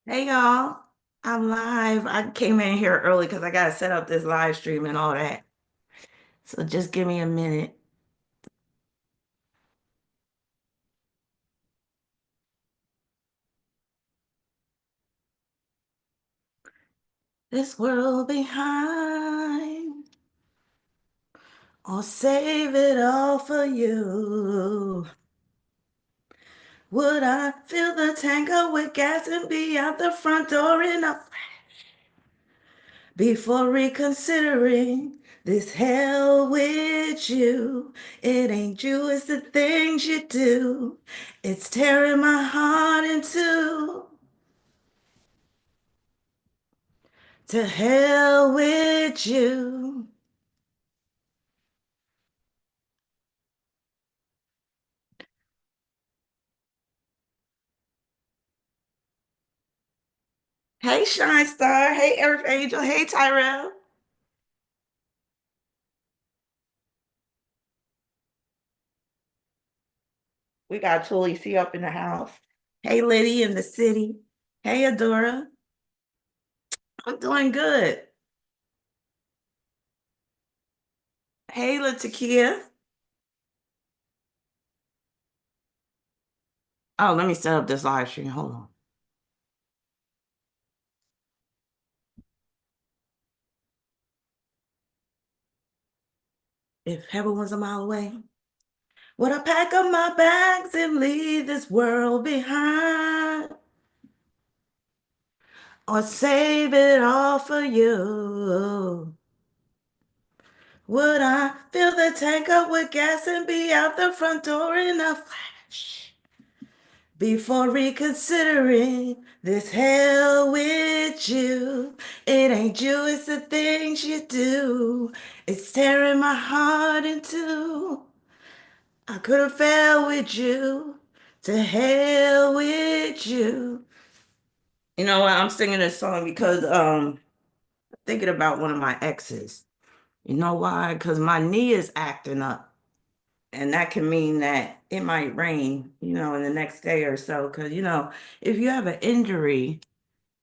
Hey y'all, I'm live. I came in here early because I gotta set up this live stream and all that. So just give me a minute. This world behind, or save it all for you. Would I fill the tank up with gas and be out the front door in a before reconsidering this hell with you? It ain't you, it's the things you do. It's tearing my heart in two. To hell with you. Hey, Shine Star. Hey, Earth Angel. Hey, Tyrell. We got Tully C up in the house. Hey, Liddy in the city. Hey, Adora. I'm doing good. Hey, Latakia. Oh, let me set up this live stream. Hold on. If heaven was a mile away, would I pack up my bags and leave this world behind? Or save it all for you? Would I fill the tank up with gas and be out the front door in a flash? Before reconsidering this hell with you, it ain't you, it's the things you do. It's tearing my heart in two. I could have fell with you, to hell with you. You know what? I'm singing this song because thinking about one of my exes. You know why? Because my knee is acting up. And that can mean that it might rain, in the next day or so. Because, if you have an injury,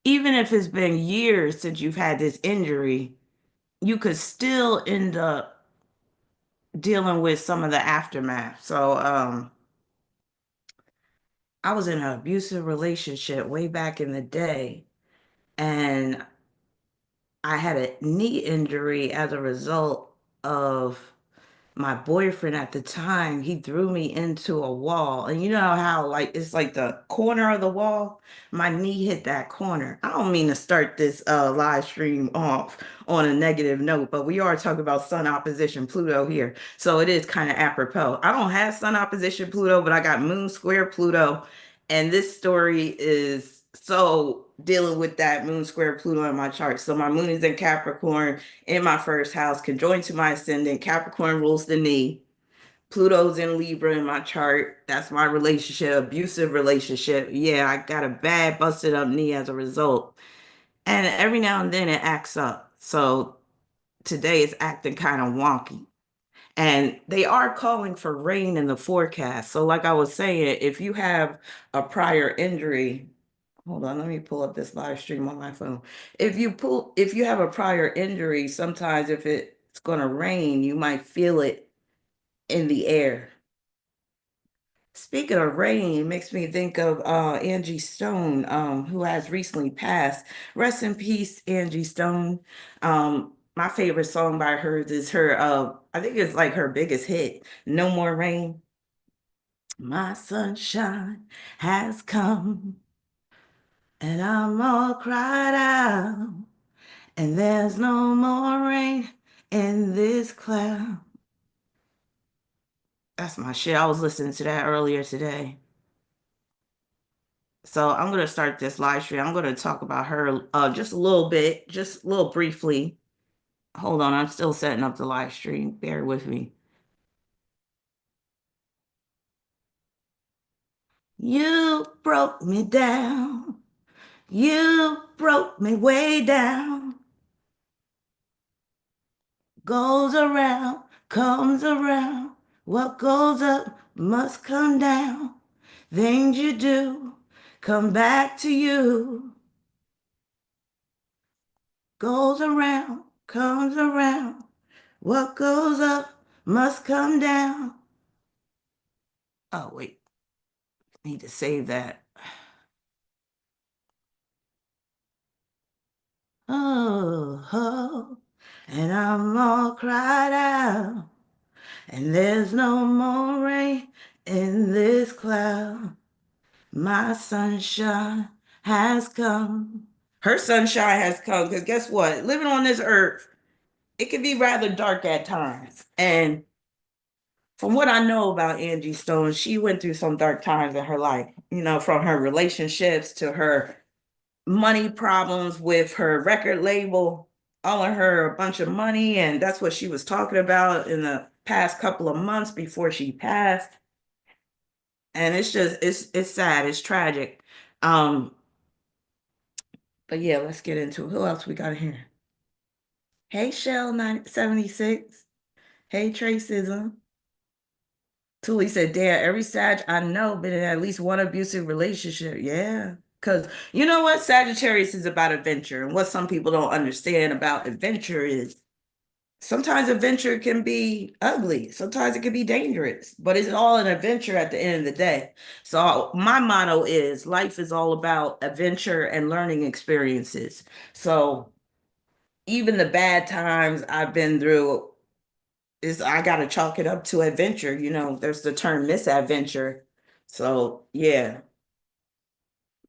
even if it's been years since you've had this injury, you could still end up dealing with some of the aftermath. So, I was in an abusive relationship way back in the day, and I had a knee injury as a result of my boyfriend at the time. He threw me into a wall. And you know how like it's like the corner of the wall? My knee hit that corner. I don't mean to start this live stream off on a negative note, but we are talking about sun opposition Pluto here. So it is kind of apropos. I don't have sun opposition Pluto, but I got moon square Pluto. And this story is so dealing with that moon square Pluto in my chart. So my moon is in Capricorn in my first house, conjoined to my ascendant. Capricorn rules the knee. Pluto's in Libra in my chart. That's my relationship, abusive relationship. Yeah, I got a bad busted up knee as a result. And every now and then it acts up. So today it's acting kind of wonky. And they are calling for rain in the forecast. So, like I was saying, if you have a prior injury, hold on, let me pull up this live stream on my phone. If you have a prior injury, sometimes if it's gonna rain, you might feel it in the air. Speaking of rain, it makes me think of Angie Stone, who has recently passed. Rest in peace, Angie Stone. My favorite song by hers is her, I think it's like her biggest hit, No More Rain. My sunshine has come, and I'm all cried out, and there's no more rain in this cloud. That's my shit. I was listening to that earlier today. So I'm gonna start this live stream. I'm gonna talk about her just a little bit, just a little briefly. Hold on, I'm still setting up the live stream. Bear with me. You broke me down. You broke me way down. Goes around, comes around. What goes up must come down. Things you do come back to you. goes around, comes around. What goes up must come down. Oh, wait, need to save that. Oh, oh, and I'm all cried out, and there's no more rain in this cloud. My sunshine has come. Her sunshine has come because guess what? Living on this earth, it can be rather dark at times. And from what I know about Angie Stone, she went through some dark times in her life, from her relationships to her money problems with her record label, owing her a bunch of money. And that's what she was talking about in the past couple of months before she passed. And it's sad, it's tragic. Um, but yeah, let's get into it. Who else we got in here? Hey, Shell 976. Hey, Tracism. Tuli said, damn, every Sag I know been in at least one abusive relationship. Yeah. Because you know what? Sagittarius is about adventure. And what some people don't understand about adventure is sometimes adventure can be ugly. Sometimes it can be dangerous. But it's all an adventure at the end of the day. So my motto is life is all about adventure and learning experiences. So even the bad times I've been through, is I gotta chalk it up to adventure. There's the term misadventure. So yeah,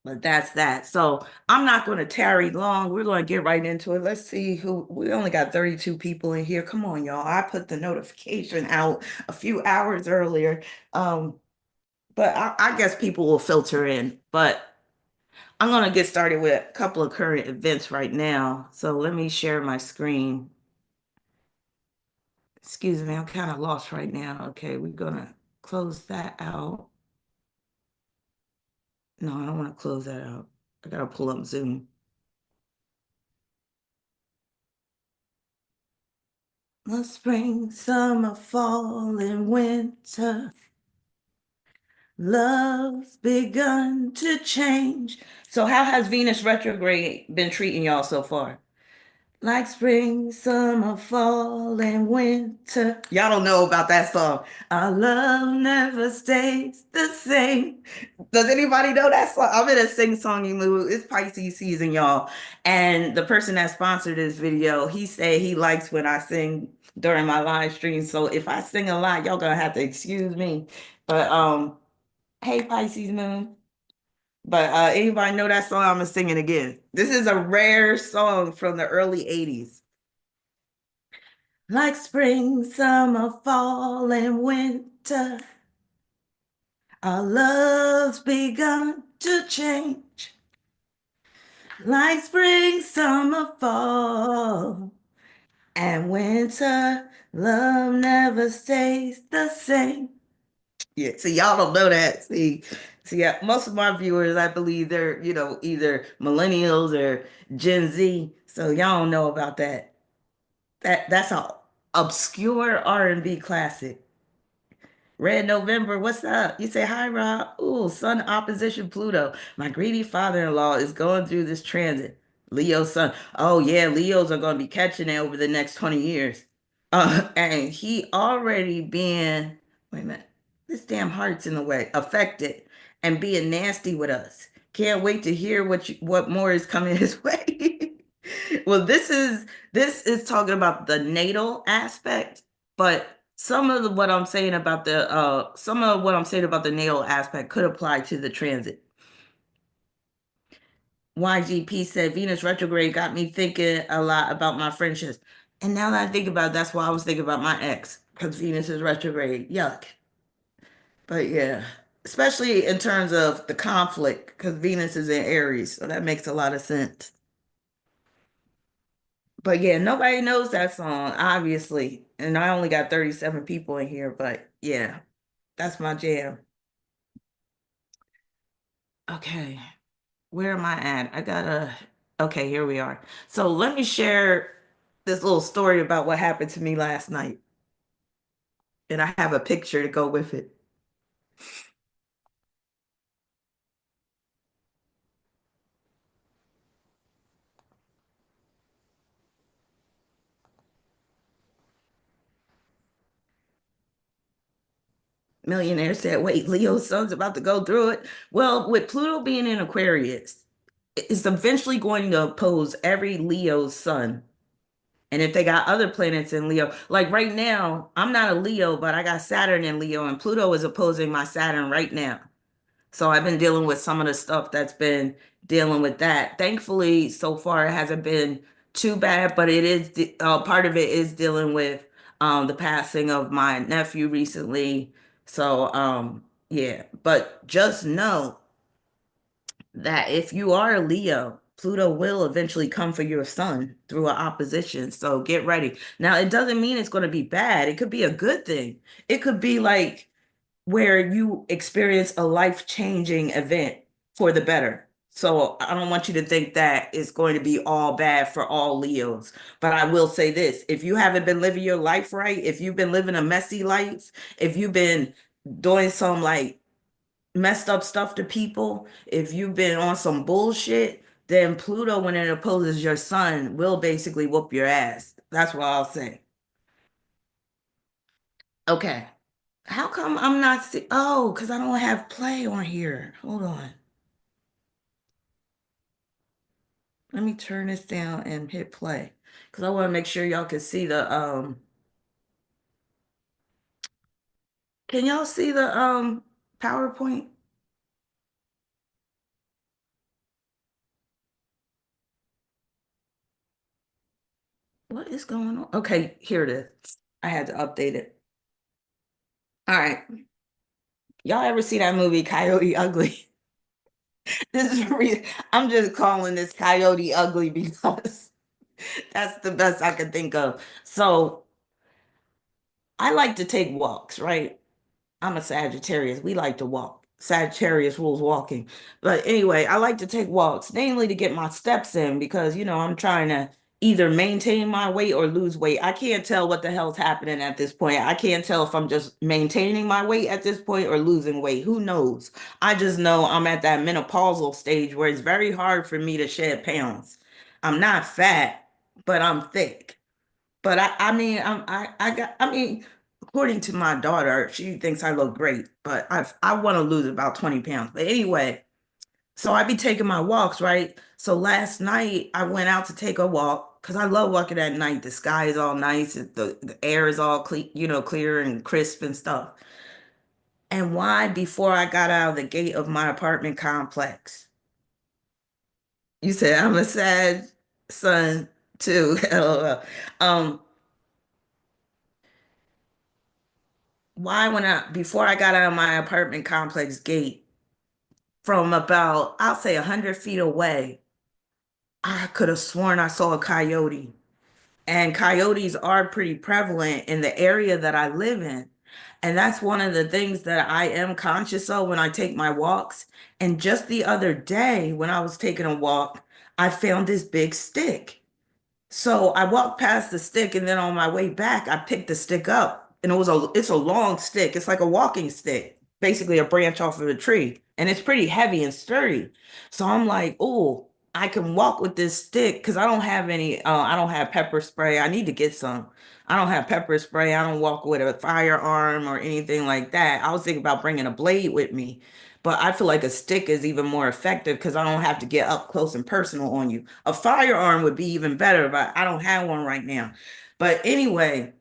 but that's that. So I'm not gonna tarry long. We're gonna get right into it. Let's see who we only got 32 people in here. Come on, y'all. I put the notification out a few hours earlier. Um, but I guess people will filter in. But I'm gonna get started with a couple of current events right now. So let me share my screen. Excuse me, I'm kind of lost right now. Okay, we're gonna close that out. No, I don't want to close that out. I gotta pull up Zoom. The spring, summer, fall, and winter. Love's begun to change. So, how has Venus retrograde been treating y'all so far? Like spring, summer, fall, and winter. Y'all don't know about that song. Our love never stays the same. Does anybody know that song? I'm in a sing-songy mood. It's Pisces season, y'all. And the person that sponsored this video, he said he likes when I sing during my live stream. So if I sing a lot, y'all gonna have to excuse me. But hey Pisces moon. But anybody know that song? I'm gonna sing it again. This is a rare song from the early 80s. Like spring, summer, fall, and winter, our love's begun to change. Like spring, summer, fall, and winter, love never stays the same. Yeah, see, y'all don't know that. See, yeah, most of my viewers, I believe they're, either millennials or Gen Z. So y'all don't know about that. That's a obscure R&B classic. Red November, what's up? You say hi, Rob. Ooh, Sun opposition Pluto. My greedy father-in-law is going through this transit. Leo Sun. Oh yeah, Leos are going to be catching it over the next 20 years. And he already been, wait a minute, this damn heart's in the way, affected and being nasty with us. Can't wait to hear what more is coming his way. Well, this is talking about the natal aspect, but some of what I'm saying about the natal aspect could apply to the transit. YGP said Venus retrograde got me thinking a lot about my friendships. And now that I think about it, that's why I was thinking about my ex, because Venus is retrograde. Yuck. But yeah, especially in terms of the conflict, because Venus is in Aries, so that makes a lot of sense. But yeah, nobody knows that song, obviously. And I only got 37 people in here, but yeah, that's my jam. Okay, where am I at? Okay, here we are. So let me share this little story about what happened to me last night. And I have a picture to go with it. Millionaire said, wait, Leo's son's about to go through it. Well, with Pluto being in Aquarius, it's eventually going to oppose every Leo's son. And if they got other planets in Leo, like right now, I'm not a Leo, but I got Saturn in Leo, and Pluto is opposing my Saturn right now. So I've been dealing with some of the stuff that's been dealing with that. Thankfully, so far it hasn't been too bad, but it is part of it is dealing with the passing of my nephew recently. So yeah, but just know that if you are a Leo, Pluto will eventually come for your sun through an opposition. So get ready. Now, it doesn't mean it's going to be bad. It could be a good thing. It could be like where you experience a life-changing event for the better. So I don't want you to think that it's going to be all bad for all Leos. But I will say this, if you haven't been living your life right, if you've been living a messy life, if you've been doing some like messed up stuff to people, if you've been on some bullshit, then Pluto, when it opposes your sun, will basically whoop your ass. That's what I'll say. Okay. How come I'm not see oh, because I don't have play on here. Hold on. Let me turn this down and hit play. Because I want to make sure y'all can see the can y'all see the PowerPoint? What is going on? Okay, here it is. I had to update it. All right. Y'all ever see that movie Coyote Ugly? This is I'm just calling this Coyote Ugly because that's the best I could think of. So I like to take walks, right? I'm a Sagittarius. We like to walk. Sagittarius rules walking. But anyway, I like to take walks, mainly to get my steps in because, I'm trying to either maintain my weight or lose weight. I can't tell what the hell's happening at this point. I can't tell if I'm just maintaining my weight at this point or losing weight. Who knows? I just know I'm at that menopausal stage where it's very hard for me to shed pounds. I'm not fat, but I'm thick. But I mean, I mean, according to my daughter, she thinks I look great, but I want to lose about 20 pounds. But anyway, so I be taking my walks, right? So last night I went out to take a walk because I love walking at night. The sky is all nice, the air is all clean, clear and crisp and stuff. And why before I got out of the gate of my apartment complex? You said I'm a sad son too. LOL. Um, why when I before I got out of my apartment complex gate from about I'll say 100 feet away, I could have sworn I saw a coyote. And coyotes are pretty prevalent in the area that I live in. And that's one of the things that I am conscious of when I take my walks. And just the other day, when I was taking a walk, I found this big stick. So I walked past the stick and then on my way back, I picked the stick up and it's a long stick. It's like a walking stick, basically a branch off of a tree. And it's pretty heavy and sturdy. So I'm like, oh, I can walk with this stick because I don't have pepper spray. I need to get some. I don't have pepper spray. I don't walk with a firearm or anything like that. I was thinking about bringing a blade with me, but I feel like a stick is even more effective because I don't have to get up close and personal on you. A firearm would be even better, but I don't have one right now. But anyway,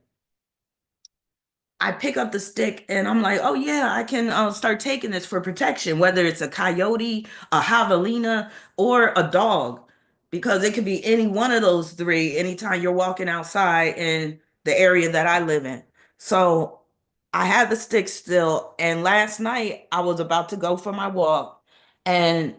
I pick up the stick and I'm like, oh yeah, I can start taking this for protection, whether it's a coyote, a javelina, or a dog, because it could be any one of those three anytime you're walking outside in the area that I live in. So I had the stick still, and last night I was about to go for my walk, and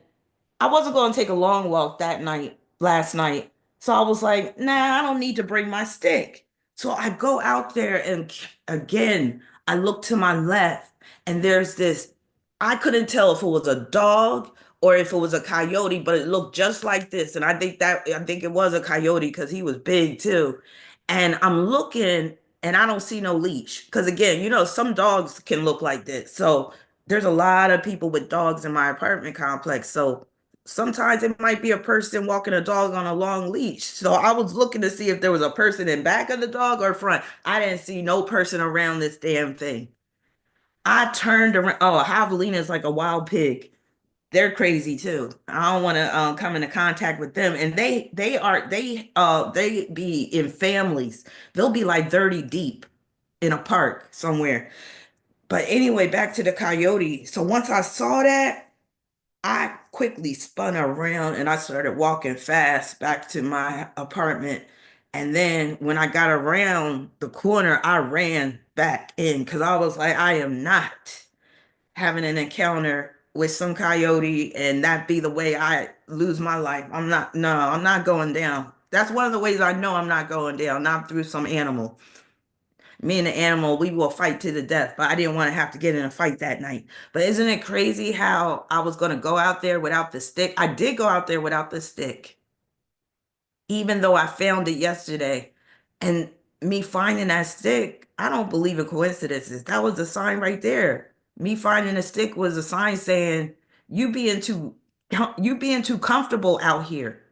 I wasn't going to take a long walk that night, last night. So I was like, nah, I don't need to bring my stick. So I go out there and again, I look to my left and there's this, I couldn't tell if it was a dog or if it was a coyote, but it looked just like this. And I think it was a coyote because he was big too. And I'm looking and I don't see no leash. Because again, some dogs can look like this. So there's a lot of people with dogs in my apartment complex. So sometimes it might be a person walking a dog on a long leash. So I was looking to see if there was a person in back of the dog or front. I didn't see no person around this damn thing. I turned around. Oh, javelina is like a wild pig. They're crazy too. I don't want to come into contact with them. And they be in families. They'll be like 30 deep in a park somewhere. But anyway, back to the coyote. So once I saw that, I quickly spun around and I started walking fast back to my apartment. And then when I got around the corner, I ran back in because I was like, I am not having an encounter with some coyote and that be the way I lose my life. I'm not, no, I'm not going down. That's one of the ways I know I'm not going down, not through some animal. Me and the animal, we will fight to the death, but I didn't want to have to get in a fight that night. But isn't it crazy how I was going to go out there without the stick? I did go out there without the stick, even though I found it yesterday. And me finding that stick, I don't believe in coincidences. That was a sign right there. Me finding a stick was a sign saying, you being too you being too comfortable out here.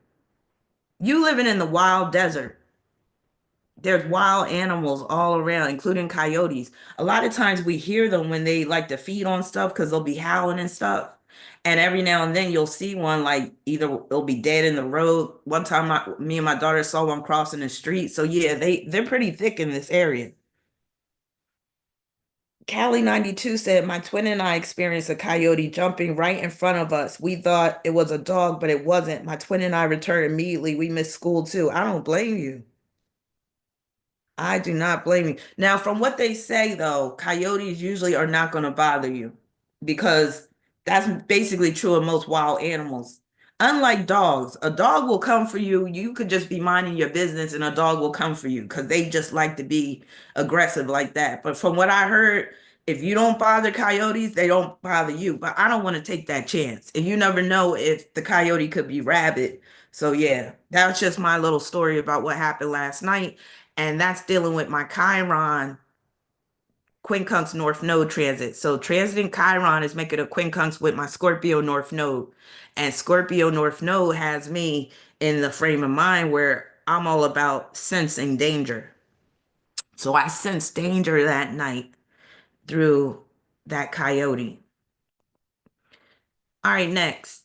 You living in the wild desert. There's wild animals all around, including coyotes. A lot of times we hear them when they like to feed on stuff because they'll be howling and stuff. And every now and then you'll see one like either it'll be dead in the road. One time me and my daughter saw one crossing the street. So yeah, they're pretty thick in this area. Callie 92 said, my twin and I experienced a coyote jumping right in front of us. We thought it was a dog, but it wasn't. My twin and I returned immediately. We missed school too. I don't blame you. I do not blame you. Now, from what they say, though, coyotes usually are not going to bother you because that's basically true of most wild animals. Unlike dogs, a dog will come for you. You could just be minding your business and a dog will come for you because they just like to be aggressive like that. But from what I heard, if you don't bother coyotes, they don't bother you. But I don't want to take that chance. And you never know if the coyote could be rabid. So, yeah, that's just my little story about what happened last night. And that's dealing with my Chiron quincunx North Node transit. So transiting Chiron is making a quincunx with my Scorpio North Node. And Scorpio North Node has me in the frame of mind where I'm all about sensing danger. So I sensed danger that night through that coyote. All right, next.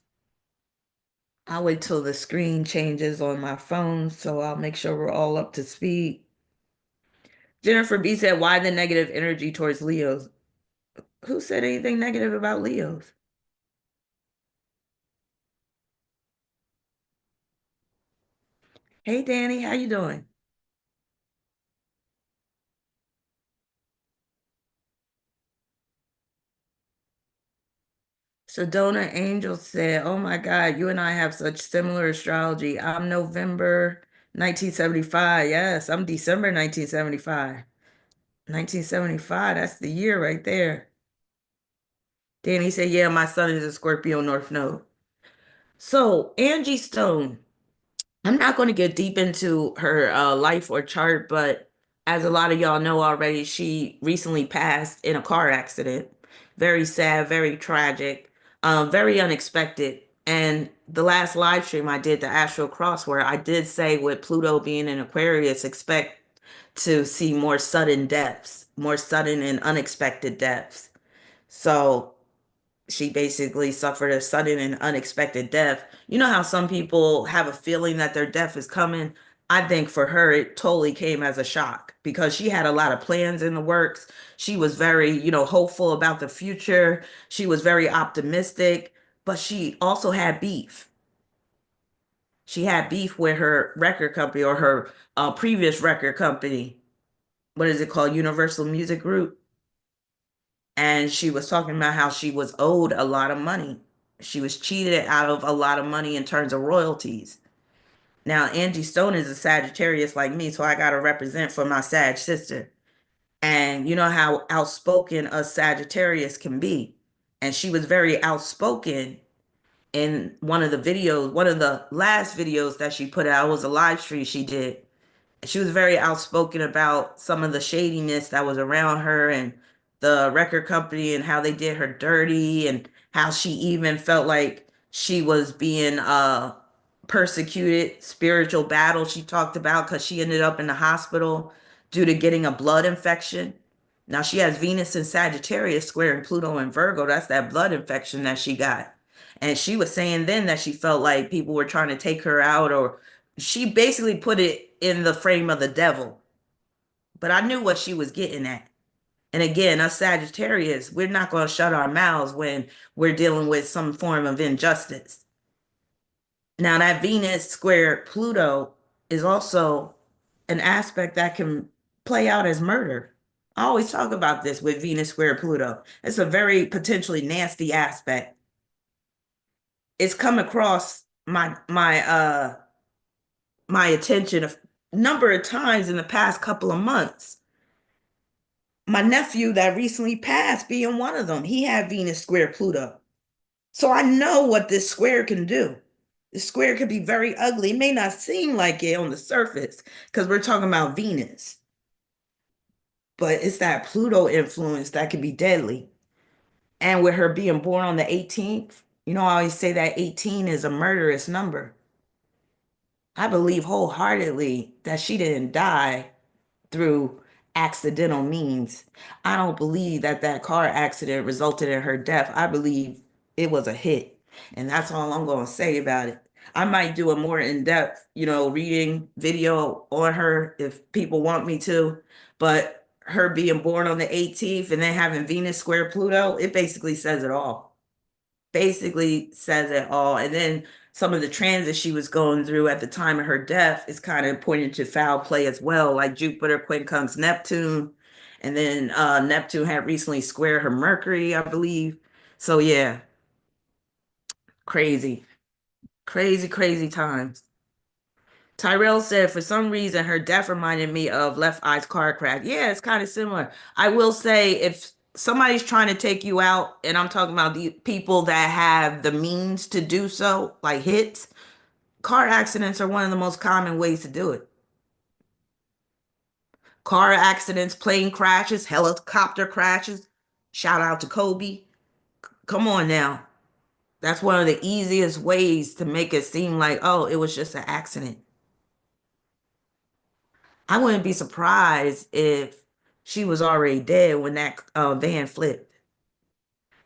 I'll wait till the screen changes on my phone so I'll make sure we're all up to speed. Jennifer B said, why the negative energy towards Leos? Who said anything negative about Leos? Hey Danny, how you doing? Sedona Angel said, "Oh my God, you and I have such similar astrology. I'm November 1975. Yes, I'm December 1975. 1975, that's the year right there." Danny said, "Yeah, my son is a Scorpio North Node." So, Angie Stone, I'm not going to get deep into her life or chart, but as a lot of y'all know already, she recently passed in a car accident. Very sad, very tragic, very unexpected. And the last live stream I did, the Astral Cross, where I did say with Pluto being in Aquarius, expect to see more sudden deaths, more sudden and unexpected deaths. So she basically suffered a sudden and unexpected death. You know how some people have a feeling that their death is coming? I think for her, it totally came as a shock because she had a lot of plans in the works. She was very, hopeful about the future. She was very optimistic, but she also had beef. She had beef with her record company or her previous record company. What is it called? Universal Music Group. And she was talking about how she was owed a lot of money. She was cheated out of a lot of money in terms of royalties. Now, Angie Stone is a Sagittarius like me, so I got to represent for my Sag sister. And you know how outspoken a Sagittarius can be. And she was very outspoken in one of the videos, one of the last videos that she put out was a live stream she did. She was very outspoken about some of the shadiness that was around her and the record company and how they did her dirty and how she even felt like she was being persecuted, spiritual battle she talked about because she ended up in the hospital due to getting a blood infection. Now she has Venus in Sagittarius squaring Pluto and Virgo. That's that blood infection that she got. And she was saying then that she felt like people were trying to take her out, or she basically put it in the frame of the devil. But I knew what she was getting at. And again, us Sagittarius, we're not going to shut our mouths when we're dealing with some form of injustice. Now, that Venus square Pluto is also an aspect that can play out as murder. I always talk about this with Venus square Pluto. It's a very potentially nasty aspect. It's come across my attention a number of times in the past couple of months. My nephew that recently passed being one of them, he had Venus square Pluto. So I know what this square can do. The square could be very ugly. It may not seem like it on the surface because we're talking about Venus, but it's that Pluto influence that could be deadly. And with her being born on the 18th, I always say that 18 is a murderous number. I believe wholeheartedly that she didn't die through accidental means. I don't believe that that car accident resulted in her death. I believe it was a hit. And that's all I'm going to say about it. I might do a more in-depth, reading video on her if people want me to, but her being born on the 18th and then having Venus square Pluto, it basically says it all. Basically says it all. And then some of the transits she was going through at the time of her death is kind of pointing to foul play as well, like Jupiter quincunx Neptune. And then Neptune had recently squared her Mercury, I believe. So yeah, crazy, crazy, crazy times. Tyrell said for some reason her death reminded me of Left Eye's car crash. Yeah, it's kind of similar. I will say if somebody's trying to take you out, and I'm talking about the people that have the means to do so, like hits, car accidents are one of the most common ways to do it. Car accidents, plane crashes, helicopter crashes. Shout out to Kobe. Come on now. That's one of the easiest ways to make it seem like, oh, it was just an accident. I wouldn't be surprised if she was already dead when that van flipped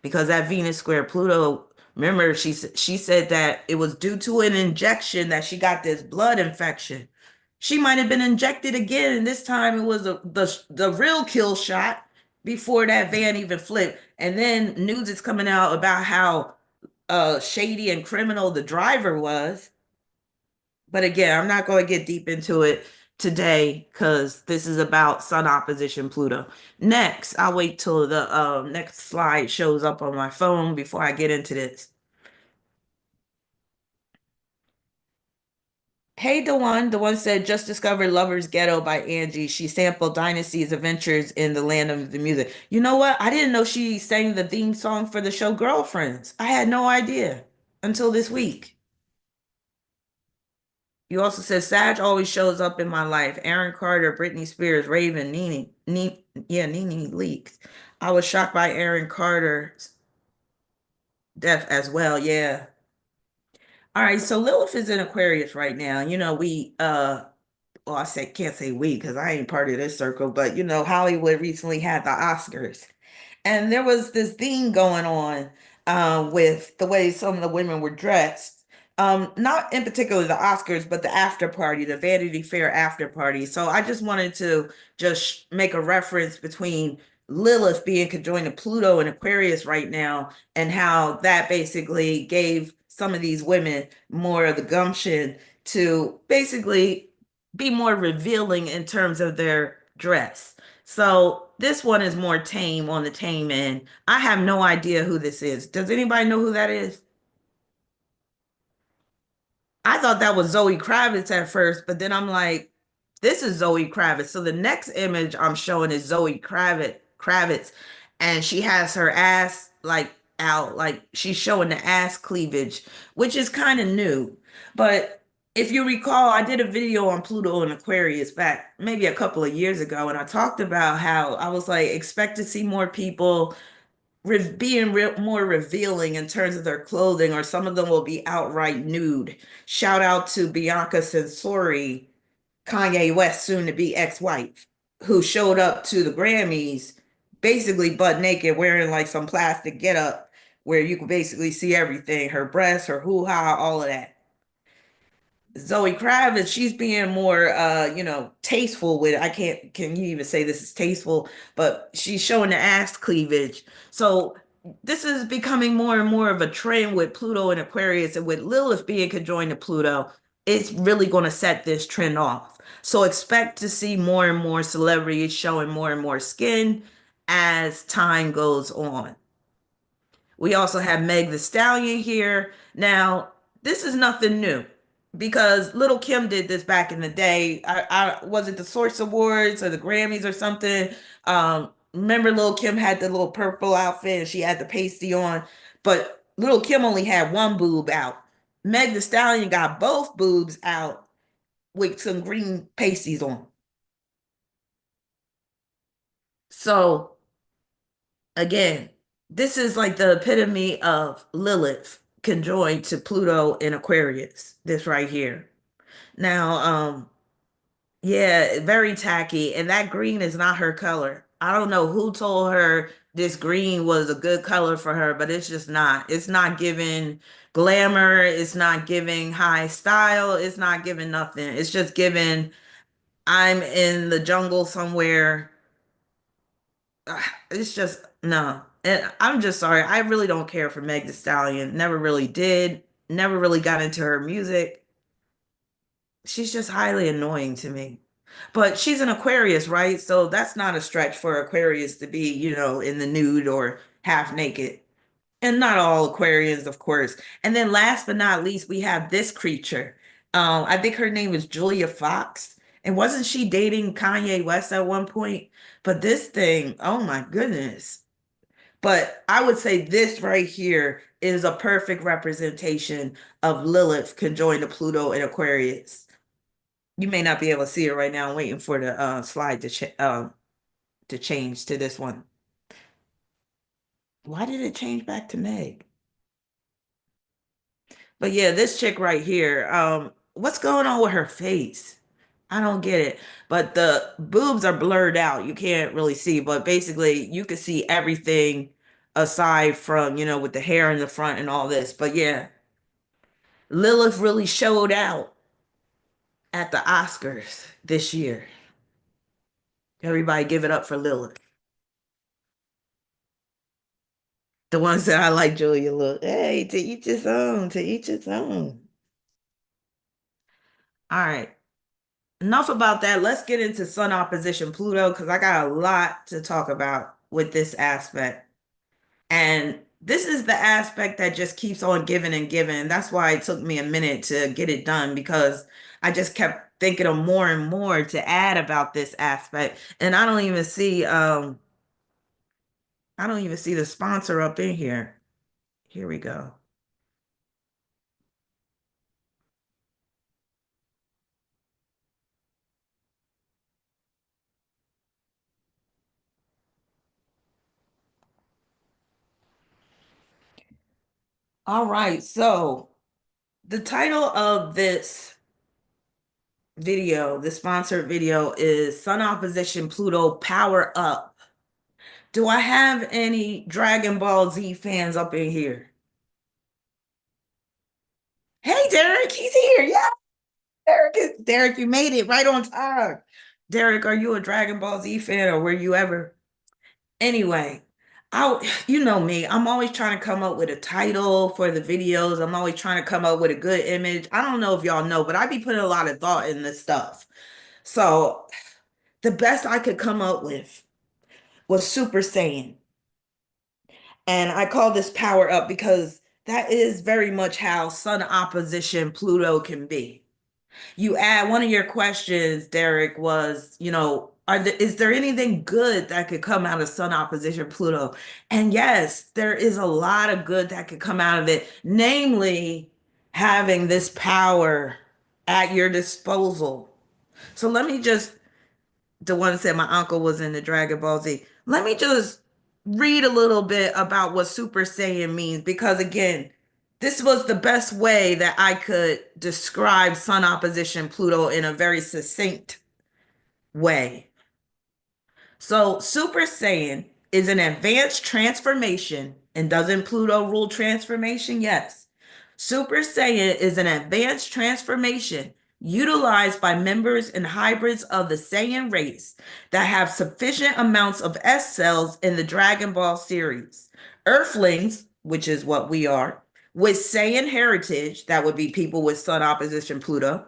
because that Venus square Pluto. Remember, she said that it was due to an injection that she got this blood infection. She might have been injected again, and this time it was the real kill shot before that van even flipped. And then news is coming out about how shady and criminal the driver was. But again, I'm not going to get deep into it today because this is about Sun opposition Pluto. Next, I'll wait till the next slide shows up on my phone before I get into this. Hey, the one said, just discovered Lover's Ghetto by Angie. She sampled Dynasty's adventures in the land of the music. You know what? I didn't know she sang the theme song for the show Girlfriends. I had no idea until this week. You also said Sag always shows up in my life. Aaron Carter, Britney Spears, Raven, Nene Leakes. I was shocked by Aaron Carter's death as well. Yeah. All right. So Lilith is in Aquarius right now. Well, I say can't say we because I ain't part of this circle, but Hollywood recently had the Oscars. And there was this thing going on with the way some of the women were dressed. Not in particular the Oscars, but the after party, the Vanity Fair after party. So I just wanted to just make a reference between Lilith being conjoined to Pluto and Aquarius right now, and how that basically gave some of these women more of the gumption to basically be more revealing in terms of their dress. So this one is more tame on the tame end. I have no idea who this is. Does anybody know who that is? I thought that was Zoe Kravitz at first, but then I'm like, this is Zoe Kravitz. So the next image I'm showing is Zoe Kravitz, and she has her ass like out, like she's showing the ass cleavage, which is kind of new. But if you recall, I did a video on Pluto and Aquarius back maybe a couple of years ago, and I talked about how I was like, expect to see more people being more revealing in terms of their clothing, or some of them will be outright nude. Shout out to Bianca Censori, Kanye West soon to be ex-wife, who showed up to the Grammys basically butt naked, wearing like some plastic getup where you can basically see everything, her breasts, her hoo-ha, all of that. Zoe Kravitz, she's being more tasteful with it. I can't can you even say this is tasteful, but she's showing the ass cleavage. So this is becoming more and more of a trend with Pluto and Aquarius, and with Lilith being conjoined to Pluto, it's really going to set this trend off. So expect to see more and more celebrities showing more and more skin as time goes on. We also have Meg the Stallion here. Now, this is nothing new because Little Kim did this back in the day. I was it the Source Awards or the Grammys or something. Remember Little Kim had the little purple outfit and she had the pasty on, but Little Kim only had one boob out. Meg the Stallion got both boobs out with some green pasties on. So again, this is like the epitome of Lilith conjoined to Pluto in Aquarius, this right here. Now, yeah, very tacky, and that green is not her color. I don't know who told her this green was a good color for her, but it's just not. It's not giving glamour, it's not giving high style, it's not giving nothing. It's just giving I'm in the jungle somewhere. It's just no. And I'm just sorry. I really don't care for Meg Thee Stallion. Never really did. Never really got into her music. She's just highly annoying to me. But she's an Aquarius, right? So that's not a stretch for Aquarius to be, in the nude or half naked. And not all Aquarians, of course. And then last but not least, we have this creature. I think her name is Julia Fox. And wasn't she dating Kanye West at one point? But this thing, oh my goodness. But I would say this right here is a perfect representation of Lilith conjoined to Pluto and Aquarius. You may not be able to see it right now. I'm waiting for the slide to change to this one. Why did it change back to Meg? But yeah, this chick right here, what's going on with her face? I don't get it. But the boobs are blurred out. You can't really see, but basically you can see everything aside from, with the hair in the front and all this. But yeah, Lilith really showed out at the Oscars this year. Everybody give it up for Lilith. The ones that I like, Julia, look, hey, to each his own, to each his own. All right. Enough about that. Let's get into Sun opposition Pluto because I got a lot to talk about with this aspect. And this is the aspect that just keeps on giving and giving. That's why it took me a minute to get it done because I just kept thinking of more and more to add about this aspect. And I don't even see the sponsor up in here. Here we go. All right. So the title of this video, the sponsored video is Sun Opposition Pluto Power Up. Do I have any Dragon Ball Z fans up in here? Hey, Derek, he's here. Yeah, Derek, you made it right on time. Derek, are you a Dragon Ball Z fan or were you ever? Anyway, you know me, I'm always trying to come up with a title for the videos. I'm always trying to come up with a good image. I don't know if y'all know, but I be putting a lot of thought in this stuff. So the best I could come up with was Super Saiyan. And I call this power up because that is very much how Sun opposition Pluto can be. You add one of your questions, Derek, was, is there anything good that could come out of Sun opposition Pluto? And yes, there is a lot of good that could come out of it, namely having this power at your disposal. So let me just the one said my uncle was in the Dragon Ball Z. Let me just read a little bit about what Super Saiyan means because again, this was the best way that I could describe Sun opposition Pluto in a very succinct way. So, Super Saiyan is an advanced transformation. And doesn't Pluto rule transformation? Yes. Super Saiyan is an advanced transformation utilized by members and hybrids of the Saiyan race that have sufficient amounts of S cells in the Dragon Ball series. Earthlings, which is what we are, with Saiyan heritage, that would be people with Sun opposition Pluto,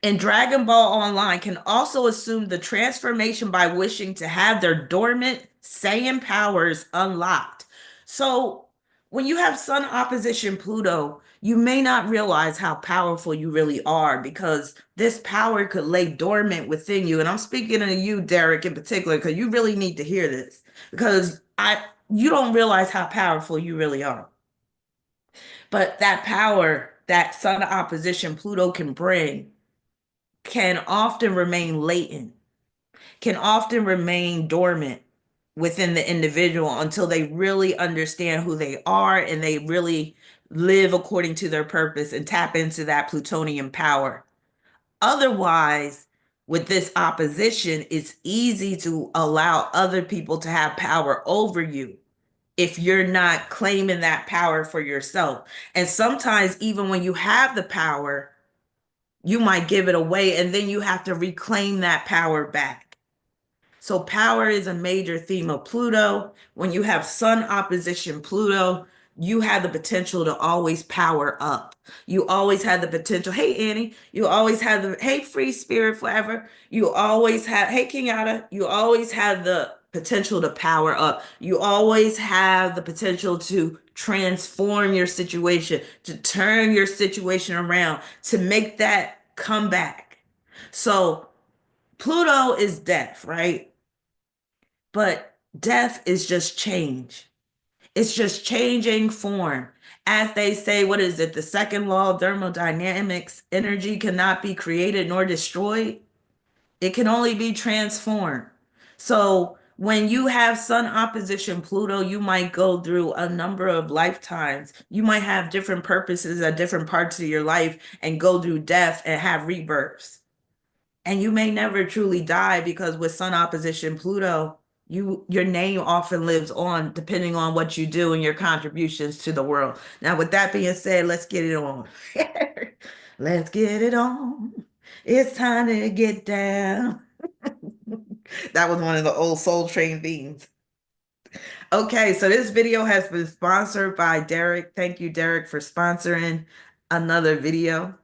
in Dragon Ball Online can also assume the transformation by wishing to have their dormant Saiyan powers unlocked. So, when you have Sun opposition Pluto, you may not realize how powerful you really are because this power could lay dormant within you. And I'm speaking to you, Derek, in particular, because you really need to hear this because you don't realize how powerful you really are. But that power that Sun opposition Pluto can bring can often remain latent, can often remain dormant within the individual until they really understand who they are and they really live according to their purpose and tap into that plutonian power. Otherwise, with this opposition, it's easy to allow other people to have power over you if you're not claiming that power for yourself. And sometimes, even when you have the power, you might give it away and then you have to reclaim that power back. So power is a major theme of Pluto. When you have Sun opposition Pluto, you have the potential to always power up. You always have the potential. Hey, Annie, you always have the, hey, free spirit forever. You always have, hey, King Ada, you always have the potential to power up. You always have the potential to transform your situation, to turn your situation around, to make that comeback. So Pluto is death, right? But death is just change. It's just changing form. As they say, what is it? The second law of thermodynamics, energy cannot be created nor destroyed. It can only be transformed. So when you have Sun opposition Pluto, you might go through a number of lifetimes. You might have different purposes at different parts of your life and go through death and have rebirths. And you may never truly die because with Sun opposition Pluto, your name often lives on depending on what you do and your contributions to the world. Now, with that being said, let's get it on. Let's get it on. It's time to get down. That was one of the old Soul Train themes. Okay, so this video has been sponsored by Derek. Thank you, Derek, for sponsoring another video.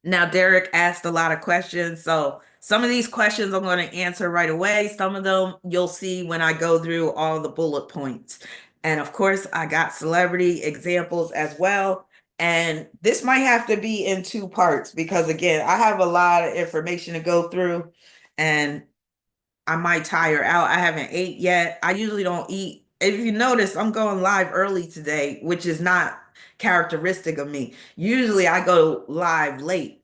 Now, Derek asked a lot of questions. So some of these questions I'm going to answer right away. Some of them you'll see when I go through all the bullet points. And of course, I got celebrity examples as well. And this might have to be in two parts because, again, I have a lot of information to go through and I might tire out. I haven't ate yet. I usually don't eat. If you notice, I'm going live early today, which is not characteristic of me. Usually I go live late.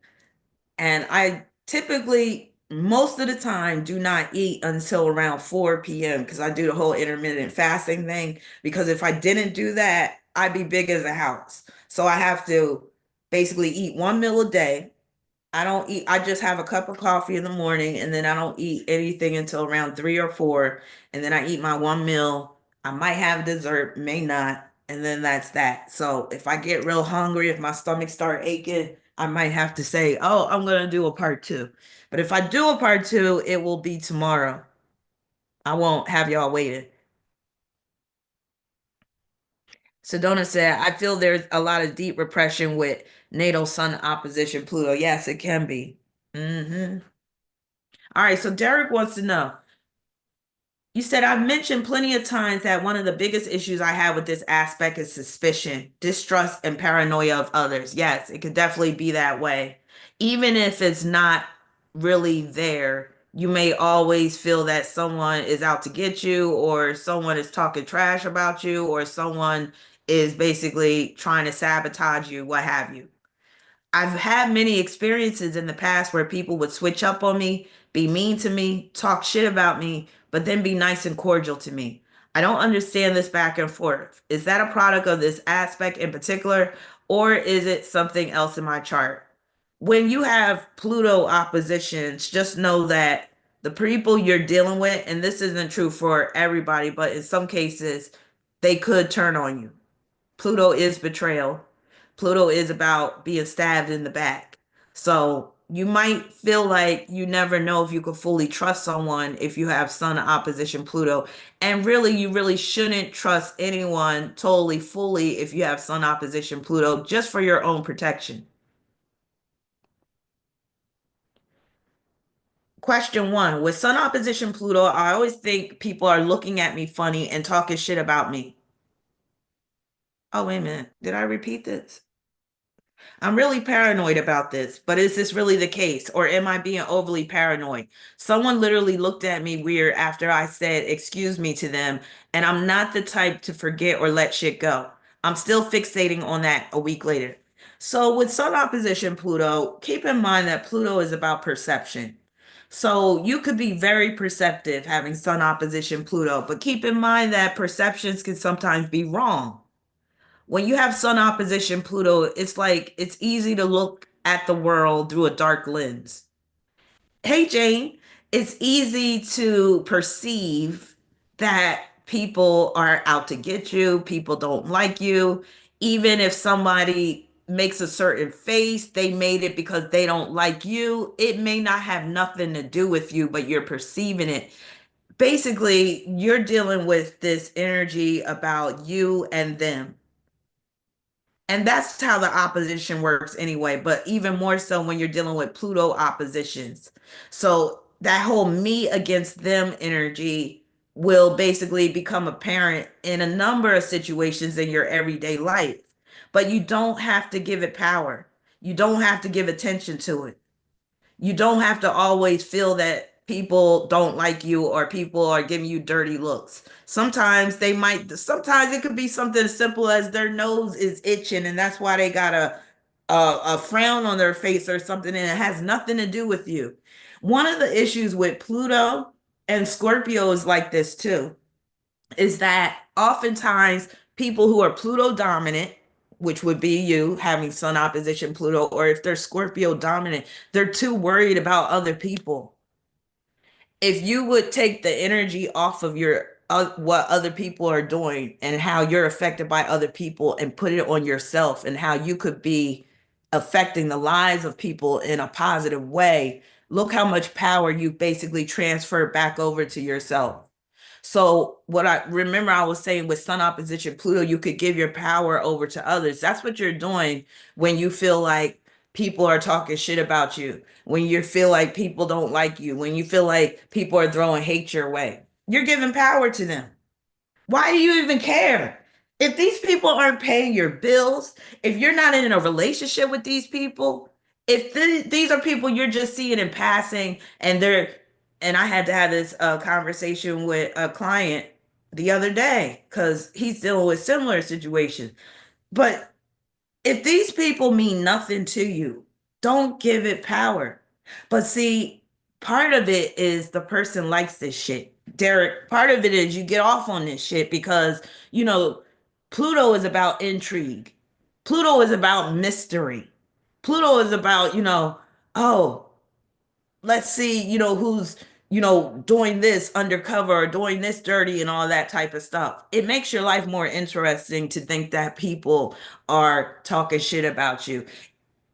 And I typically, most of the time, do not eat until around 4 p.m. because I do the whole intermittent fasting thing. Because if I didn't do that, I'd be big as a house. So I have to basically eat one meal a day. I don't eat, I just have a cup of coffee in the morning and then I don't eat anything until around 3 or 4. And then I eat my one meal. I might have dessert, may not. And then that's that. So if I get real hungry, if my stomach start aching, I might have to say, oh, I'm going to do a part two. But if I do a part two, it will be tomorrow. I won't have y'all waiting. Sedona said, I feel there's a lot of deep repression with natal sun opposition Pluto. Yes, it can be. Hmm. All right, so Derek wants to know. You said I've mentioned plenty of times that one of the biggest issues I have with this aspect is suspicion, distrust, and paranoia of others. Yes, it could definitely be that way. Even if it's not really there, you may always feel that someone is out to get you, or someone is talking trash about you, or someone is basically trying to sabotage you, what have you. I've had many experiences in the past where people would switch up on me, be mean to me, talk shit about me, but then be nice and cordial to me. I don't understand this back and forth. Is that a product of this aspect in particular, or is it something else in my chart? When you have Pluto oppositions, just know that The people you're dealing with, and this isn't true for everybody, but in some cases, they could turn on you. Pluto is betrayal. Pluto is about being stabbed in the back. So you might feel like you never know if you could fully trust someone if you have Sun opposition Pluto. And really, you really shouldn't trust anyone totally, fully if you have Sun opposition Pluto, just for your own protection. Question one, with Sun opposition Pluto, I always think people are looking at me funny and talking shit about me. Oh, wait a minute. Did I repeat this? I'm really paranoid about this, but is this really the case? Or am I being overly paranoid? Someone literally looked at me weird after I said, excuse me to them, and I'm not the type to forget or let shit go. I'm still fixating on that a week later. So, with Sun opposition Pluto, keep in mind that Pluto is about perception. So, you could be very perceptive having Sun opposition Pluto, but keep in mind that perceptions can sometimes be wrong. When you have Sun opposition Pluto, it's like it's easy to look at the world through a dark lens. Hey, Jane, it's easy to perceive that people are out to get you, people don't like you. Even if somebody makes a certain face, they made it because they don't like you. It may not have nothing to do with you, but you're perceiving it. Basically, you're dealing with this energy about you and them. And that's how the opposition works anyway, but even more so when you're dealing with Pluto oppositions. So that whole me against them energy will basically become apparent in a number of situations in your everyday life. But you don't have to give it power. You don't have to give attention to it. You don't have to always feel that people don't like you or people are giving you dirty looks. Sometimes it could be something as simple as their nose is itching and that's why they got a frown on their face or something, and it has nothing to do with you. One of the issues with Pluto and Scorpio is like this too, is that oftentimes people who are Pluto dominant, which would be you having Sun opposition Pluto, or if they're Scorpio dominant, they're too worried about other people. If you would take the energy off of your what other people are doing and how you're affected by other people and put it on yourself and how you could be affecting the lives of people in a positive way, look how much power you basically transfer back over to yourself. So what I remember I was saying with Sun opposition Pluto, you could give your power over to others. That's what you're doing when you feel like people are talking shit about you, when you feel like people don't like you, when you feel like people are throwing hate your way. You're giving power to them. Why do you even care? If these people aren't paying your bills, if you're not in a relationship with these people, if these are people you're just seeing in passing and I had to have this conversation with a client the other day because he's dealing with similar situations. But if these people mean nothing to you, don't give it power. But see, part of it is the person likes this shit. Derek, part of it is you get off on this shit because, you know, Pluto is about intrigue. Pluto is about mystery. Pluto is about, oh, let's see, who's, doing this undercover or doing this dirty and all that type of stuff. It makes your life more interesting to think that people are talking shit about you.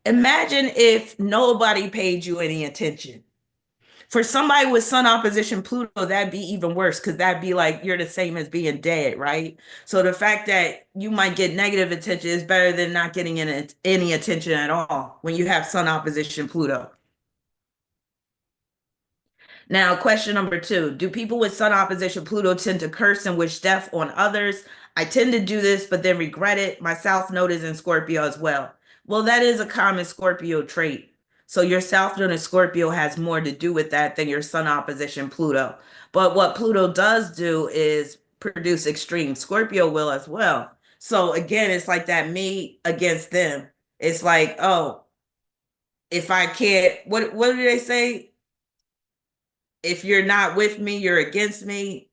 Imagine if nobody paid you any attention. For somebody with Sun opposition Pluto, that'd be even worse because that'd be like you're the same as being dead, right? So the fact that you might get negative attention is better than not getting any attention at all when you have Sun opposition Pluto. Now, question number two, do people with Sun opposition Pluto tend to curse and wish death on others? I tend to do this, but then regret it. My South Node is in Scorpio as well. Well, that is a common Scorpio trait. So your South Node in Scorpio has more to do with that than your Sun opposition Pluto. But what Pluto does do is produce extreme. Scorpio will as well. So again, it's like that me against them. It's like, oh, if I can't, what do they say? If you're not with me, you're against me,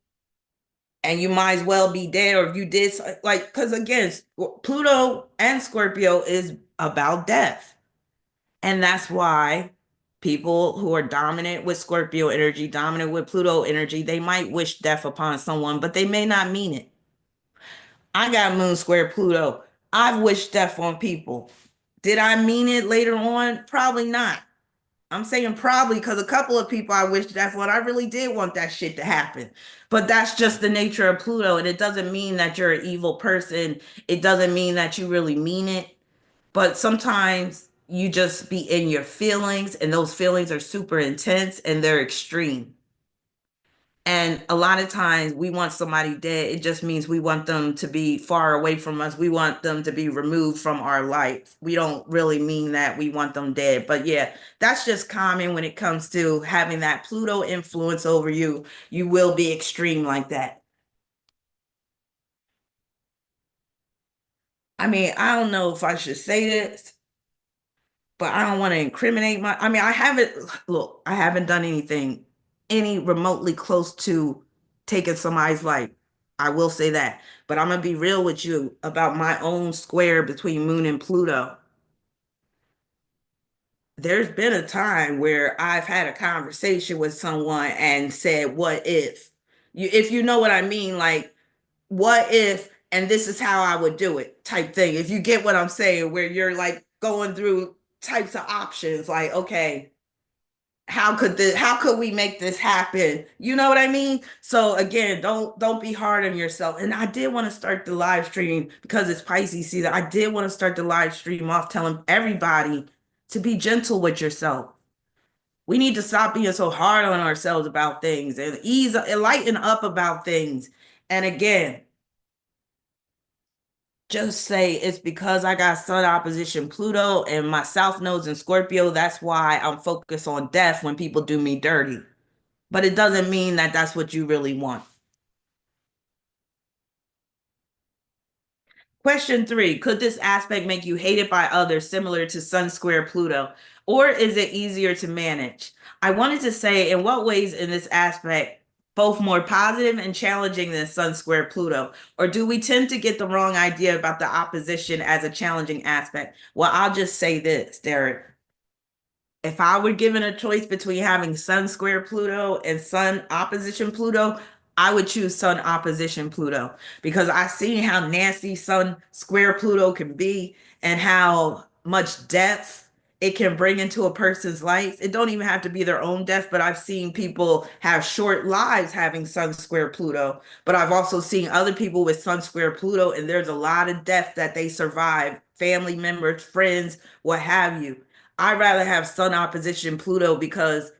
and you might as well be dead. Or if you did, like, because again, Pluto and Scorpio is about death. And that's why People who are dominant with Scorpio energy, dominant with Pluto energy, they might wish death upon someone, but they may not mean it. I got Moon square Pluto. I've wished death on people. Did I mean it later on? Probably not. I'm saying probably because a couple of people I wished death on, I really did want that shit to happen. But that's just the nature of Pluto. And it doesn't mean that you're an evil person. It doesn't mean that you really mean it. But sometimes you just be in your feelings, and those feelings are super intense and they're extreme. And a lot of times we want somebody dead. It just means we want them to be far away from us. We want them to be removed from our life. We don't really mean that we want them dead. But yeah, that's just common when it comes to having that Pluto influence over you. You will be extreme like that. I mean, I don't know if I should say this, but I don't want to incriminate I mean, I haven't, look, I haven't done anything any remotely close to taking somebody's life. I will say that. But I'm going to be real with you about my own square between Moon and Pluto. There's been a time where I've had a conversation with someone and said, what if? If you know what I mean, like, what if, and this is how I would do it type thing. If you get what I'm saying, where you're like going through types of options, like, okay, how could we make this happen? You know what I mean? So again, don't be hard on yourself. And I did want to start the live stream because it's Pisces season. I did want to start the live stream off telling everybody to be gentle with yourself. We need to stop being so hard on ourselves about things and ease and lighten up about things. And again, just say it's because I got Sun opposition Pluto and my South Node's in Scorpio. That's why I'm focused on death when people do me dirty. But it doesn't mean that that's what you really want. Question three, could this aspect make you hated by others similar to Sun square Pluto? Or is it easier to manage? I wanted to say, in what ways in this aspect, both more positive and challenging than Sun square Pluto? Or do we tend to get the wrong idea about the opposition as a challenging aspect? Well, I'll just say this, Derek. If I were given a choice between having Sun square Pluto and Sun opposition Pluto, I would choose Sun opposition Pluto because I see how nasty Sun square Pluto can be and how much depth it can bring into a person's life. It don't even have to be their own death, but I've seen people have short lives having Sun square Pluto. But I've also seen other people with Sun square Pluto, and there's a lot of death that they survive, family members, friends, what have you. I'd rather have Sun opposition Pluto because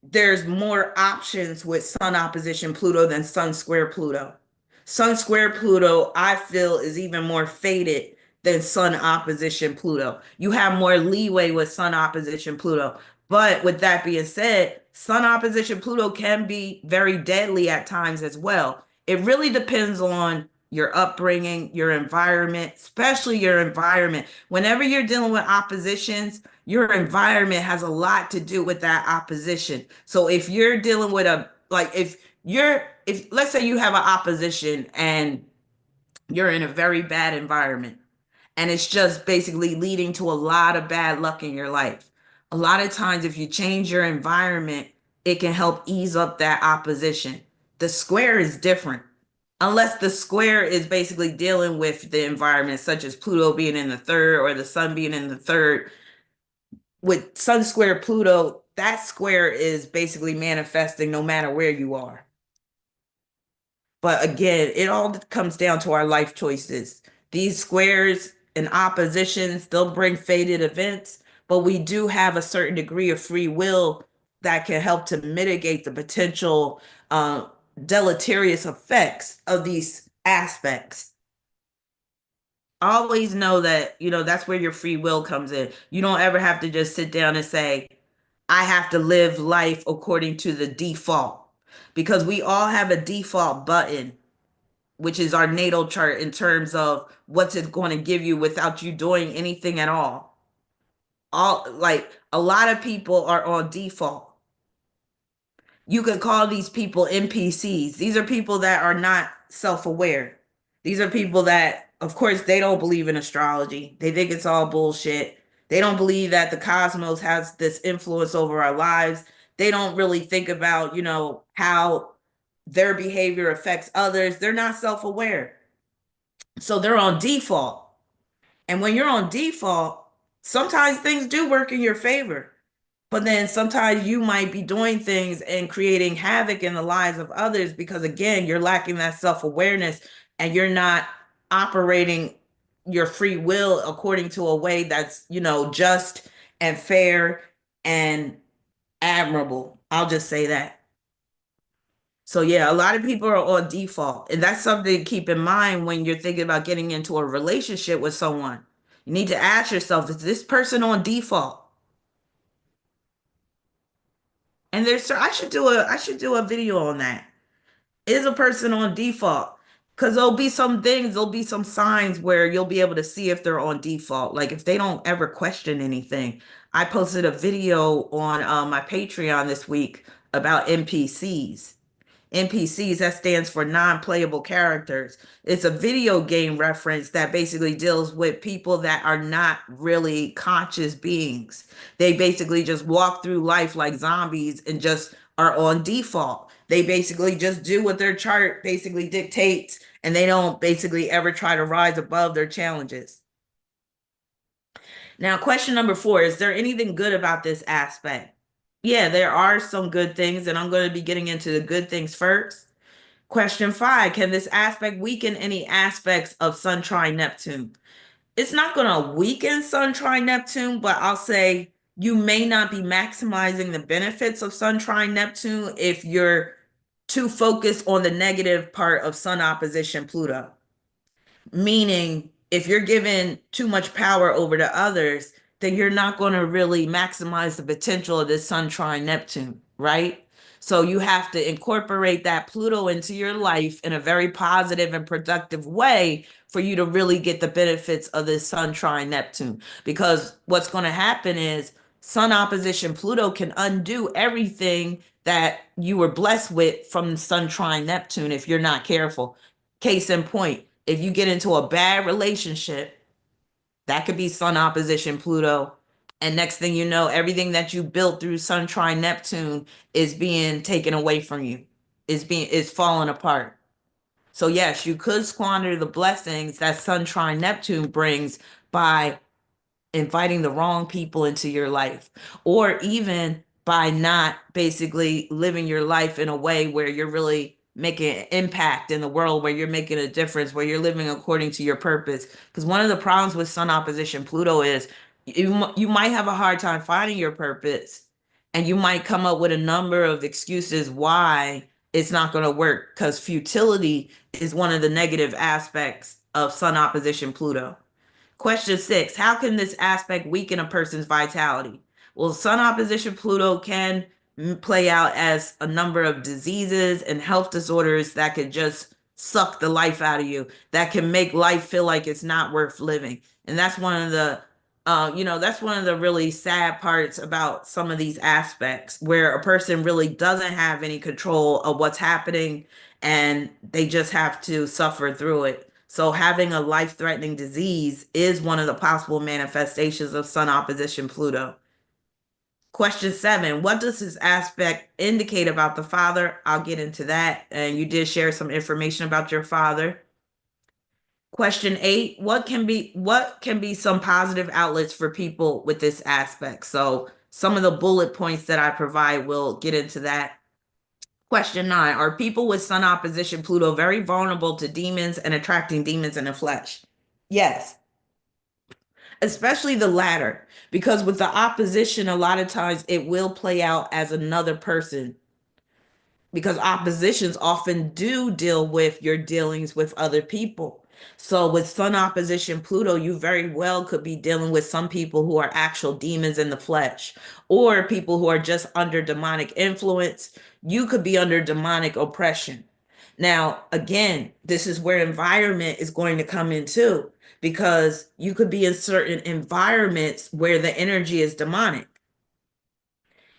there's more options with Sun opposition Pluto than Sun square Pluto. Sun square Pluto, I feel, is even more fated than Sun opposition Pluto. You have more leeway with Sun opposition Pluto. But with that being said, Sun opposition Pluto can be very deadly at times as well. It really depends on your upbringing, your environment, especially your environment. Whenever you're dealing with oppositions, your environment has a lot to do with that opposition. So if you're dealing with if let's say you have an opposition and you're in a very bad environment and it's just basically leading to a lot of bad luck in your life. A lot of times if you change your environment, it can help ease up that opposition. The square is different. Unless the square is basically dealing with the environment, such as Pluto being in the third or the sun being in the third, with Sun square Pluto, that square is basically manifesting no matter where you are. But again, it all comes down to our life choices. These squares and oppositions, they'll bring fated events, but we do have a certain degree of free will that can help to mitigate the potential deleterious effects of these aspects. Always know that, that's where your free will comes in. You don't ever have to just sit down and say, I have to live life according to the default because we all have a default button, which is our natal chart in terms of what's it going to give you without you doing anything at all. All like a lot of people are on default. You could call these people NPCs. These are people that are not self-aware. These are people that, of course, they don't believe in astrology. They think it's all bullshit. They don't believe that the cosmos has this influence over our lives. They don't really think about, how their behavior affects others. They're not self-aware. So they're on default. And when you're on default, sometimes things do work in your favor. But then sometimes you might be doing things and creating havoc in the lives of others because, again, you're lacking that self awareness and you're not operating your free will according to a way that's, just and fair and admirable. I'll just say that. So, yeah, a lot of people are on default. And that's something to keep in mind when you're thinking about getting into a relationship with someone. You need to ask yourself, is this person on default? And I should do a video on that. Is a person on default? Because there'll be some signs where you'll be able to see if they're on default. Like if they don't ever question anything. I posted a video on my Patreon this week about NPCs. NPCs, that stands for non-playable characters. It's a video game reference that basically deals with people that are not really conscious beings. They basically just walk through life like zombies and just are on default. They basically just do what their chart basically dictates, and they don't basically ever try to rise above their challenges. Now, question number 4, is there anything good about this aspect? Yeah, there are some good things, and I'm going to be getting into the good things first. Question 5, can this aspect weaken any aspects of Sun trine Neptune? It's not going to weaken Sun trine Neptune, but I'll say you may not be maximizing the benefits of Sun trine Neptune if you're too focused on the negative part of Sun opposition Pluto. Meaning, if you're given too much power over to others, then you're not going to really maximize the potential of this Sun trine Neptune, right? So you have to incorporate that Pluto into your life in a very positive and productive way for you to really get the benefits of this Sun trine Neptune. Because what's going to happen is Sun opposition Pluto can undo everything that you were blessed with from Sun trine Neptune if you're not careful. Case in point, if you get into a bad relationship, that could be Sun opposition Pluto. And next thing you know, everything that you built through Sun trine Neptune is being taken away from you. Is falling apart. So yes, you could squander the blessings that Sun trine Neptune brings by inviting the wrong people into your life, or even by not basically living your life in a way where you're really making an impact in the world, where you're making a difference, where you're living according to your purpose. Because one of the problems with Sun opposition Pluto is you might have a hard time finding your purpose, and you might come up with a number of excuses why it's not going to work, because futility is one of the negative aspects of Sun opposition Pluto. Question 6, how can this aspect weaken a person's vitality? Well, Sun opposition Pluto can play out as a number of diseases and health disorders that could just suck the life out of you, that can make life feel like it's not worth living. And that's one of the really sad parts about some of these aspects, where a person really doesn't have any control of what's happening and they just have to suffer through it. So having a life-threatening disease is one of the possible manifestations of Sun opposition Pluto. Question 7, what does this aspect indicate about the father? I'll get into that. And you did share some information about your father. Question 8, what can be some positive outlets for people with this aspect? So some of the bullet points that I provide will get into that. Question 9, are people with Sun opposition Pluto very vulnerable to demons and attracting demons in the flesh? Yes, especially the latter, because with the opposition, a lot of times it will play out as another person, because oppositions often do deal with your dealings with other people. So with Sun opposition Pluto, you very well could be dealing with some people who are actual demons in the flesh, or people who are just under demonic influence. You could be under demonic oppression. Now, again, this is where environment is going to come in too, because you could be in certain environments where the energy is demonic.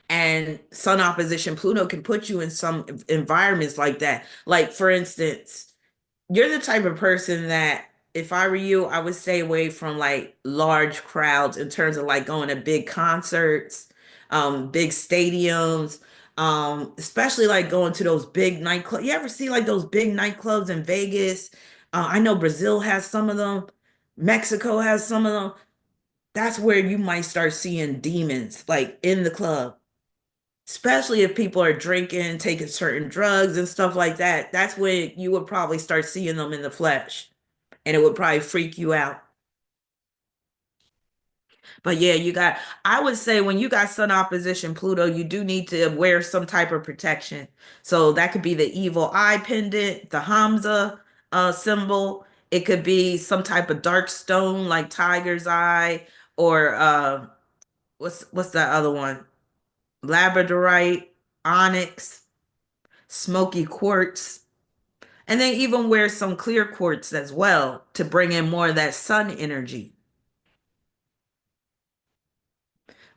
And Sun opposition Pluto can put you in some environments like that. Like, for instance, you're the type of person that if I were you, I would stay away from like large crowds in terms of like going to big concerts, big stadiums, especially like going to those big nightclubs. You ever see like those big nightclubs in Vegas? I know Brazil has some of them, Mexico has some of them. That's where you might start seeing demons like in the club, especially if people are drinking, taking certain drugs and stuff like that. That's when you would probably start seeing them in the flesh, and it would probably freak you out. But yeah, I would say when you got Sun opposition Pluto, you do need to wear some type of protection. So that could be the evil eye pendant, the Hamza symbol. It could be some type of dark stone like tiger's eye, or what's that other one? Labradorite, onyx, smoky quartz. And then even wear some clear quartz as well to bring in more of that sun energy.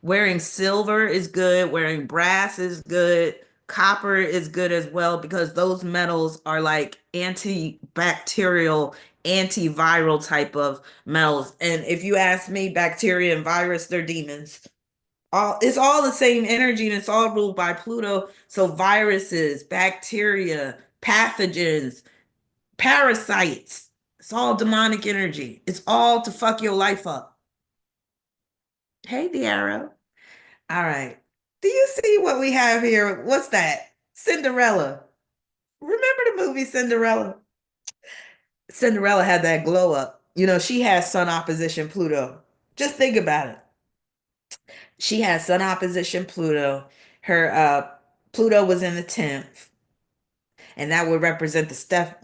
Wearing silver is good, wearing brass is good, copper is good as well because those metals are like antibacterial, antiviral type of metals. And if you ask me, bacteria and virus, they're demons. It's all the same energy and it's all ruled by Pluto. So viruses, bacteria, pathogens, parasites, it's all demonic energy. It's all to fuck your life up. Hey, the arrow. All right. Do you see what we have here? What's that? Cinderella. Remember the movie Cinderella? Cinderella had that glow up. You know, she has Sun opposition Pluto. Just think about it. She has Sun opposition Pluto. Her Pluto was in the 10th, and that would represent the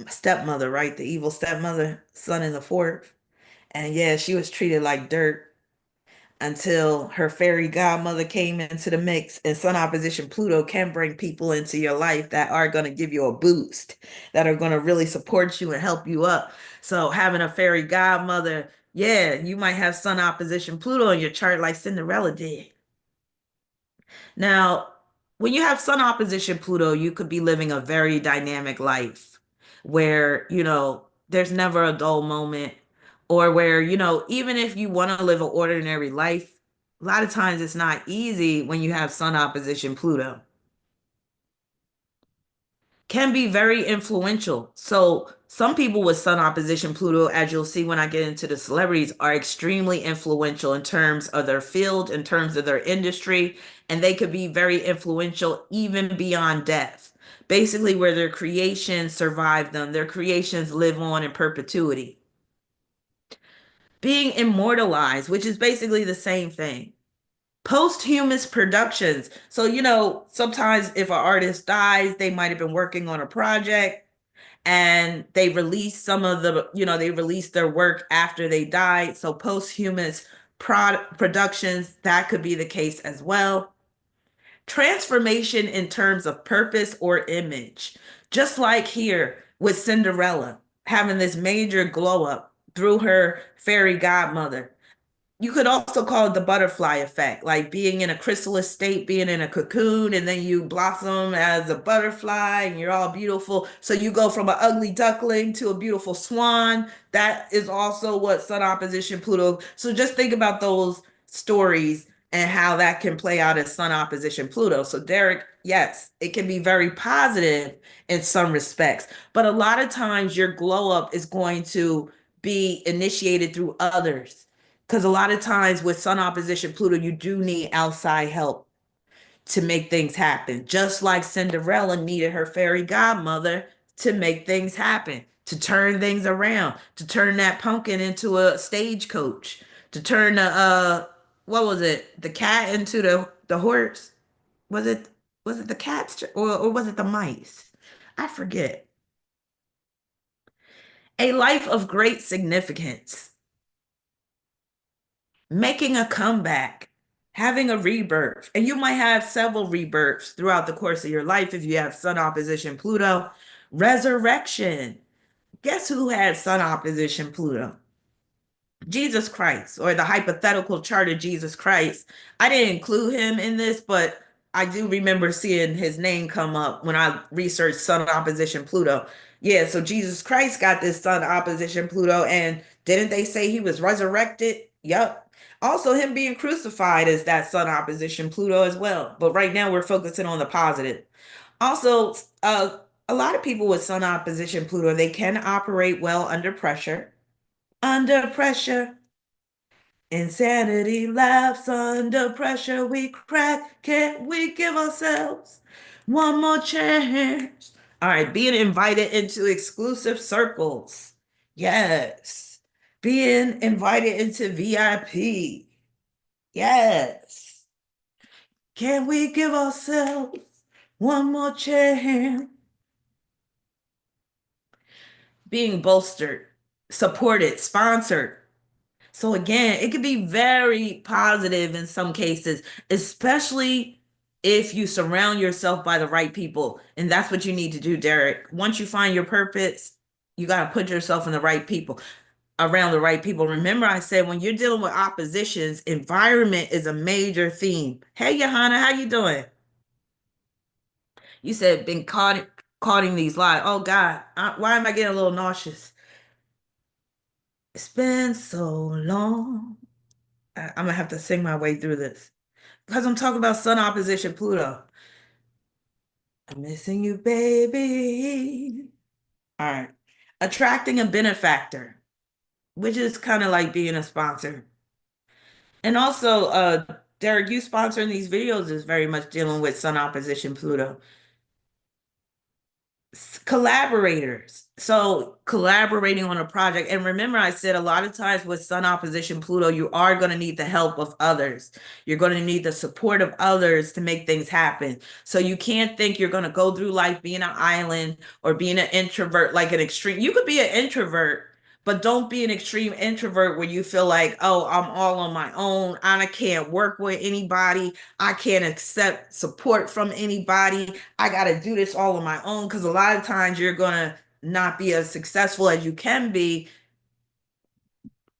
stepmother, right? The evil stepmother, Sun in the 4th. And yeah, she was treated like dirt until her fairy godmother came into the mix. And Sun opposition Pluto can bring people into your life that are going to give you a boost, that are going to really support you and help you up. So having a fairy godmother, yeah, you might have Sun opposition Pluto in your chart like Cinderella did. Now, when you have Sun opposition Pluto, you could be living a very dynamic life where, there's never a dull moment, or where, even if you want to live an ordinary life, a lot of times it's not easy when you have Sun opposition Pluto. Can be very influential. So some people with Sun opposition Pluto, as you'll see when I get into the celebrities, are extremely influential in terms of their field, in terms of their industry, and they could be very influential even beyond death. Basically, where their creations survive them, their creations live on in perpetuity. Being immortalized, which is basically the same thing. Posthumous productions. So, sometimes if an artist dies, they might have been working on a project and they release they release their work after they died. So posthumous productions, that could be the case as well. Transformation in terms of purpose or image. Just like here with Cinderella, having this major glow up through her fairy godmother. You could also call it the butterfly effect, like being in a chrysalis state, being in a cocoon, and then you blossom as a butterfly and you're all beautiful. So you go from an ugly duckling to a beautiful swan. That is also what Sun opposition Pluto. So just think about those stories and how that can play out as Sun opposition Pluto. So Derek, yes, it can be very positive in some respects, but a lot of times your glow up is going to be initiated through others. Because a lot of times with Sun opposition Pluto, you do need outside help to make things happen. Just like Cinderella needed her fairy godmother to make things happen, to turn things around, to turn that pumpkin into a stagecoach, to turn what was it? The cat into the horse? Was it was it the cats or was it the mice? I forget. A life of great significance, making a comeback, having a rebirth. And you might have several rebirths throughout the course of your life if you have Sun opposition Pluto. Resurrection. Guess who had Sun opposition Pluto? Jesus Christ, or the hypothetical chart of Jesus Christ. I didn't include him in this, but I do remember seeing his name come up when I researched Sun opposition Pluto. Yeah, so Jesus Christ got this Sun opposition Pluto, and didn't they say he was resurrected? Yep. Also, him being crucified is that Sun opposition Pluto as well. But right now we're focusing on the positive. Also, a lot of people with Sun opposition Pluto, they can operate well under pressure. Under pressure. Insanity laughs under pressure. We crack. Can't we give ourselves one more chance? All right, being invited into exclusive circles. Yes. Being invited into VIP. Yes. Can we give ourselves one more chance? Being bolstered, supported, sponsored. So again, it could be very positive in some cases, especially if you surround yourself by the right people. And that's what you need to do, Derek. Once you find your purpose, you got to put yourself in the right people, around the right people. Remember, I said when you're dealing with oppositions, environment is a major theme. Hey, Johanna, how you doing? You said been caught in these lies. Oh God, why am I getting a little nauseous? It's been so long. I'm gonna have to sing my way through this because I'm talking about Sun opposition Pluto. I'm missing you, baby. All right. Attracting a benefactor, which is kind of like being a sponsor. And also, Derek, you sponsoring these videos is very much dealing with Sun opposition Pluto. Collaborators. So collaborating on a project. And remember, I said a lot of times with Sun opposition Pluto, you are going to need the help of others. You're going to need the support of others to make things happen. So you can't think you're going to go through life being an island or being an introvert, like an extreme. You could be an introvert, but don't be an extreme introvert where you feel like, oh, I'm all on my own. I can't work with anybody. I can't accept support from anybody. I got to do this all on my own, because a lot of times you're going to not be as successful as you can be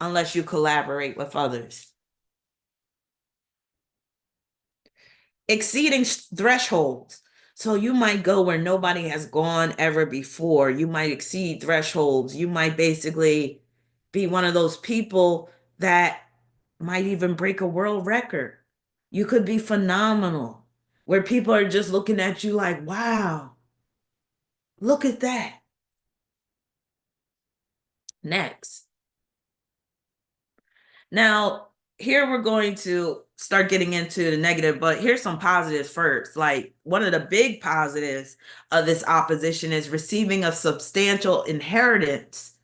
unless you collaborate with others. Exceeding thresholds. So you might go where nobody has gone ever before. You might exceed thresholds. You might basically be one of those people that might even break a world record. You could be phenomenal, where people are just looking at you like, wow, look at that. Next. Now, here we're going to start getting into the negative, but here's some positives first. Like, one of the big positives of this opposition is receiving a substantial inheritance,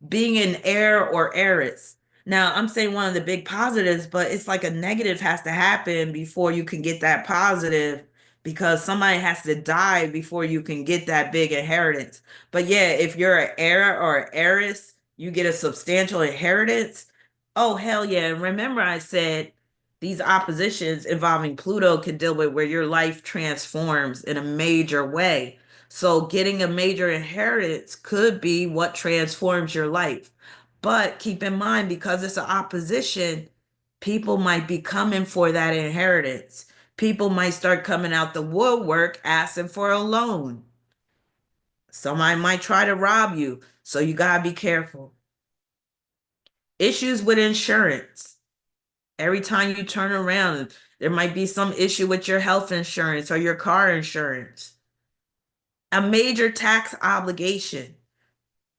being an heir or heiress. Now, I'm saying one of the big positives, but it's like a negative has to happen before you can get that positive, because somebody has to die before you can get that big inheritance. But yeah, if you're an heir or an heiress, you get a substantial inheritance. Oh, hell yeah. And remember, I said these oppositions involving Pluto can deal with where your life transforms in a major way. So getting a major inheritance could be what transforms your life. But keep in mind, because it's an opposition, people might be coming for that inheritance. People might start coming out the woodwork asking for a loan. Somebody might try to rob you. So you got to be careful. Issues with insurance. Every time you turn around, there might be some issue with your health insurance or your car insurance. A major tax obligation.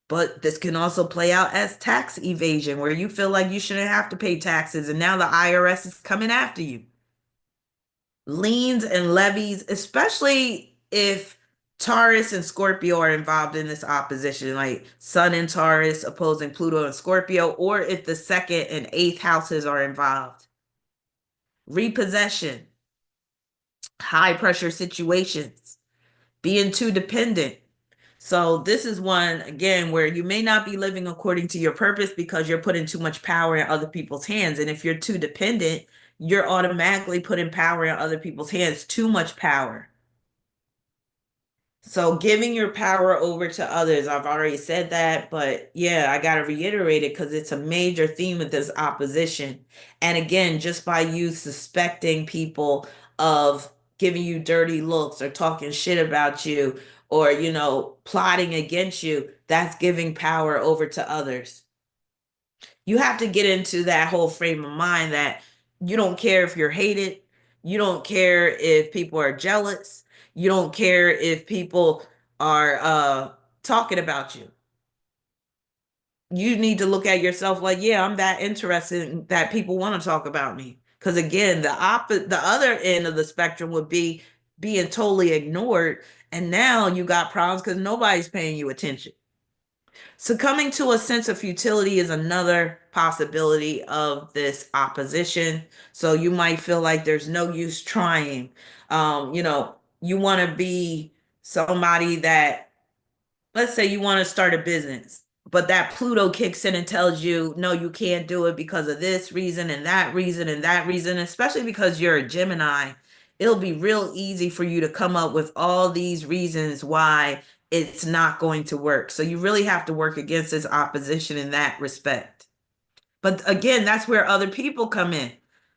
But this can also play out as tax evasion, where you feel like you shouldn't have to pay taxes and now the IRS is coming after you. Liens and levies, especially if Taurus and Scorpio are involved in this opposition, like Sun and Taurus opposing Pluto and Scorpio, or if the second and eighth houses are involved. Repossession, high pressure situations, being too dependent. So this is one, again, where you may not be living according to your purpose because you're putting too much power in other people's hands. And if you're too dependent, you're automatically putting power in other people's hands, too much power. So giving your power over to others, I've already said that, but yeah, I got to reiterate it because it's a major theme of this opposition. And again, just by you suspecting people of giving you dirty looks or talking shit about you or, plotting against you, that's giving power over to others. You have to get into that whole frame of mind that you don't care if you're hated, you don't care if people are jealous, you don't care if people are talking about you. You need to look at yourself like, yeah, I'm that interested that people want to talk about me. Because again, the other end of the spectrum would be being totally ignored, and now you got problems because nobody's paying you attention. Succumbing to a sense of futility is another possibility of this opposition. So you might feel like there's no use trying. You want to be somebody that, let's say you want to start a business, but that Pluto kicks in and tells you, no, you can't do it because of this reason and that reason and that reason, especially because you're a Gemini. It'll be real easy for you to come up with all these reasons why it's not going to work. So you really have to work against this opposition in that respect. But again, that's where other people come in.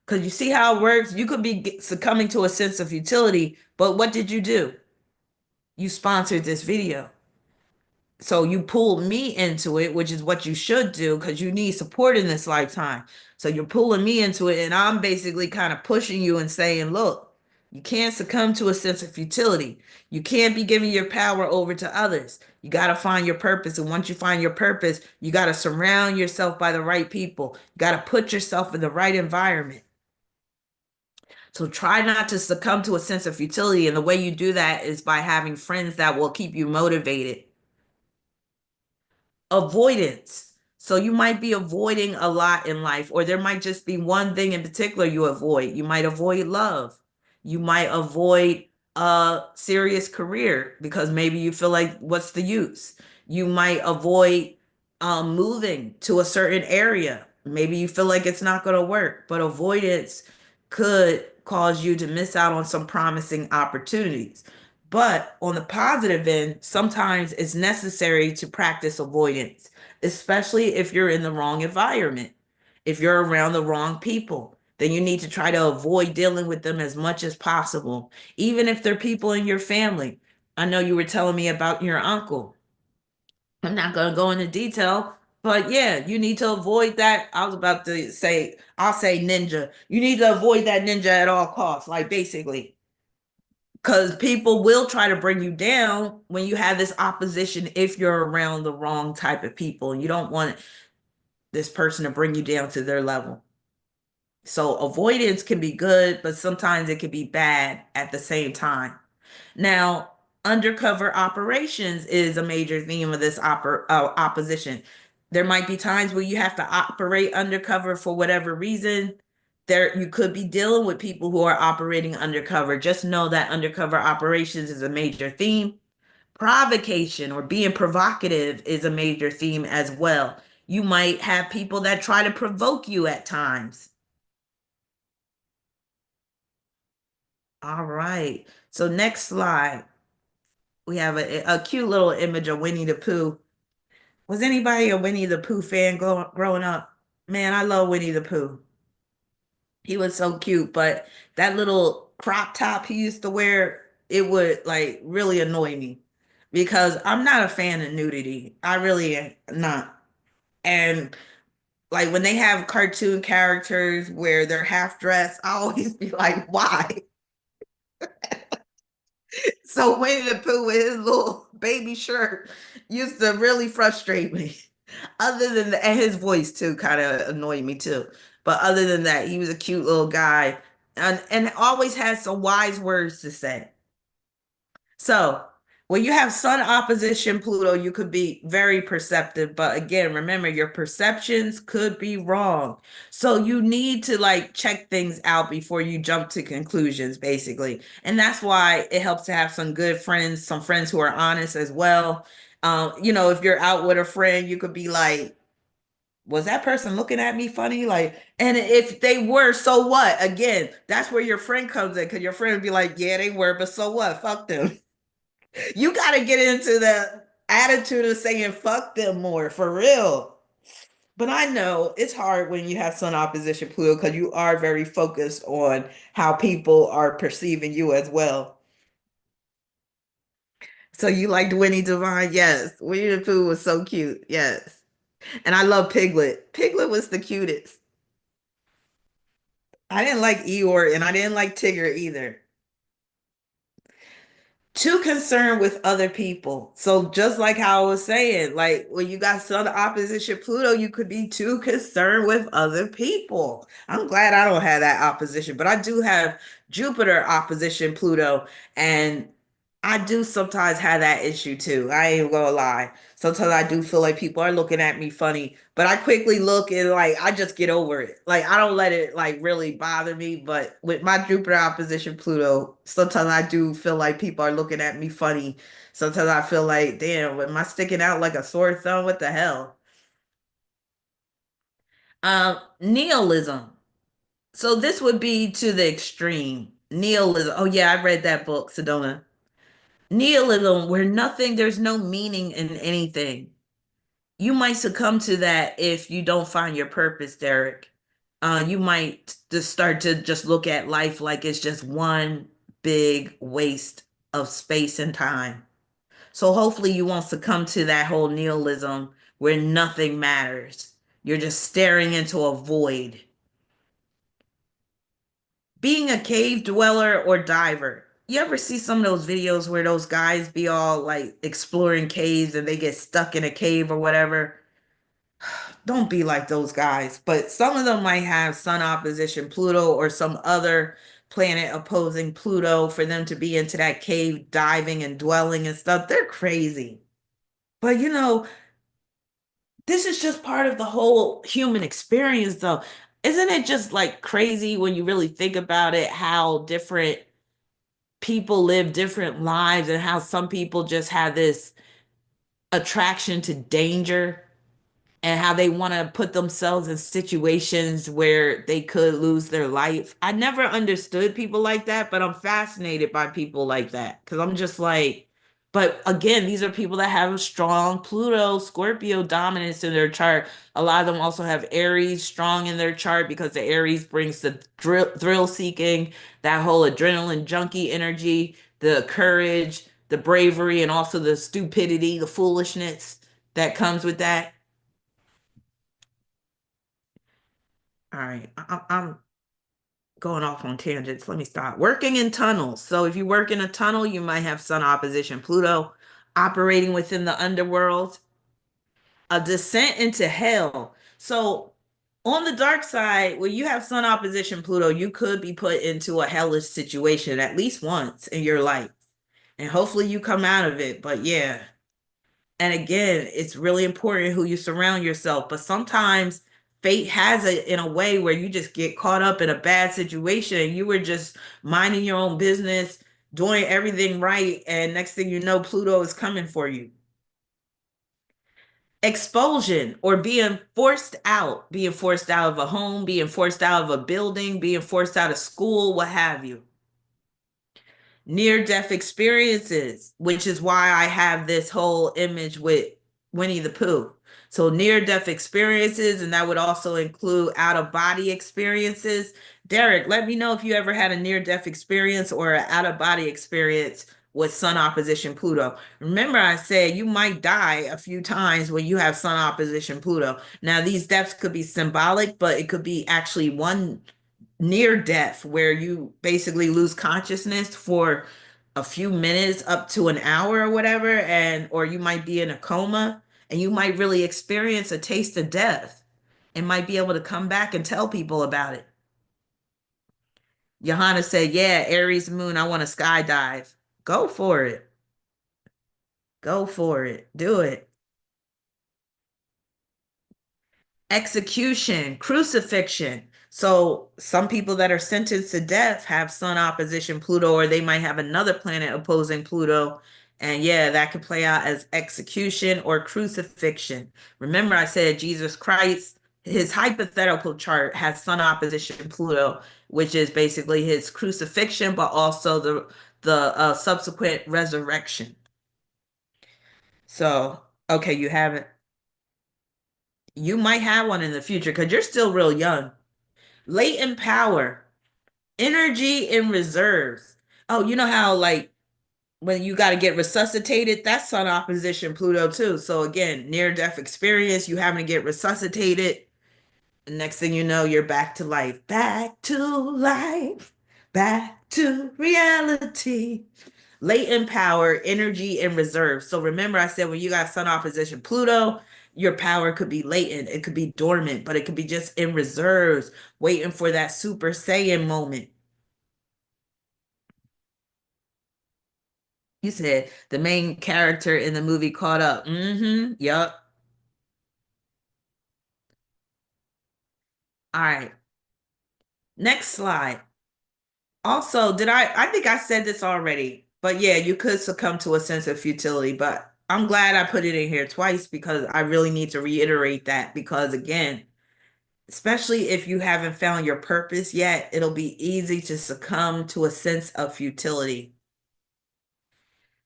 Because you see how it works. You could be succumbing to a sense of futility, but what did you do? You sponsored this video. So you pulled me into it, which is what you should do because you need support in this lifetime. So you're pulling me into it, and I'm basically kind of pushing you and saying, look, you can't succumb to a sense of futility. You can't be giving your power over to others. You got to find your purpose. And once you find your purpose, you got to surround yourself by the right people. You got to put yourself in the right environment. So try not to succumb to a sense of futility. And the way you do that is by having friends that will keep you motivated. Avoidance. So you might be avoiding a lot in life, or there might just be one thing in particular you avoid. You might avoid love. You might avoid a serious career because maybe you feel like, what's the use? You might avoid moving to a certain area. Maybe you feel like it's not going to work, but avoidance could cause you to miss out on some promising opportunities. But on the positive end, sometimes it's necessary to practice avoidance, especially if you're in the wrong environment. If you're around the wrong people, then you need to try to avoid dealing with them as much as possible, even if they're people in your family. I know you were telling me about your uncle. I'm not going to go into detail, but yeah, you need to avoid that. I was about to say, I'll say ninja. You need to avoid that ninja at all costs, like basically because people will try to bring you down when you have this opposition if you're around the wrong type of people. You don't want this person to bring you down to their level. So avoidance can be good, but sometimes it can be bad at the same time. Now, undercover operations is a major theme of this opposition. There might be times where you have to operate undercover for whatever reason. There, you could be dealing with people who are operating undercover. Just know that undercover operations is a major theme. Provocation or being provocative is a major theme as well. You might have people that try to provoke you at times. All right. So next slide. We have a cute little image of Winnie the Pooh. Was anybody a Winnie the Pooh fan growing up? Man, I love Winnie the Pooh. He was so cute, but that little crop top he used to wear, it would like really annoy me because I'm not a fan of nudity. I really am not. And like when they have cartoon characters where they're half dressed, I always be like, why? So Winnie the Pooh with his little baby shirt used to really frustrate me. Other than that, and his voice too kind of annoyed me too. But other than that, he was a cute little guy and always had some wise words to say. So when you have Sun opposition Pluto, you could be very perceptive. But again, remember your perceptions could be wrong. So you need to like check things out before you jump to conclusions, basically. And that's why it helps to have some good friends, some friends who are honest as well. If you're out with a friend, you could be like, was that person looking at me funny? Like, and if they were, so what? Again, that's where your friend comes in because your friend would be like, yeah, they were, but so what? Fuck them. You got to get into the attitude of saying fuck them more for real. But I know it's hard when you have Sun opposition Pluto because you are very focused on how people are perceiving you as well. So you liked Winnie Devine? Yes. Winnie the Pooh was so cute. Yes. And I love Piglet. Piglet was the cutest. I didn't like Eeyore and I didn't like Tigger either. Too concerned with other people. So just like how I was saying, like when you got Sun opposition Pluto, you could be too concerned with other people. I'm glad I don't have that opposition, but I do have Jupiter opposition Pluto, and I do sometimes have that issue too. I ain't gonna lie. Sometimes I do feel like people are looking at me funny, but I quickly look and like I just get over it. Like I don't let it like really bother me. But with my Jupiter opposition Pluto, sometimes I do feel like people are looking at me funny. Sometimes I feel like, damn, am I sticking out like a sore thumb? What the hell? Nihilism. So this would be to the extreme. Nihilism. Oh yeah, I read that book, Sedona. Nihilism, where nothing, there's no meaning in anything. You might succumb to that if you don't find your purpose, Derek. You might just start to just look at life like it's just one big waste of space and time. So hopefully you won't succumb to that whole nihilism where nothing matters. You're just staring into a void. Being a cave dweller or diver. You ever see some of those videos where those guys be all like exploring caves and they get stuck in a cave or whatever? Don't be like those guys. But some of them might have Sun opposition Pluto or some other planet opposing Pluto for them to be into that cave diving and dwelling and stuff. They're crazy. But this is just part of the whole human experience, though. Isn't it just like crazy when you really think about it, how different people live different lives and how some people just have this attraction to danger and how they want to put themselves in situations where they could lose their life. I never understood people like that, but I'm fascinated by people like that because I'm just like, but again, these are people that have a strong Pluto, Scorpio dominance in their chart. A lot of them also have Aries strong in their chart because the Aries brings the thrill seeking, that whole adrenaline junkie energy, the courage, the bravery, and also the stupidity, the foolishness that comes with that. All right, I'm going off on tangents. Let me stop. Working in tunnels. So if you work in a tunnel, you might have Sun opposition Pluto operating within the underworld. A descent into hell. So on the dark side, when you have Sun opposition Pluto, you could be put into a hellish situation at least once in your life. And hopefully you come out of it. But yeah, and again, it's really important who you surround yourself. But sometimes fate has it in a way where you just get caught up in a bad situation and you were just minding your own business, doing everything right. And next thing you know, Pluto is coming for you. Expulsion or being forced out of a home, being forced out of a building, being forced out of school, what have you. Near death experiences, which is why I have this whole image with Winnie the Pooh. So, near death experiences, and that would also include out of body experiences. Derek, let me know if you ever had a near death experience or an out of body experience with Sun opposition Pluto. Remember, I said you might die a few times when you have Sun opposition Pluto. Now, these deaths could be symbolic, but it could be actually one near death where you basically lose consciousness for a few minutes up to an hour or whatever, and or you might be in a coma and you might really experience a taste of death and might be able to come back and tell people about it. Johanna said, yeah, Aries moon, I want to skydive. Go for it. Go for it. Do it. Execution, crucifixion. So some people that are sentenced to death have Sun opposition Pluto, or they might have another planet opposing Pluto. And yeah, that could play out as execution or crucifixion. Remember, I said Jesus Christ, his hypothetical chart has Sun opposition Pluto, which is basically his crucifixion, but also the subsequent resurrection. So, okay, you have it. You might have one in the future because you're still real young. Latent power, energy in reserves. Oh, you know how like when you got to get resuscitated, that's Sun opposition Pluto too. So again, near death experience, you having to get resuscitated. The next thing you know, you're back to life, back to reality. Latent power, energy, and reserve. So remember, I said when you got Sun opposition Pluto, your power could be latent, it could be dormant, but it could be just in reserves, waiting for that Super Saiyan moment. You said the main character in the movie caught up. Mm-hmm. Yup. All right. Next slide. Also, I think I said this already, but yeah, you could succumb to a sense of futility, but I'm glad I put it in here twice because I really need to reiterate that because again, especially if you haven't found your purpose yet, it'll be easy to succumb to a sense of futility.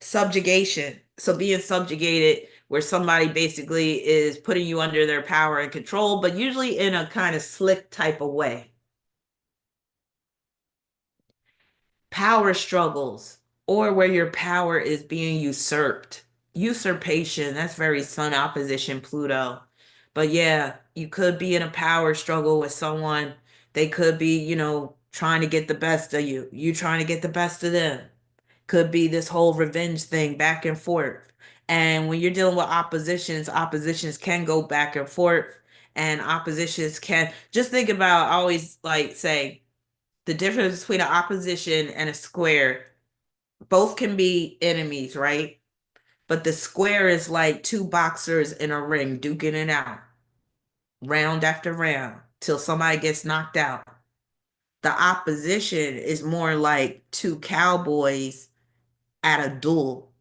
Subjugation. So being subjugated, where somebody basically is putting you under their power and control, but usually in a kind of slick type of way. Power struggles, or where your power is being usurped. Usurpation, that's very Sun opposition Pluto. But yeah, you could be in a power struggle with someone. They could be, trying to get the best of you. You trying to get the best of them. Could be this whole revenge thing back and forth. And when you're dealing with oppositions can go back and forth. And oppositions can just think about, I always like say, the difference between an opposition and a square, both can be enemies, right? But the square is like two boxers in a ring duking it out, round after round, till somebody gets knocked out. The opposition is more like two cowboys at a duel,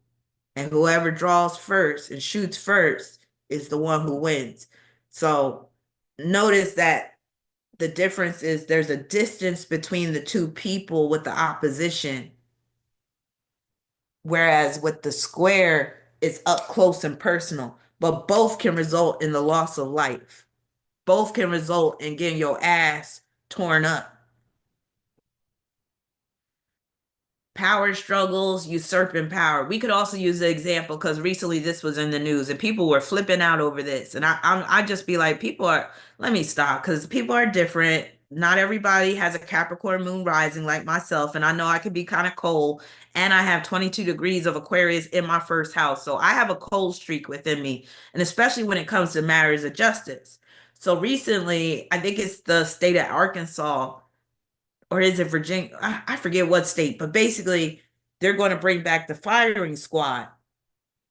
and whoever draws first and shoots first is the one who wins. So notice that the difference is there's a distance between the two people with the opposition. Whereas with the square, it's up close and personal, but both can result in the loss of life. Both can result in getting your ass torn up. Power struggles, usurping power. We could also use the example because recently this was in the news and people were flipping out over this. And I just be like, people are, let me stop because people are different. Not everybody has a Capricorn moon rising like myself. And I know I can be kind of cold. And I have 22 degrees of Aquarius in my first house. So I have a cold streak within me. And especially when it comes to matters of justice. So recently, I think it's the state of Arkansas or is it Virginia? I forget what state, but basically they're going to bring back the firing squad.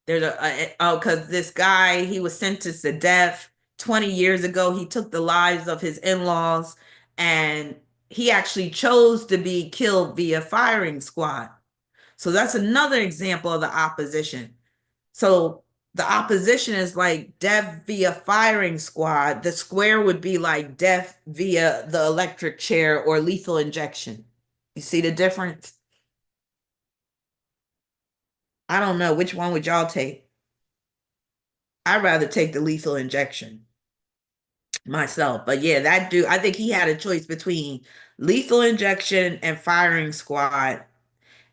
There's oh, because this guy, he was sentenced to death 20 years ago. He took the lives of his in-laws and he actually chose to be killed via firing squad. So that's another example of the opposition. So the opposition is like death via firing squad. The square would be like death via the electric chair or lethal injection. You see the difference? I don't know. Which one would y'all take? I'd rather take the lethal injection myself. But yeah, that dude, I think he had a choice between lethal injection and firing squad,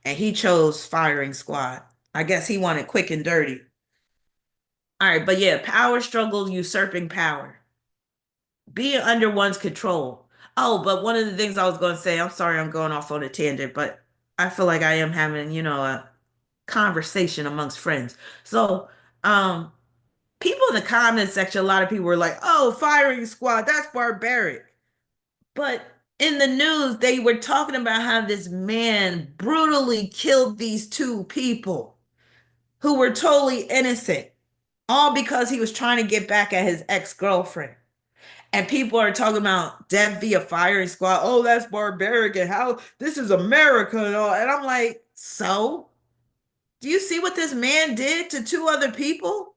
and he chose firing squad. I guess he wanted quick and dirty. All right, but yeah, power struggle, usurping power. Being under one's control. Oh, but one of the things I was going to say, I'm sorry I'm going off on a tangent, but I feel like I am having, a conversation amongst friends. So, um, people in the comment section, a lot of people were like, oh, firing squad, that's barbaric. But in the news, they were talking about how this man brutally killed these two people who were totally innocent, all because he was trying to get back at his ex-girlfriend. And people are talking about death via firing squad. Oh, that's barbaric and how this is America and all. And I'm like, so do you see what this man did to two other people?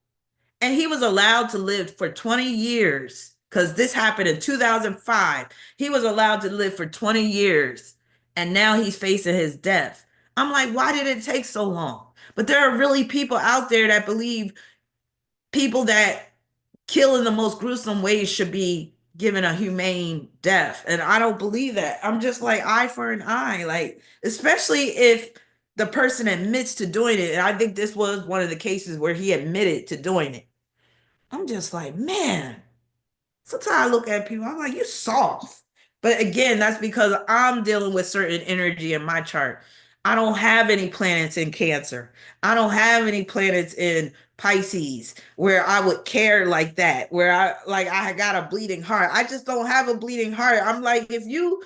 And he was allowed to live for 20 years because this happened in 2005. He was allowed to live for 20 years and now he's facing his death. I'm like, why did it take so long? But there are really people out there that believe people that kill in the most gruesome ways should be given a humane death. And I don't believe that. I'm just like eye for an eye, like especially if the person admits to doing it. And I think this was one of the cases where he admitted to doing it. I'm just like, man, sometimes I look at people, I'm like, you soft. But again, that's because I'm dealing with certain energy in my chart. I don't have any planets in Cancer. I don't have any planets in Pisces where I would care like that, where I got a bleeding heart. I just don't have a bleeding heart. I'm like, if you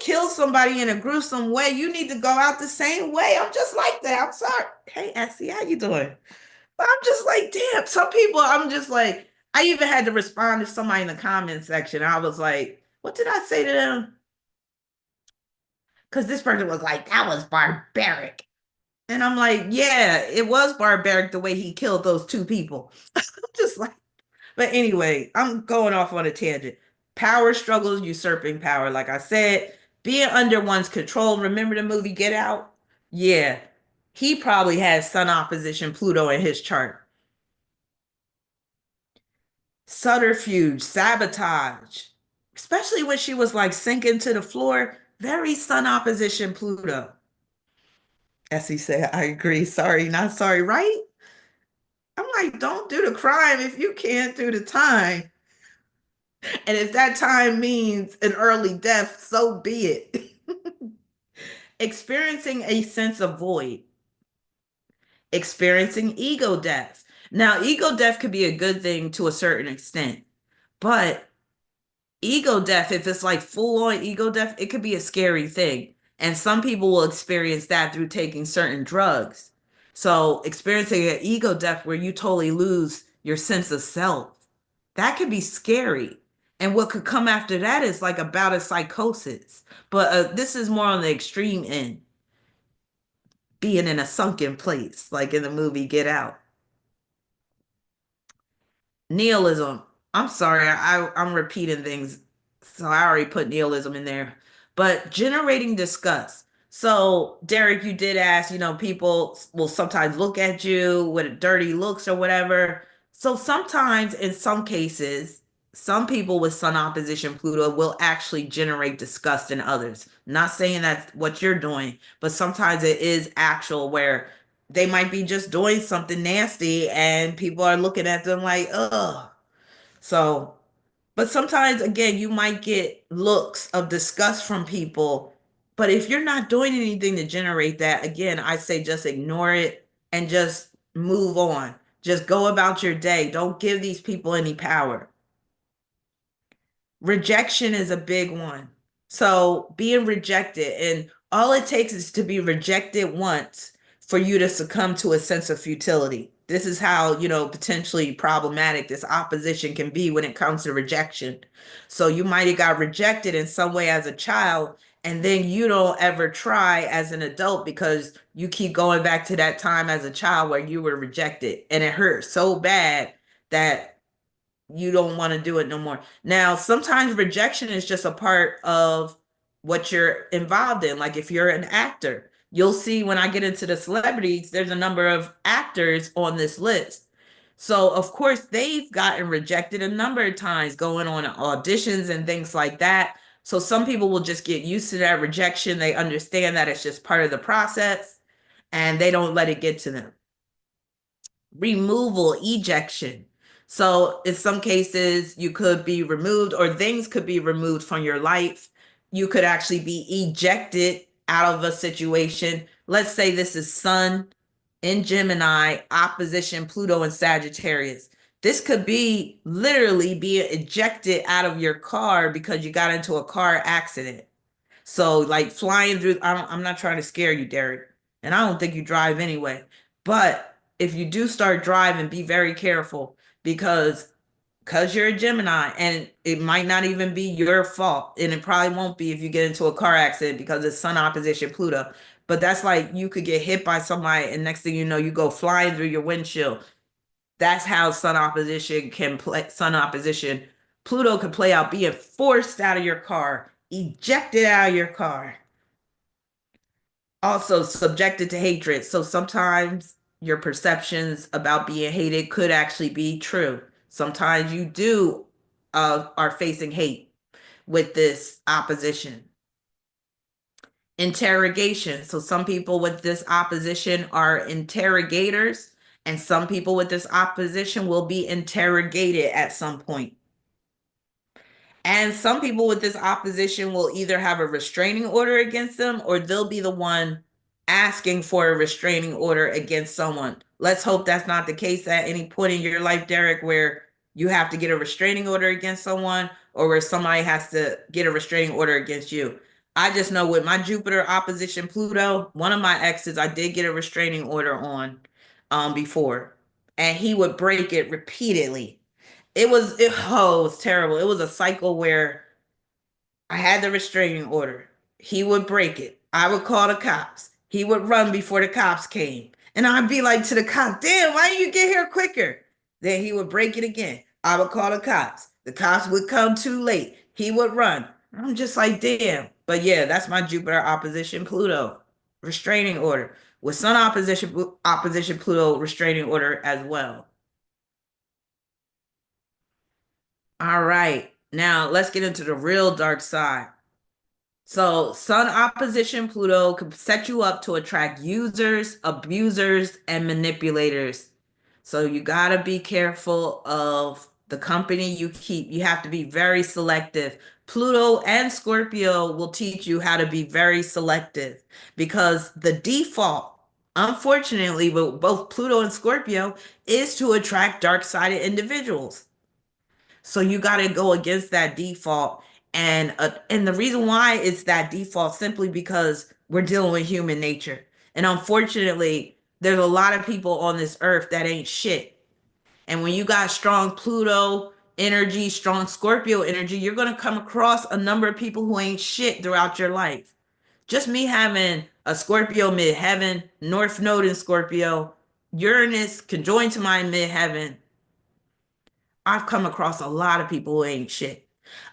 kill somebody in a gruesome way, you need to go out the same way. I'm just like that. I'm sorry. Hey, Ashley, how you doing? But I'm just like, damn, some people, I'm just like, I even had to respond to somebody in the comment section. I was like, what did I say to them? Because this person was like, that was barbaric. And I'm like, yeah, it was barbaric the way he killed those two people. I'm just like, but anyway, I'm going off on a tangent. Power struggles, usurping power. Like I said, being under one's control. Remember the movie Get Out? Yeah. He probably has sun opposition Pluto in his chart. Subterfuge, sabotage, especially when she was like sinking to the floor. Very sun opposition Pluto. As he said, I agree. Sorry, not sorry, right? I'm like, don't do the crime if you can't do the time. And if that time means an early death, so be it. Experiencing a sense of void, experiencing ego death. Now, ego death could be a good thing to a certain extent, but ego death, if it's like full on ego death, it could be a scary thing. And some people will experience that through taking certain drugs. So, experiencing an ego death where you totally lose your sense of self, that could be scary. And what could come after that is like a bout of psychosis. But this is more on the extreme end, being in a sunken place, like in the movie Get Out. Nihilism. I'm sorry, I'm repeating things. So I already put nihilism in there. But generating disgust. So, Derek, you did ask, people will sometimes look at you with dirty looks or whatever. So sometimes, in some cases, some people with sun opposition Pluto will actually generate disgust in others. Not saying that's what you're doing, but sometimes it is actual where they might be just doing something nasty and people are looking at them like, ugh. So, but sometimes, again, you might get looks of disgust from people. But if you're not doing anything to generate that, again, I say just ignore it and just move on. Just go about your day. Don't give these people any power. Rejection is a big one. So being rejected, and all it takes is to be rejected once for you to succumb to a sense of futility. This is how, potentially problematic this opposition can be when it comes to rejection. So you might have got rejected in some way as a child, and then you don't ever try as an adult because you keep going back to that time as a child where you were rejected and it hurt so bad that you don't want to do it no more. Now, sometimes rejection is just a part of what you're involved in. Like if you're an actor, you'll see when I get into the celebrities, there's a number of actors on this list. So, of course, they've gotten rejected a number of times going on auditions and things like that. So, some people will just get used to that rejection. They understand that it's just part of the process and they don't let it get to them. Removal, ejection. So in some cases, you could be removed or things could be removed from your life. You could actually be ejected out of a situation. Let's say this is Sun in Gemini, opposition Pluto and Sagittarius. This could be literally being ejected out of your car because you got into a car accident. So like flying through, I'm not trying to scare you, Derek, and I don't think you drive anyway. But if you do start driving, be very careful because you're a Gemini and it might not even be your fault. And it probably won't be if you get into a car accident because it's sun opposition Pluto. But that's like you could get hit by somebody and next thing you know, you go flying through your windshield. That's how sun opposition can play. Sun opposition Pluto can play out being forced out of your car, ejected out of your car. Also subjected to hatred. So sometimes your perceptions about being hated could actually be true. Sometimes you do are facing hate with this opposition. Interrogation. So some people with this opposition are interrogators, and some people with this opposition will be interrogated at some point. And some people with this opposition will either have a restraining order against them or they'll be the one asking for a restraining order against someone. Let's hope that's not the case at any point in your life, Derek, where you have to get a restraining order against someone or where somebody has to get a restraining order against you. I just know with my Jupiter opposition Pluto, one of my exes, I did get a restraining order on before, and he would break it repeatedly. It was terrible. It was a cycle where I had the restraining order. He would break it. I would call the cops. He would run before the cops came. And I'd be like to the cop, damn, why didn't you get here quicker? Then he would break it again. I would call the cops. The cops would come too late. He would run. I'm just like, damn. But yeah, that's my Jupiter opposition Pluto restraining order. With Sun opposition Pluto restraining order as well. All right. Now let's get into the real dark side. So, Sun opposition Pluto could set you up to attract users, abusers, and manipulators. So, you got to be careful of the company you keep. You have to be very selective. Pluto and Scorpio will teach you how to be very selective because the default, unfortunately, with both Pluto and Scorpio, is to attract dark sided individuals. So you got to go against that default. And the reason why it's that default simply because we're dealing with human nature. And unfortunately, there's a lot of people on this earth that ain't shit. And when you got strong Pluto energy, strong Scorpio energy, you're going to come across a number of people who ain't shit throughout your life. Just me having a Scorpio midheaven, North Node in Scorpio, Uranus conjoined to my midheaven, I've come across a lot of people who ain't shit.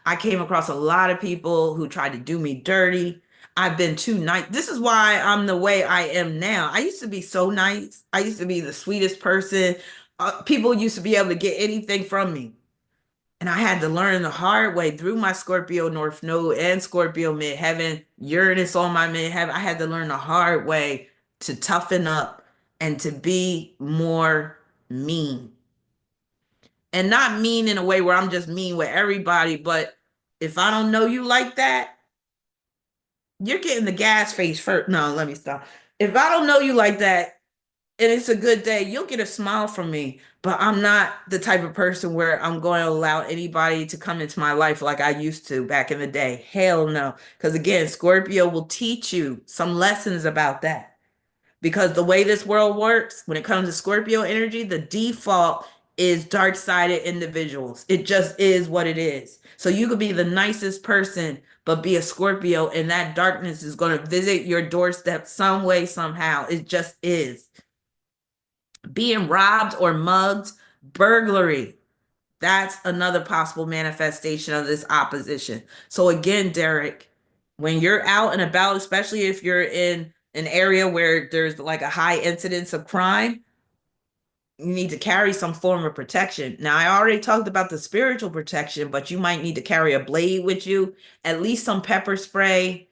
I came across a lot of people who tried to do me dirty. I've been too nice. This is why I'm the way I am now. I used to be so nice. I used to be the sweetest person. People used to be able to get anything from me. And I had to learn the hard way through my Scorpio North Node and Scorpio Midheaven, Uranus on my Midheaven. I had to learn the hard way to toughen up and to be more mean, and not mean in a way where I'm just mean with everybody, but if I don't know you like that, you're getting the gas face first. No, let me stop. If I don't know you like that and it's a good day, you'll get a smile from me. But I'm not the type of person where I'm going to allow anybody to come into my life like I used to back in the day. Hell no. Because again, Scorpio will teach you some lessons about that. Because the way this world works, when it comes to Scorpio energy, the default is dark-sided individuals. It just is what it is. So you could be the nicest person, but be a Scorpio, and that darkness is going to visit your doorstep some way, somehow. It just is. Being robbed or mugged, burglary. That's another possible manifestation of this opposition. So again, Derek, when you're out and about, especially if you're in an area where there's like a high incidence of crime, you need to carry some form of protection. Now, I already talked about the spiritual protection, but you might need to carry a blade with you, at least some pepper spray,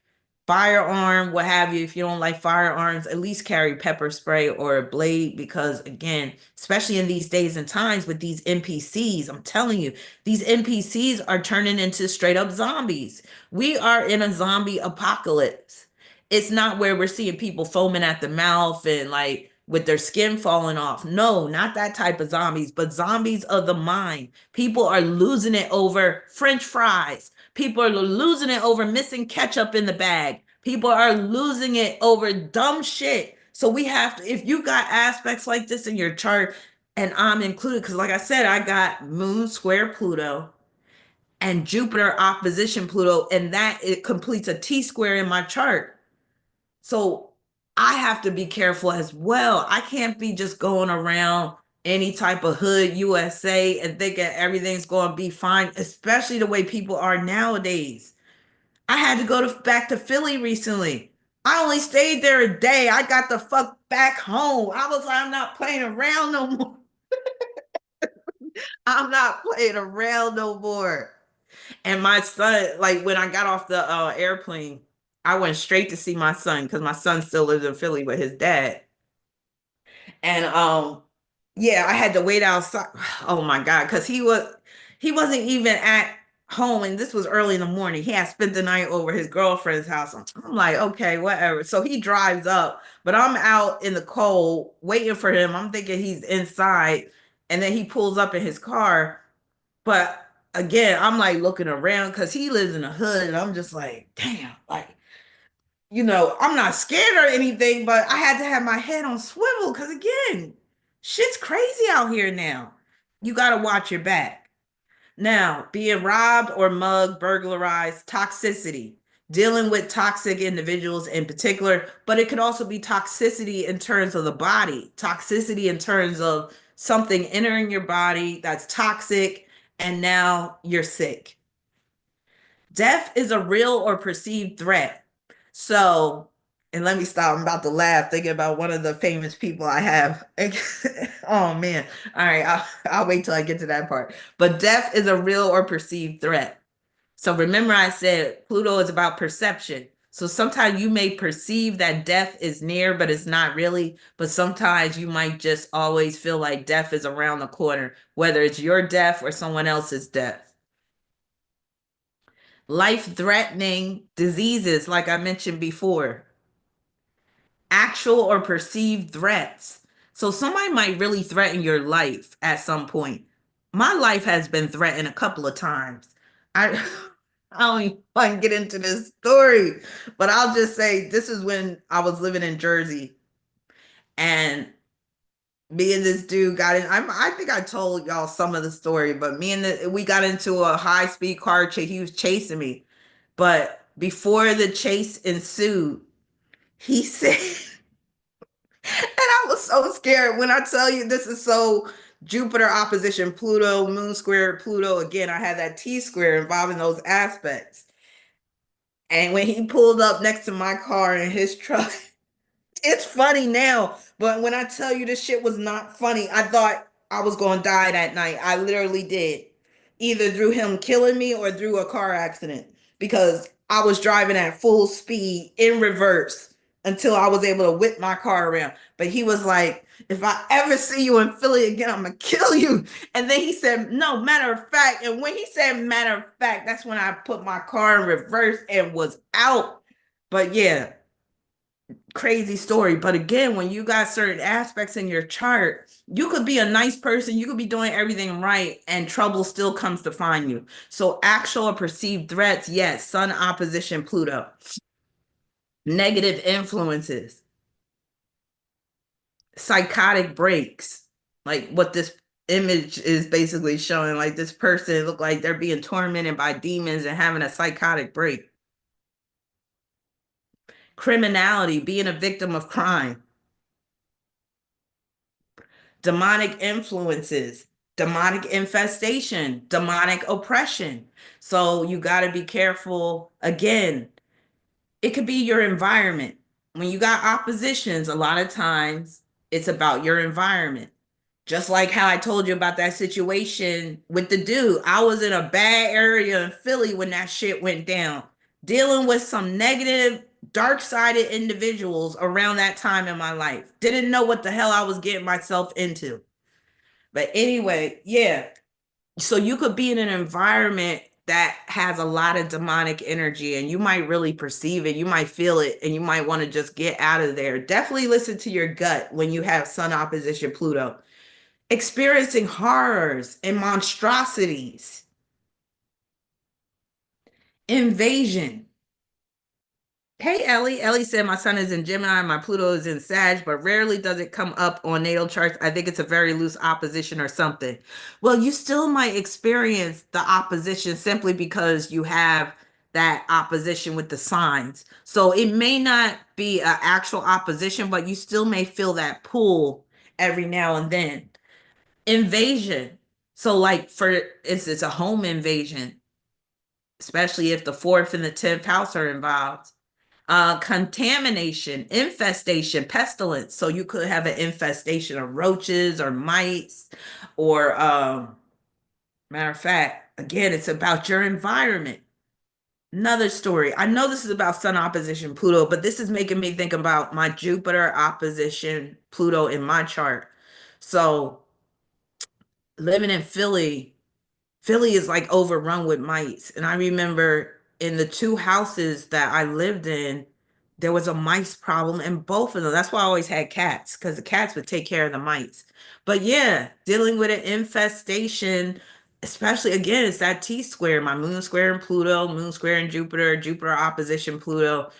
firearm, what have you. If you don't like firearms, at least carry pepper spray or a blade because, again, especially in these days and times with these NPCs, I'm telling you, these NPCs are turning into straight up zombies. We are in a zombie apocalypse. It's not where we're seeing people foaming at the mouth and like with their skin falling off. No, not that type of zombies, but zombies of the mind. People are losing it over French fries. People are losing it over missing ketchup in the bag. People are losing it over dumb shit. So we have to, if you got aspects like this in your chart, and I'm included, because like I said, I got Moon square Pluto and Jupiter opposition Pluto, and that it completes a T square in my chart. So I have to be careful as well. I can't be just going around any type of hood USA and thinking everything's going to be fine, especially the way people are nowadays. I had to go back to Philly recently. I only stayed there a day. I got the fuck back home. I was like, I'm not playing around no more. I'm not playing around no more. And my son, like when I got off the airplane, I went straight to see my son because my son still lives in Philly with his dad. And yeah, I had to wait outside. Oh my God, because he wasn't even at home, and this was early in the morning. He had spent the night over his girlfriend's house. I'm like, okay, whatever. So he drives up, but I'm out in the cold waiting for him. I'm thinking he's inside, and then he pulls up in his car. But again, I'm like looking around because he lives in the hood, and I'm just like, damn, like I'm not scared or anything, but I had to have my head on swivel because, again, shit's crazy out here now. You got to watch your back. Now, being robbed or mugged, burglarized, toxicity, dealing with toxic individuals in particular, but it could also be toxicity in terms of the body, toxicity in terms of something entering your body that's toxic, and now you're sick. Death is a real or perceived threat. So, and let me stop. I'm about to laugh thinking about one of the famous people I have. Oh man. All right, I'll wait till I get to that part. But death is a real or perceived threat. So remember I said Pluto is about perception. So sometimes you may perceive that death is near, but it's not really. But sometimes you might just always feel like death is around the corner, whether it's your death or someone else's death. Life-threatening diseases, like I mentioned before, actual or perceived threats. So somebody might really threaten your life at some point. My life has been threatened a couple of times. I I don't even want to get into this story, but I'll just say this is when I was living in Jersey, and me and this dude got in. I think I told y'all some of the story, but we got into a high speed car chase. He was chasing me, but before the chase ensued, he said, and I was so scared. When I tell you this is so Jupiter opposition Pluto, Moon square Pluto, again, I had that T square involving those aspects. And when he pulled up next to my car in his truck, it's funny now, but when I tell you this shit was not funny, I thought I was going to die that night. I literally did. Either through him killing me or through a car accident because I was driving at full speed in reverse until I was able to whip my car around. But he was like, if I ever see you in Philly again, I'm going to kill you. And then he said, no, matter of fact. And when he said matter of fact, that's when I put my car in reverse and was out. But yeah, crazy story. But again, when you got certain aspects in your chart, you could be a nice person, you could be doing everything right, and trouble still comes to find you. So, actual or perceived threats, yes, Sun opposition Pluto. Negative influences, psychotic breaks, like what this image is basically showing. Like this person look like they're being tormented by demons and having a psychotic break. Criminality, being a victim of crime. Demonic influences, demonic infestation, demonic oppression. So you got to be careful. Again, it could be your environment. When you got oppositions, a lot of times it's about your environment. Just like how I told you about that situation with the dude. I was in a bad area in Philly when that shit went down, dealing with some negative, dark sided individuals around that time in my life. Didn't know what the hell I was getting myself into. But anyway, yeah. So you could be in an environment that has a lot of demonic energy and you might really perceive it. You might feel it and you might want to just get out of there. Definitely listen to your gut when you have Sun opposition Pluto. Experiencing horrors and monstrosities, invasion. Hey, Ellie. Ellie said, my sun is in Gemini, my Pluto is in Sag, but rarely does it come up on natal charts. I think it's a very loose opposition or something. Well, you still might experience the opposition simply because you have that opposition with the signs. So it may not be an actual opposition, but you still may feel that pull every now and then. Invasion. So, like, for it's a home invasion, especially if the fourth and the 10th house are involved. Contamination, infestation, pestilence. So you could have an infestation of roaches or mites or Matter of fact, again, it's about your environment. Another story. I know this is about Sun opposition Pluto, but this is making me think about my Jupiter opposition Pluto in my chart. So, living in Philly, Philly is like overrun with mice. And I remember in the two houses that I lived in, there was a mice problem in both of them. That's why I always had cats, because the cats would take care of the mice. But yeah, dealing with an infestation, especially again, it's that T square, my moon square in Pluto, moon square in Jupiter, Jupiter opposition Pluto.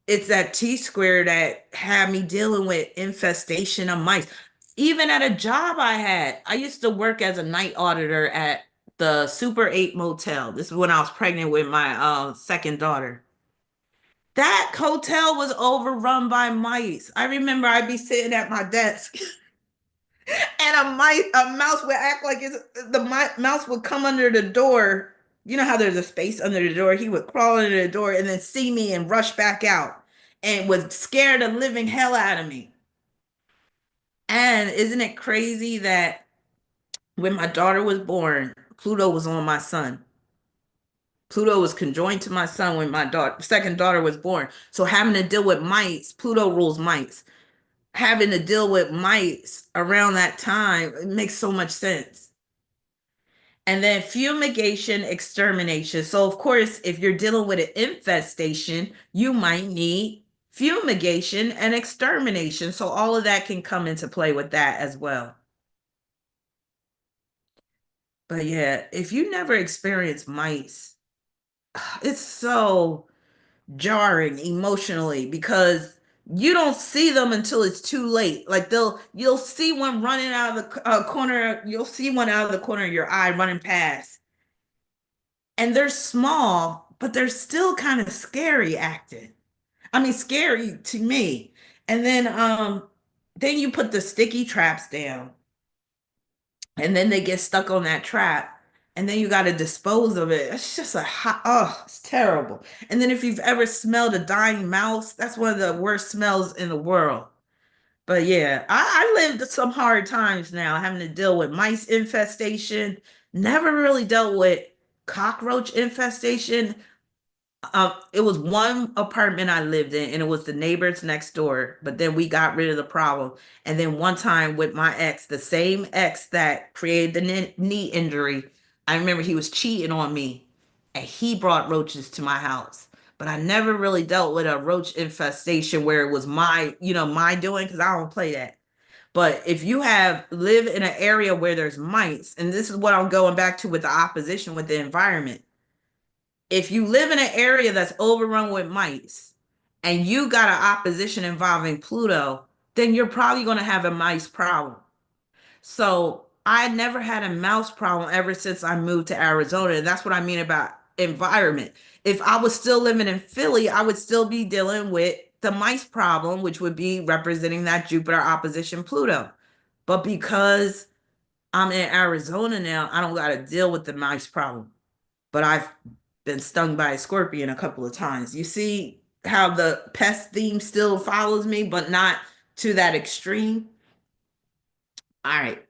It's that T square that had me dealing with infestation of mice. Even at a job I had, I used to work as a night auditor at the Super 8 motel. This is when I was pregnant with my second daughter. That hotel was overrun by mice. I remember I'd be sitting at my desk and a mouse would act like mouse would come under the door. You know how there's a space under the door? He would crawl under the door and then see me and rush back out and would scare the living hell out of me. And isn't it crazy that when my daughter was born, Pluto was on my son? Pluto was conjoined to my son when my second daughter was born. So having to deal with mice, Pluto rules mice. Having to deal with mice around that time, it makes so much sense. And then fumigation, extermination. So, of course, if you're dealing with an infestation, you might need fumigation and extermination. So, all of that can come into play with that as well. But yeah, if you never experience mice, it's so jarring emotionally because you don't see them until it's too late. Like you'll see one running out of the corner, you'll see one out of the corner of your eye running past, and they're small, but they're still kind of scary acting. I mean, scary to me. And then you put the sticky traps down, and then they get stuck on that trap, and then you got to dispose of it. It's just a hot, oh, it's terrible. And then if you've ever smelled a dying mouse, that's one of the worst smells in the world. But yeah, I lived some hard times now having to deal with mice infestation. Never really dealt with cockroach infestation. It was one apartment I lived in, and it was the neighbors next door. But then we got rid of the problem. And then one time with my ex, the same ex that created the knee injury, I remember he was cheating on me, and he brought roaches to my house. But I never really dealt with a roach infestation where it was my doing, because I don't play that. But if you have live in an area where there's mice, and this is what I'm going back to with the opposition with the environment, if you live in an area that's overrun with mice and you got an opposition involving Pluto, then you're probably going to have a mice problem. So I never had a mouse problem ever since I moved to Arizona. And that's what I mean about environment. If I was still living in Philly, I would still be dealing with the mice problem, which would be representing that Jupiter opposition Pluto. But because I'm in Arizona now, I don't got to deal with the mice problem. But I've been stung by a scorpion a couple of times. You see how the pest theme still follows me, but not to that extreme? All right.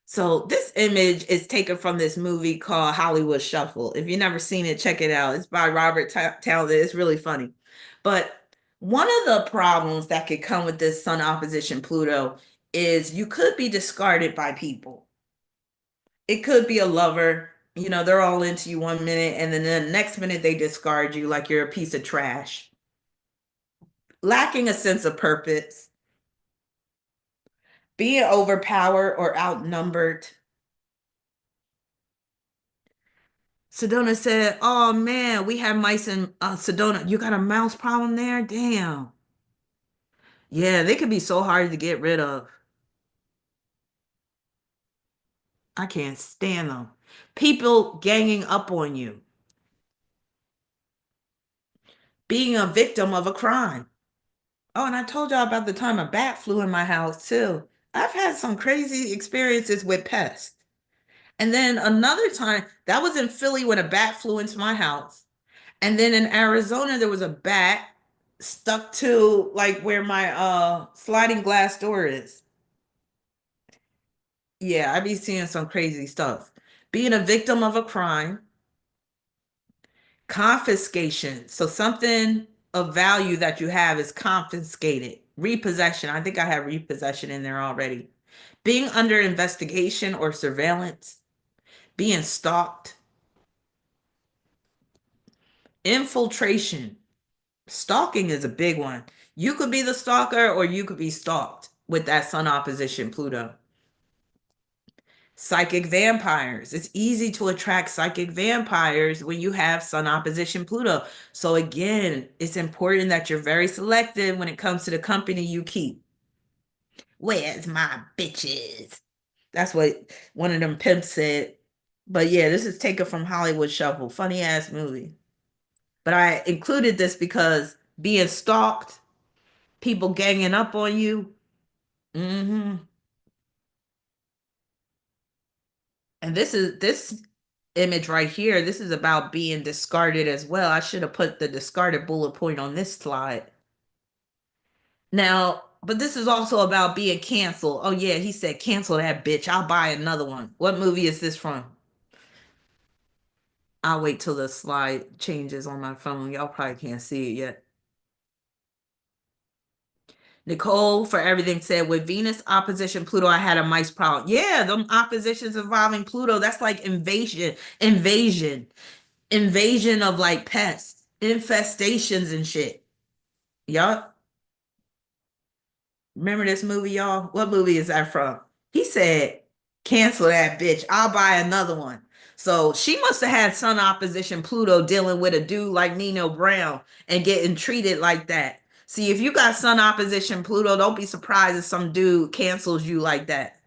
So this image is taken from this movie called Hollywood Shuffle. If you've never seen it, check it out. It's by Robert Townsend. It's really funny. But one of the problems that could come with this Sun opposition Pluto is you could be discarded by people. It could be a lover. You know, they're all into you one minute, and then the next minute they discard you like you're a piece of trash. Lacking a sense of purpose, being overpowered or outnumbered. Sedona said, "Oh man, we have mice in Sedona. You got a mouse problem there? Damn. Yeah, they could be so hard to get rid of. I can't stand them. People ganging up on you, being a victim of a crime. Oh, and I told y'all about the time a bat flew in my house too. I've had some crazy experiences with pests. And then another time, that was in Philly when a bat flew into my house. And then in Arizona, there was a bat stuck to like where my sliding glass door is. Yeah, I be seeing some crazy stuff being a victim of a crime, confiscation. So something of value that you have is confiscated. Repossession. I think I have repossession in there already. Being under investigation or surveillance, being stalked, infiltration. Stalking is a big one. You could be the stalker or you could be stalked with that sun opposition Pluto. Psychic vampires. It's easy to attract psychic vampires when you have sun opposition Pluto. So again, it's important that you're very selective when it comes to the company you keep. Where's my bitches? That's what one of them pimps said. But yeah, this is taken from Hollywood Shuffle. Funny ass movie. But I included this because being stalked, people ganging up on you. Hmm. And this image right here. This is about being discarded as well. I should have put the discarded bullet point on this slide. Now, but this is also about being canceled. Oh yeah, he said cancel that bitch. I'll buy another one. What movie is this from? I'll wait till the slide changes on my phone. Y'all probably can't see it yet. Nicole for everything said with Venus opposition Pluto, I had a mice problem. Yeah, them oppositions involving Pluto, that's like invasion of like pests, infestations and shit. Y'all remember this movie, y'all? What movie is that from? He said, cancel that bitch. I'll buy another one. So she must have had sun opposition Pluto dealing with a dude like Nino Brown and getting treated like that. See, if you got sun opposition Pluto, don't be surprised if some dude cancels you like that.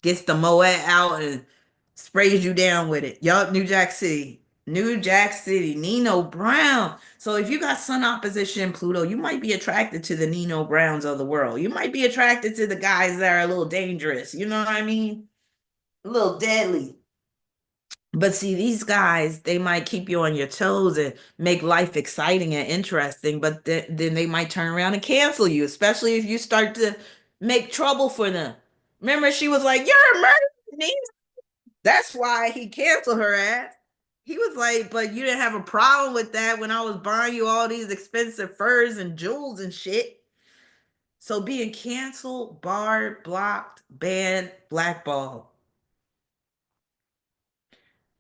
Gets the Moet out and sprays you down with it. Yup, New Jack City. New Jack City, Nino Brown. So if you got sun opposition Pluto, you might be attracted to the Nino Browns of the world. You might be attracted to the guys that are a little dangerous. You know what I mean? A little deadly. But see, these guys, they might keep you on your toes and make life exciting and interesting, but then they might turn around and cancel you, especially if you start to make trouble for them. Remember, she was like, "You're a murderer." That's why he canceled her ass. He was like, "But you didn't have a problem with that when I was buying you all these expensive furs and jewels and shit." So being canceled, barred, blocked, banned, blackballed.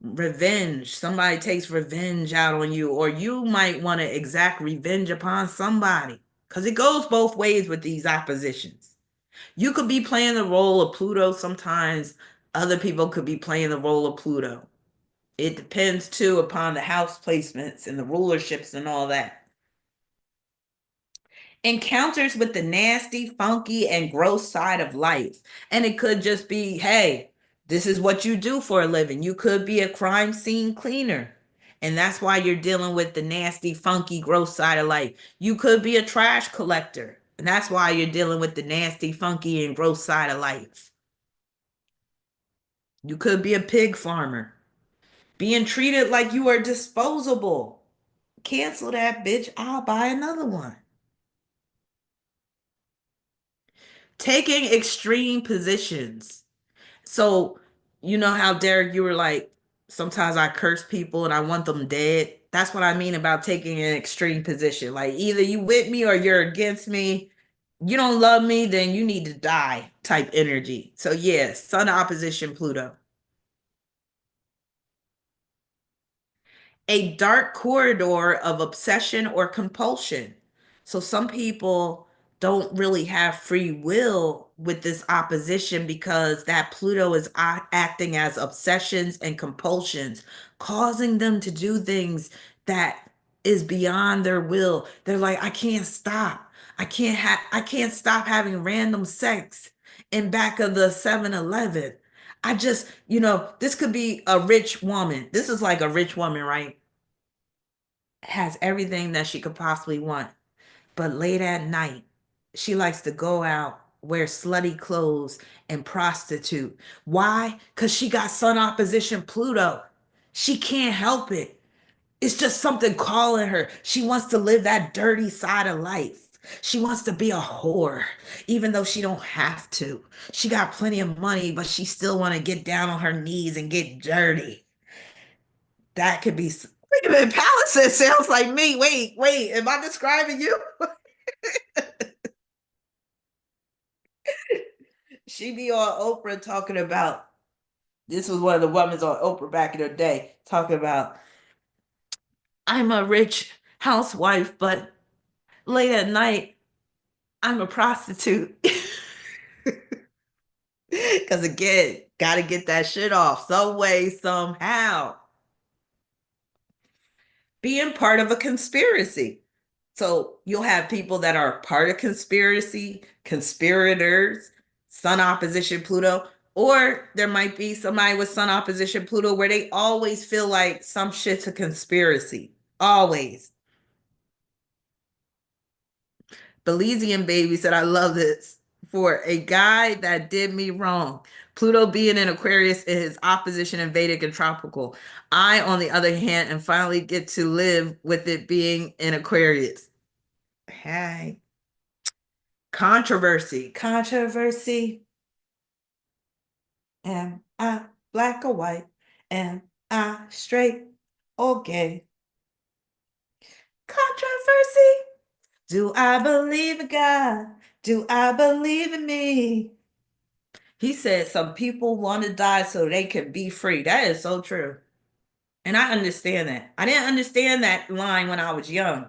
Revenge. Somebody takes revenge out on you, or you might want to exact revenge upon somebody. Because it goes both ways with these oppositions. You could be playing the role of Pluto sometimes, other people could be playing the role of Pluto. It depends too upon the house placements and the rulerships and all that. Encounters with the nasty, funky, and gross side of life. And it could just be, hey, this is what you do for a living. You could be a crime scene cleaner. And that's why you're dealing with the nasty, funky, gross side of life. You could be a trash collector. And that's why you're dealing with the nasty, funky, and gross side of life. You could be a pig farmer. Being treated like you are disposable. Cancel that bitch. I'll buy another one. Taking extreme positions. So, you know how Derek, you were like, sometimes I curse people and I want them dead. That's what I mean about taking an extreme position. Like either you with me or you're against me. You don't love me, then you need to die type energy. So yes, sun opposition Pluto. A dark corridor of obsession or compulsion. So some people don't really have free will with this opposition because that Pluto is acting as obsessions and compulsions, causing them to do things that is beyond their will. They're like, I can't stop. I can't stop having random sex in back of the 7-Eleven. I just, this could be a rich woman. This is like a rich woman, right? Has everything that she could possibly want. But late at night, she likes to go out, wear slutty clothes, and prostitute. Why? Because she got sun opposition Pluto. She can't help it. It's just something calling her. She wants to live that dirty side of life. She wants to be a whore, even though she don't have to. She got plenty of money, but she still want to get down on her knees and get dirty. That could be. Wait a minute, Palisade sounds like me. Wait, am I describing you? She be on Oprah talking about. This was one of the women on Oprah back in the day talking about. I'm a rich housewife, but late at night I'm a prostitute. Because again, got to get that shit off some way, somehow. Being part of a conspiracy. So you'll have people that are part of conspiracy, conspirators, Sun opposition Pluto, or there might be somebody with Sun opposition Pluto where they always feel like some shit's a conspiracy. Always. Belizean baby said, I love this. For a guy that did me wrong. Pluto being in Aquarius is opposition in Vedic and tropical. I, on the other hand, and finally get to live with it being in Aquarius. Hey. Controversy. Am I black or white? Am I straight or gay? Controversy. Do I believe in God? Do I believe in me? He said some people want to die so they can be free. That is so true. And I understand that. I didn't understand that line when I was young,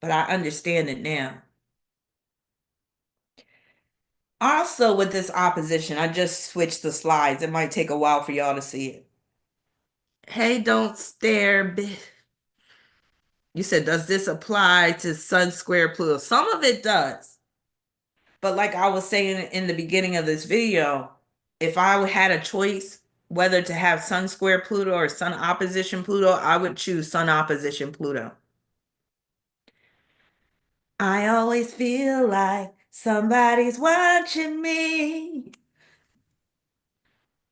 but I understand it now. Also, with this opposition, I just switched the slides. It might take a while for y'all to see it. Hey, don't stare, bitch. You said, does this apply to Sun Square Pluto? Some of it does. But like I was saying in the beginning of this video, if I had a choice whether to have Sun Square Pluto or Sun opposition Pluto, I would choose Sun opposition Pluto. I always feel like somebody's watching me.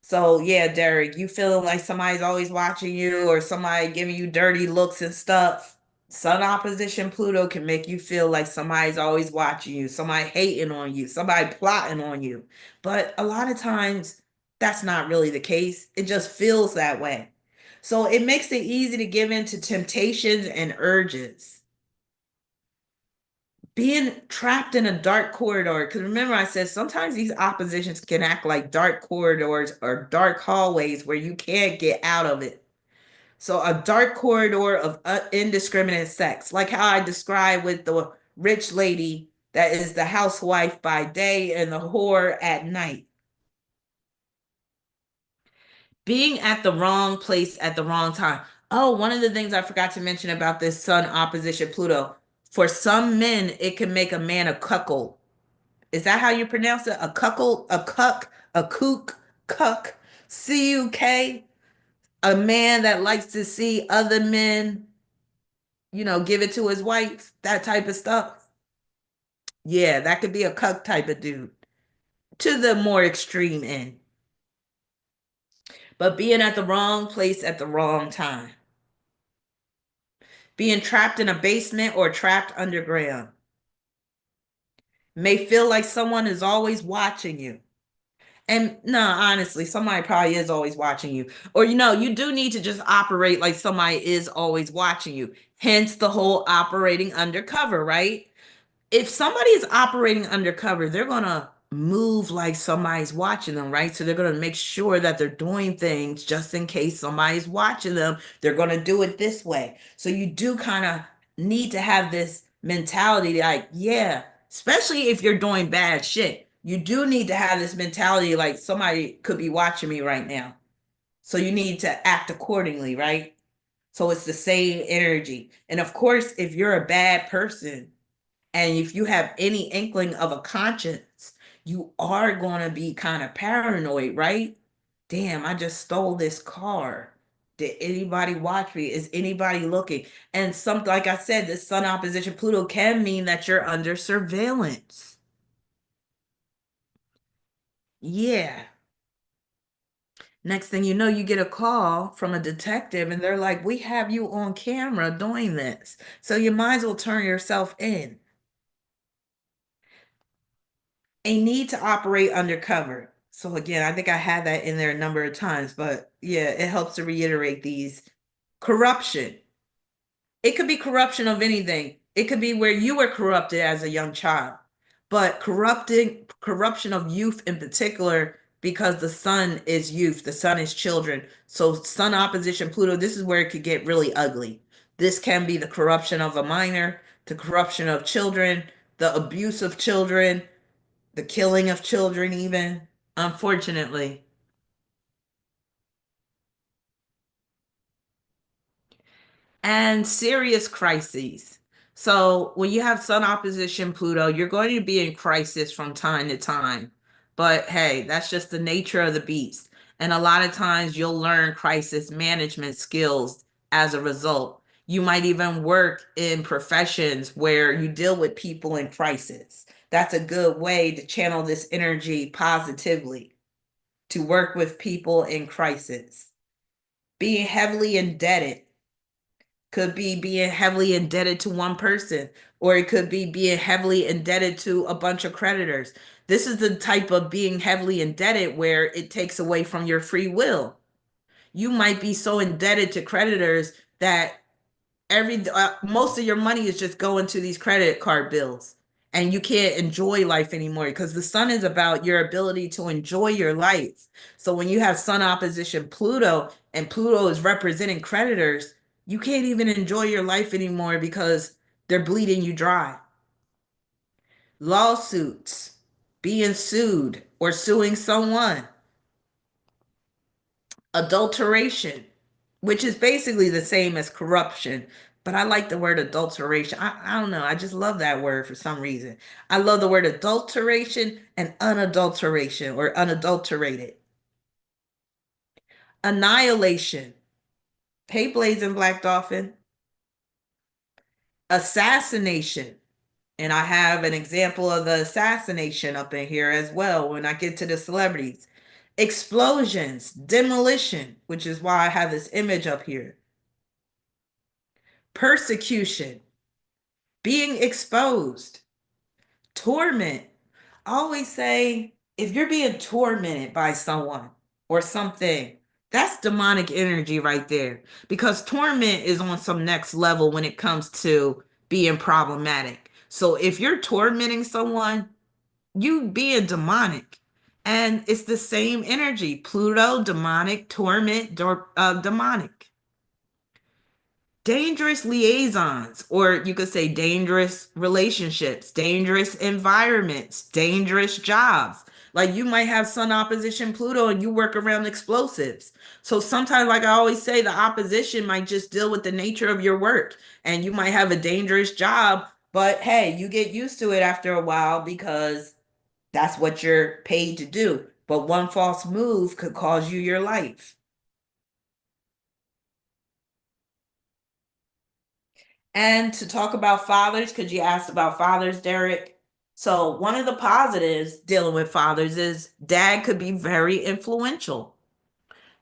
So yeah, Derek, you feeling like somebody's always watching you or somebody giving you dirty looks and stuff. Sun opposition Pluto can make you feel like somebody's always watching you, somebody hating on you, somebody plotting on you. But a lot of times that's not really the case. It just feels that way. So it makes it easy to give in to temptations and urges. Being trapped in a dark corridor, because remember I said sometimes these oppositions can act like dark corridors or dark hallways where you can't get out of it. So a dark corridor of indiscriminate sex, like how I described with the rich lady that is the housewife by day and the whore at night. Being at the wrong place at the wrong time. Oh, one of the things I forgot to mention about this Sun opposition Pluto. For some men, it can make a man a cuckold. Is that how you pronounce it? A cuckold, a cuck, a kook, cuck, C-U-K? A man that likes to see other men, give it to his wife, that type of stuff. Yeah, that could be a cuck type of dude to the more extreme end. But being at the wrong place at the wrong time. Being trapped in a basement or trapped underground. May feel like someone is always watching you. And no, honestly, somebody probably is always watching you. Or, you do need to just operate like somebody is always watching you. Hence the whole operating undercover, right? If somebody is operating undercover, they're going to move like somebody's watching them, right? So they're going to make sure that they're doing things just in case somebody's watching them. They're going to do it this way. So you do kind of need to have this mentality like, yeah, especially if you're doing bad shit. You do need to have this mentality like somebody could be watching me right now. So you need to act accordingly, right? So it's the same energy. And of course, if you're a bad person, and if you have any inkling of a conscience, you are going to be kind of paranoid, right? Damn, I just stole this car. Did anybody watch me? Is anybody looking? And something like I said, this Sun opposition Pluto can mean that you're under surveillance. Yeah. Next thing you know, you get a call from a detective and they're like, we have you on camera doing this. So you might as well turn yourself in. A need to operate undercover. So again, I think I had that in there a number of times, but yeah, it helps to reiterate these. Corruption. It could be corruption of anything. It could be where you were corrupted as a young child, but corruption of youth in particular, because the sun is youth, the sun is children. So sun opposition Pluto, this is where it could get really ugly. This can be the corruption of a minor, the corruption of children, the abuse of children, the killing of children, even, unfortunately. And serious crises. So when you have Sun opposition Pluto, you're going to be in crisis from time to time. But hey, that's just the nature of the beast. And a lot of times you'll learn crisis management skills as a result. You might even work in professions where you deal with people in crisis. That's a good way to channel this energy positively, to work with people in crisis. Being heavily indebted could be being heavily indebted to one person, or it could be being heavily indebted to a bunch of creditors. This is the type of being heavily indebted where it takes away from your free will. You might be so indebted to creditors that every most of your money is just going to these credit card bills, and you can't enjoy life anymore, because the sun is about your ability to enjoy your life. So when you have sun opposition Pluto, and Pluto is representing creditors, you can't even enjoy your life anymore because they're bleeding you dry. Lawsuits, being sued or suing someone. Adulteration, which is basically the same as corruption, but I like the word adulteration. I don't know. I just love that word for some reason. I love the word adulteration and unadulteration, or unadulterated. Annihilation. Hey, Blazing Black Dolphin. Assassination. And I have an example of the assassination up in here as well when I get to the celebrities. Explosions, demolition, which is why I have this image up here. Persecution, being exposed, torment. I always say, if you're being tormented by someone or something, that's demonic energy right there. Because torment is on some next level when it comes to being problematic. So if you're tormenting someone, you being demonic. And it's the same energy. Pluto, demonic, torment, demonic. Dangerous liaisons, or you could say dangerous relationships, dangerous environments, dangerous jobs. Like you might have sun opposition Pluto and you work around explosives. So sometimes, like I always say, the opposition might just deal with the nature of your work, and you might have a dangerous job, but hey, you get used to it after a while because that's what you're paid to do. But one false move could cause you your life. And to talk about fathers, because you asked about fathers, Derek. So, one of the positives dealing with fathers is dad could be very influential.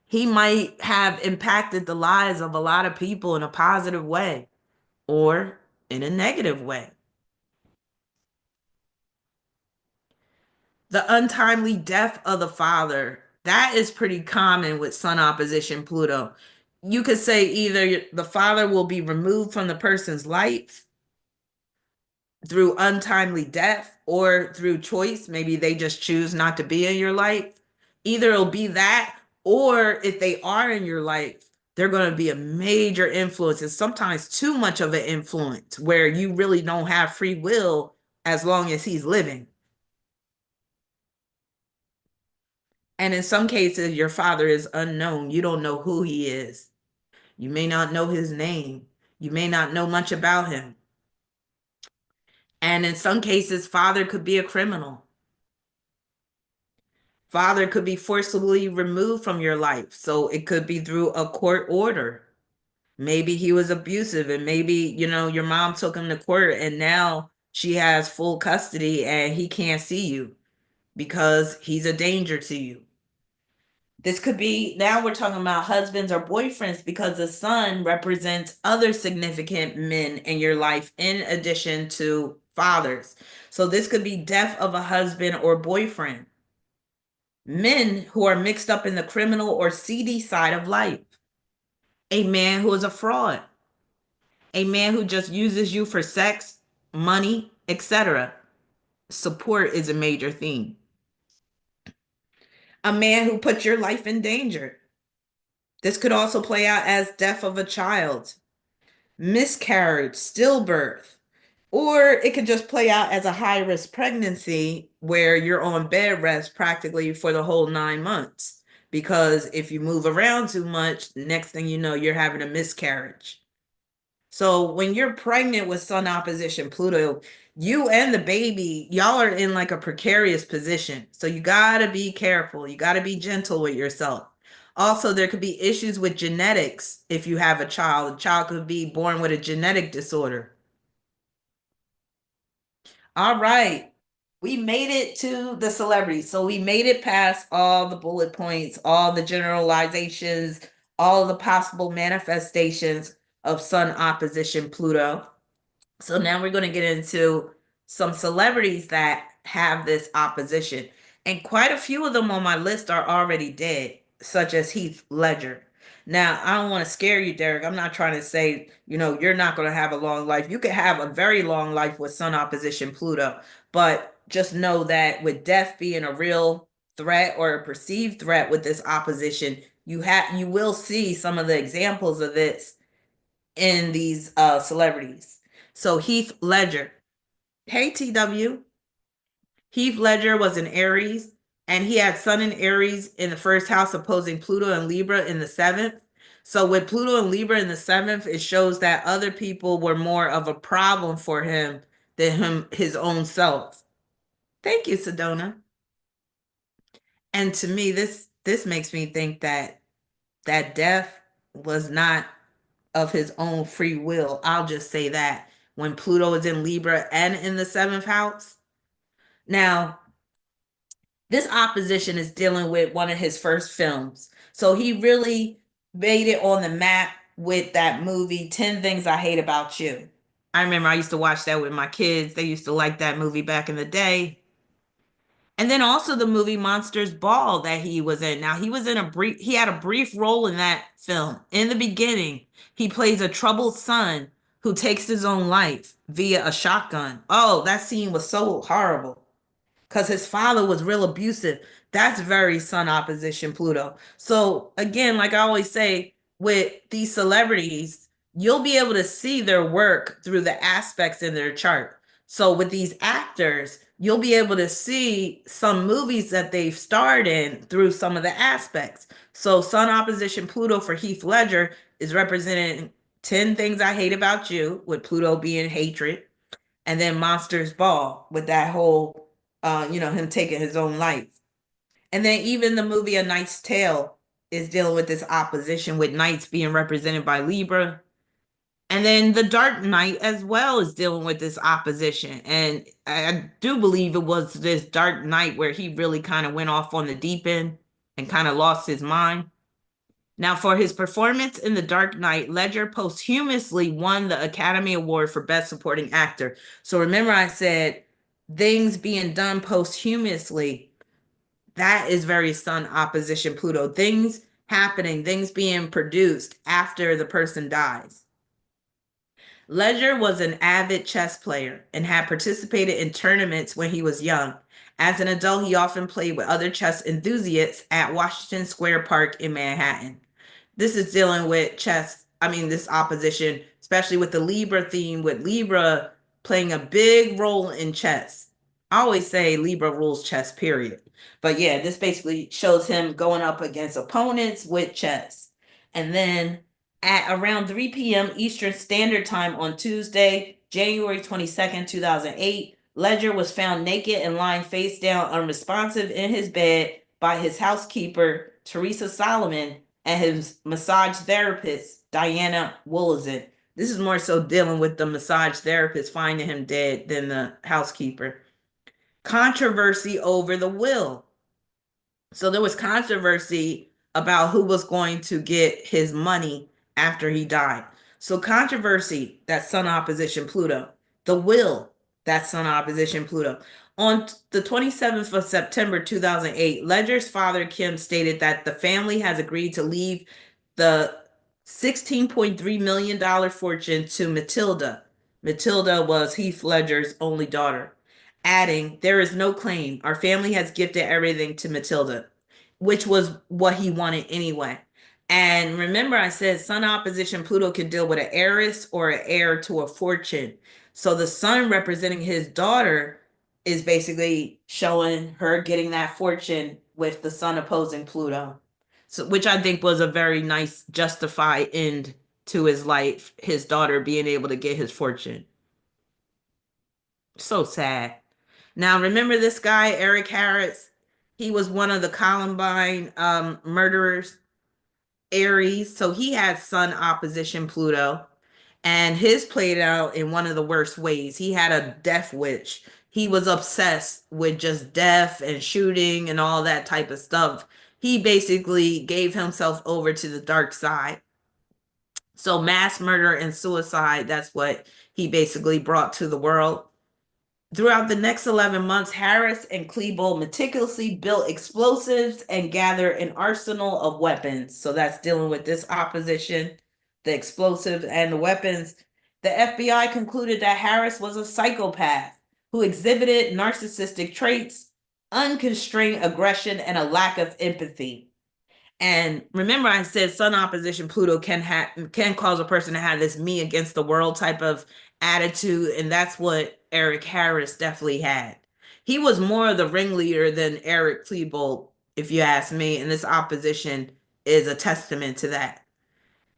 He might have impacted the lives of a lot of people in a positive way or in a negative way. The untimely death of the father, that is pretty common with sun opposition Pluto. You could say either the father will be removed from the person's life through untimely death or through choice. Maybe they just choose not to be in your life. Either it'll be that, or if they are in your life, they're going to be a major influence, and sometimes too much of an influence where you really don't have free will as long as he's living. And in some cases, your father is unknown. You don't know who he is. You may not know his name. You may not know much about him. And in some cases, father could be a criminal. Father could be forcibly removed from your life. So it could be through a court order. Maybe he was abusive, and maybe, your mom took him to court and now she has full custody and he can't see you because he's a danger to you. This could be, now we're talking about husbands or boyfriends, because the sun represents other significant men in your life in addition to fathers. So this could be death of a husband or boyfriend. Men who are mixed up in the criminal or seedy side of life. A man who is a fraud. A man who just uses you for sex, money, etc. Support is a major theme. A man who puts your life in danger. This could also play out as death of a child, miscarriage, stillbirth, or it could just play out as a high risk pregnancy where you're on bed rest practically for the whole 9 months. Because if you move around too much, next thing you know, you're having a miscarriage. So when you're pregnant with Sun opposition Pluto, you and the baby, y'all are in like a precarious position. So you got to be careful. You got to be gentle with yourself. Also, there could be issues with genetics if you have a child. A child could be born with a genetic disorder. All right. We made it to the celebrities. So we made it past all the bullet points, all the generalizations, all the possible manifestations of Sun opposition Pluto. So now we're going to get into some celebrities that have this opposition. And quite a few of them on my list are already dead, such as Heath Ledger. Now, I don't want to scare you, Derek. I'm not trying to say, you're not going to have a long life. You could have a very long life with Sun opposition Pluto. But just know that with death being a real threat or a perceived threat with this opposition, you will see some of the examples of this in these celebrities. So Heath Ledger. Hey, TW. Heath Ledger was an Aries, and he had Sun in Aries in the first house, opposing Pluto and Libra in the seventh. So with Pluto and Libra in the seventh, it shows that other people were more of a problem for him than his own self. Thank you, Sedona. And to me, this makes me think that death was not of his own free will. I'll just say that when Pluto is in Libra and in the seventh house. Now, this opposition is dealing with one of his first films. So he really made it on the map with that movie, 10 Things I Hate About You. I remember I used to watch that with my kids. They used to like that movie back in the day. And then also the movie Monsters Ball that he was in. Now he had a brief role in that film. In the beginning, he plays a troubled son who takes his own life via a shotgun. Oh, that scene was so horrible because his father was real abusive. That's very Sun opposition Pluto. So again, like I always say, with these celebrities, you'll be able to see their work through the aspects in their chart. So with these actors, you'll be able to see some movies that they've starred in through some of the aspects. So Sun opposition Pluto for Heath Ledger is representing 10 Things I Hate About You, with Pluto being hatred, and then Monsters Ball with that whole him taking his own life. And then even the movie A Knight's Tale is dealing with this opposition, with knights being represented by Libra. And then The Dark Knight as well is dealing with this opposition. And I do believe it was this Dark Knight where he really kind of went off on the deep end and kind of lost his mind. Now, for his performance in The Dark Knight, Ledger posthumously won the Academy Award for Best Supporting Actor. So remember I said things being done posthumously. That is very Sun opposition Pluto. Things happening, things being produced after the person dies. Ledger was an avid chess player and had participated in tournaments when he was young. As an adult, he often played with other chess enthusiasts at Washington Square Park in Manhattan. This is dealing with chess. I mean, this opposition, especially with the Libra theme, with Libra playing a big role in chess. I always say Libra rules chess, period. But yeah, this basically shows him going up against opponents with chess. And then at around 3 p.m. Eastern Standard Time on Tuesday, January 22nd, 2008, Ledger was found naked and lying face down unresponsive in his bed by his housekeeper, Teresa Solomon, and his massage therapist, Diana Woolazin. This is more so dealing with the massage therapist finding him dead than the housekeeper. Controversy over the will. So there was controversy about who was going to get his money after he died. So controversy, that Sun opposition Pluto. The will, That's Sun opposition Pluto. On the 27th of September 2008, Ledger's father, Kim, stated that the family has agreed to leave the $16.3 million fortune to Matilda. Matilda was Heath Ledger's only daughter, adding, "There is no claim. Our family has gifted everything to Matilda," which was what he wanted anyway. And remember, I said Sun opposition Pluto can deal with an heiress or an heir to a fortune. So the Sun representing his daughter is basically showing her getting that fortune with the Sun opposing Pluto. So, which I think was a very nice, justified end to his life, his daughter being able to get his fortune. So sad. Now, remember this guy, Eric Harris? He was one of the Columbine murderers, Aries. So he had Sun opposition Pluto. And his played out in one of the worst ways. He had a death witch. He was obsessed with just death and shooting and all that type of stuff. He basically gave himself over to the dark side. So mass murder and suicide, that's what he basically brought to the world. Throughout the next 11 months, Harris and Klebold meticulously built explosives and gathered an arsenal of weapons. So that's dealing with this opposition, the explosives and the weapons. The FBI concluded that Harris was a psychopath who exhibited narcissistic traits, unconstrained aggression, and a lack of empathy. And remember, I said Sun opposition Pluto can cause a person to have this me against the world type of attitude, and that's what Eric Harris definitely had. He was more of the ringleader than Eric Klebold, if you ask me, and this opposition is a testament to that.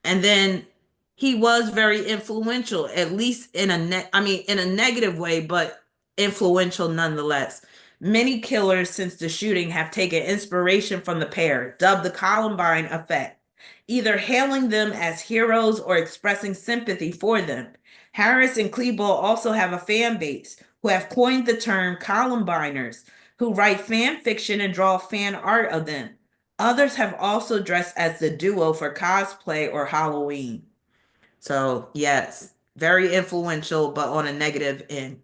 And then he was very influential, at least in in a negative way, but influential nonetheless. Many killers since the shooting have taken inspiration from the pair, dubbed the Columbine effect, either hailing them as heroes or expressing sympathy for them. Harris and Klebold also have a fan base who have coined the term Columbiners, who write fan fiction and draw fan art of them. Others have also dressed as the duo for cosplay or Halloween. So, yes, very influential, but on a negative end.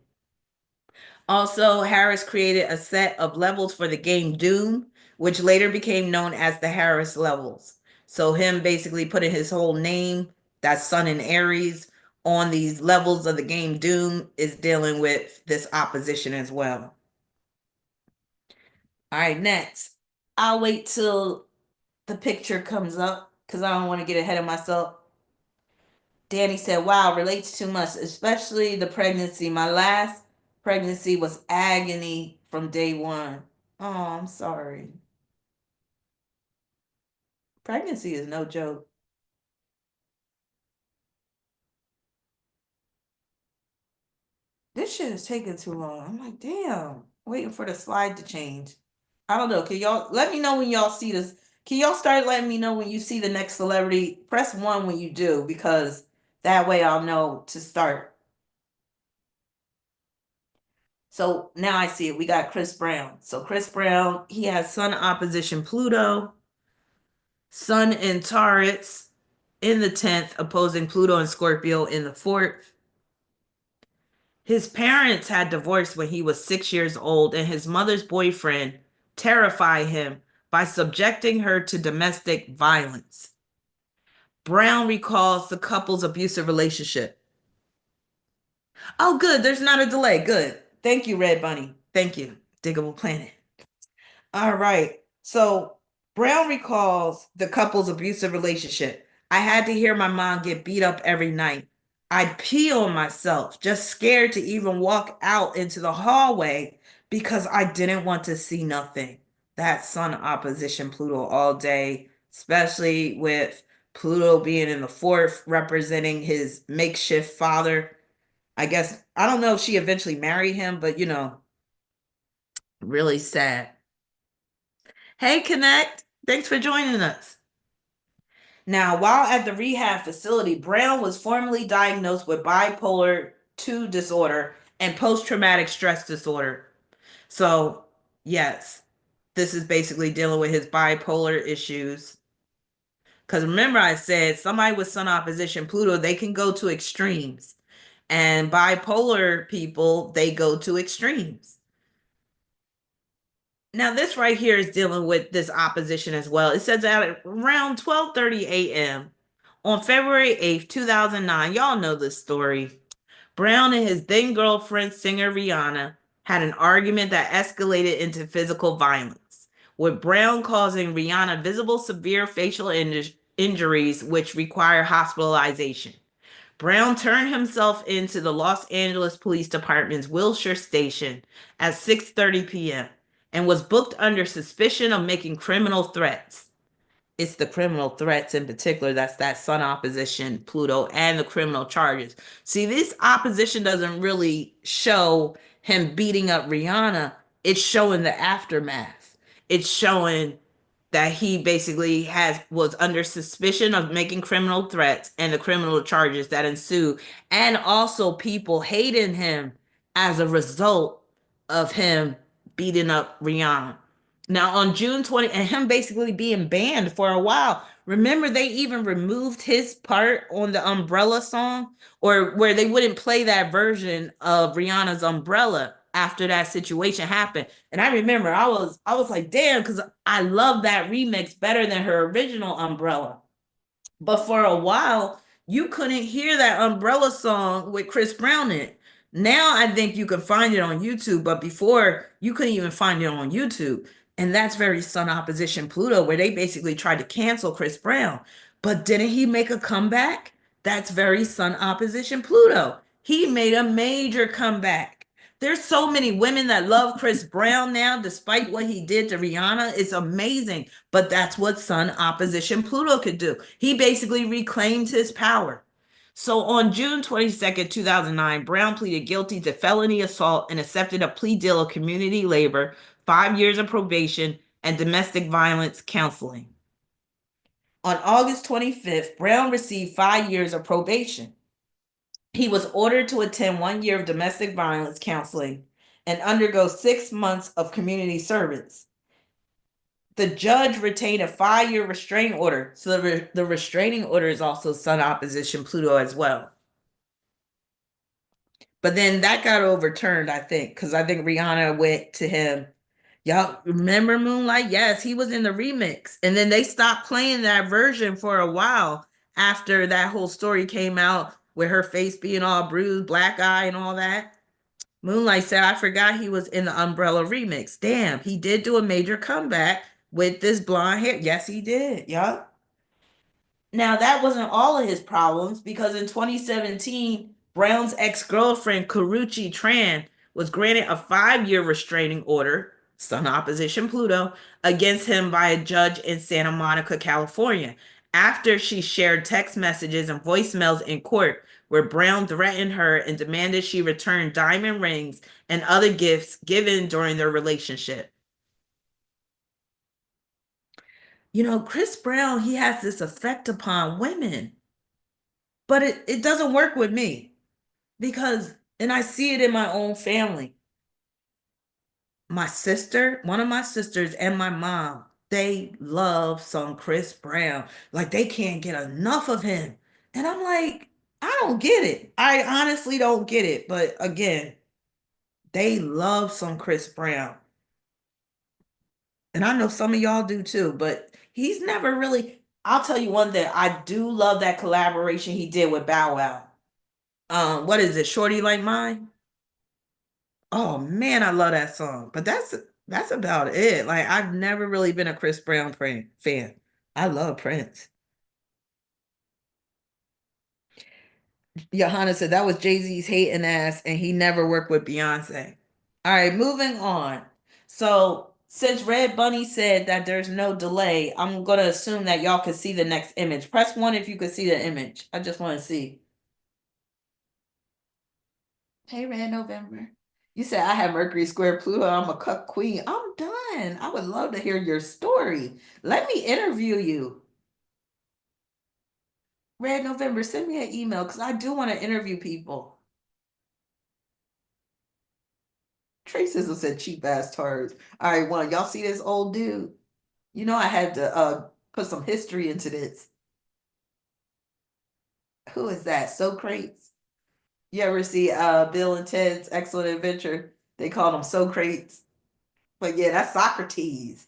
Also, Harris created a set of levels for the game Doom, which later became known as the Harris levels. So, him basically putting his whole name, that's Sun and Aries, on these levels of the game Doom is dealing with this opposition as well. All right, next. I'll wait till the picture comes up because I don't want to get ahead of myself. Danny said, "Wow, relates too much, especially the pregnancy. My last pregnancy was agony from day one." Oh, I'm sorry. Pregnancy is no joke. This shit is taking too long. I'm like, damn, waiting for the slide to change. I don't know. Can y'all let me know when y'all see this? Can y'all start letting me know when you see the next celebrity? Press one when you do, because that way I'll know to start. So now I see it. We got Chris Brown. So Chris Brown, he has Sun opposition Pluto, Sun in Taurus in the 10th, opposing Pluto and Scorpio in the 4th. His parents had divorced when he was 6 years old, and his mother's boyfriend terrified him by subjecting her to domestic violence. Brown recalls the couple's abusive relationship. Oh, good. There's not a delay. Good. Thank you, Red Bunny. Thank you, Diggable Planet. All right. So Brown recalls the couple's abusive relationship. "I had to hear my mom get beat up every night. I'd pee on myself, just scared to even walk out into the hallway because I didn't want to see nothing." That's Sun opposition Pluto all day, especially with Pluto being in the 4th, representing his makeshift father. I guess, I don't know if she eventually married him, but really sad. Hey, Connect. Thanks for joining us. Now, while at the rehab facility, Brown was formally diagnosed with bipolar 2 disorder and post traumatic stress disorder. So, yes, this is basically dealing with his bipolar issues. Because remember, I said somebody with Sun opposition Pluto, they can go to extremes. And bipolar people, they go to extremes. Now, this right here is dealing with this opposition as well. It says at around 12:30 a.m. on February 8th, 2009, y'all know this story. Brown and his then girlfriend, singer Rihanna, had an argument that escalated into physical violence, with Brown causing Rihanna visible severe facial injuries, which require hospitalization. Brown turned himself into the Los Angeles Police Department's Wilshire Station at 6:30 p.m. and was booked under suspicion of making criminal threats. It's the criminal threats in particular that's that sun opposition, Pluto, and the criminal charges. See, this opposition doesn't really show him beating up Rihanna. It's showing the aftermath. It's showing that he basically has was under suspicion of making criminal threats and the criminal charges that ensue, and also people hating him as a result of him beating up Rihanna. Now on June 20, and him basically being banned for a while. Remember, they even removed his part on the Umbrella song, or where they wouldn't play that version of Rihanna's Umbrella after that situation happened. And I remember I was like, damn, because I love that remix better than her original Umbrella. But for a while, you couldn't hear that Umbrella song with Chris Brown in it. Now I think you can find it on YouTube, but before you couldn't even find it on YouTube. And that's very Sun Opposition Pluto, where they basically tried to cancel Chris Brown. But didn't he make a comeback? That's very Sun Opposition Pluto. He made a major comeback. There's so many women that love Chris Brown now, despite what he did to Rihanna. It's amazing. But that's what Sun Opposition Pluto could do. He basically reclaimed his power. So on June 22nd, 2009, Brown pleaded guilty to felony assault and accepted a plea deal of community labor, 5 years of probation, and domestic violence counseling. On August 25th, Brown received 5 years of probation. He was ordered to attend 1 year of domestic violence counseling and undergo 6 months of community service. The judge retained a 5 year restraining order. So the restraining order is also Sun Opposition Pluto as well. But then that got overturned, I think, because I think Rihanna went to him. Y'all remember Moonlight? Yes, he was in the remix. And then they stopped playing that version for a while after that whole story came out with her face being all bruised, black eye, and all that. Moonlight said, I forgot he was in the Umbrella remix. Damn, he did do a major comeback with this blonde hair. Yes, he did. Yup. Now, that wasn't all of his problems, because in 2017, Brown's ex-girlfriend, Karrueche Tran, was granted a 5 year restraining order, Sun Opposition Pluto, against him by a judge in Santa Monica, California, after she shared text messages and voicemails in court where Brown threatened her and demanded she return diamond rings and other gifts given during their relationship. You know, Chris Brown, he has this effect upon women, but it doesn't work with me because, and I see it in my own family. My sister, one of my sisters, and my mom, they love some Chris Brown. Like they can't get enough of him. And I'm like, I don't get it. I honestly don't get it. But again, they love some Chris Brown. And I know some of y'all do too, but he's never really. I'll tell you one thing. I do love that collaboration he did with Bow Wow. What is it? Shorty Like Mine? Oh man, I love that song. But that's about it. Like I've never really been a Chris Brown fan. I love Prince. Johanna said that was Jay-Z's hating ass and he never worked with Beyonce. All right, moving on. So since Red Bunny said that there's no delay, I'm gonna assume that y'all can see the next image. Press one if you can see the image. I just want to see. Hey, Red November. You said I have Mercury square Pluto. I'm a cuck queen. I'm done. I would love to hear your story. Let me interview you. Red November, send me an email because I do want to interview people. Trey Sizzle said cheap ass turds. All right, well, y'all see this old dude? You know I had to put some history into this. Who is that? Socrates? You ever see Bill and Ted's Excellent Adventure? They called them Socrates. But yeah, that's Socrates.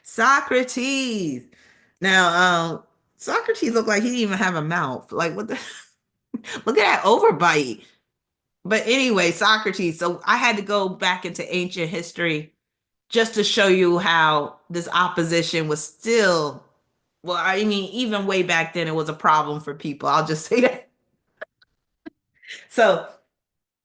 Socrates. Now, Socrates looked like he didn't even have a mouth. Like what the look at that overbite. But anyway, Socrates. So I had to go back into ancient history just to show you how this opposition was still, well, I mean, even way back then, it was a problem for people. I'll just say that. So,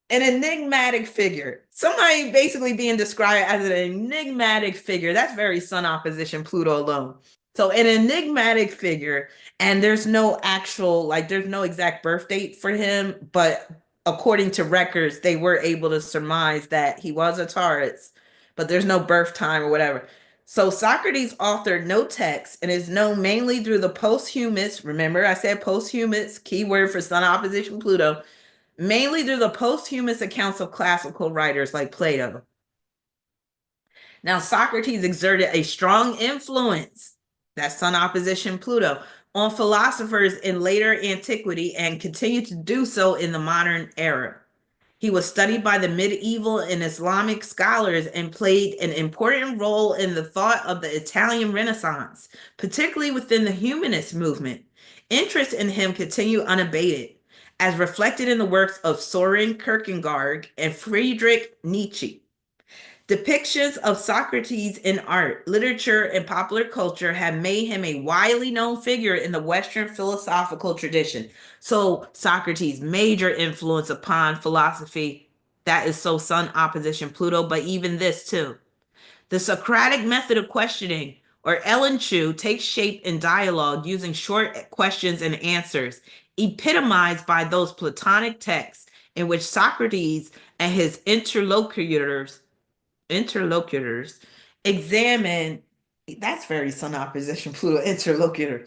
an enigmatic figure, somebody basically being described as an enigmatic figure. That's very Sun opposition Pluto alone. So, an enigmatic figure, and there's no actual, like, there's no exact birth date for him, but according to records, they were able to surmise that he was a Taurus, but there's no birth time or whatever. So Socrates authored no text and is known mainly through the posthumous. Remember, I said posthumous, keyword for Sun opposition Pluto, mainly through the posthumous accounts of classical writers like Plato. Now, Socrates exerted a strong influence, that's Sun opposition Pluto, on philosophers in later antiquity and continued to do so in the modern era. He was studied by the medieval and Islamic scholars and played an important role in the thought of the Italian Renaissance, particularly within the humanist movement. Interest in him continued unabated, as reflected in the works of Soren Kierkegaard and Friedrich Nietzsche. Depictions of Socrates in art, literature, and popular culture have made him a widely known figure in the Western philosophical tradition. So, Socrates' major influence upon philosophy, that is so Sun opposition Pluto, but even this too. The Socratic method of questioning, or Elenchu, takes shape in dialogue using short questions and answers, epitomized by those Platonic texts in which Socrates and his interlocutors examine, that's very Sun opposition Pluto, interlocutor,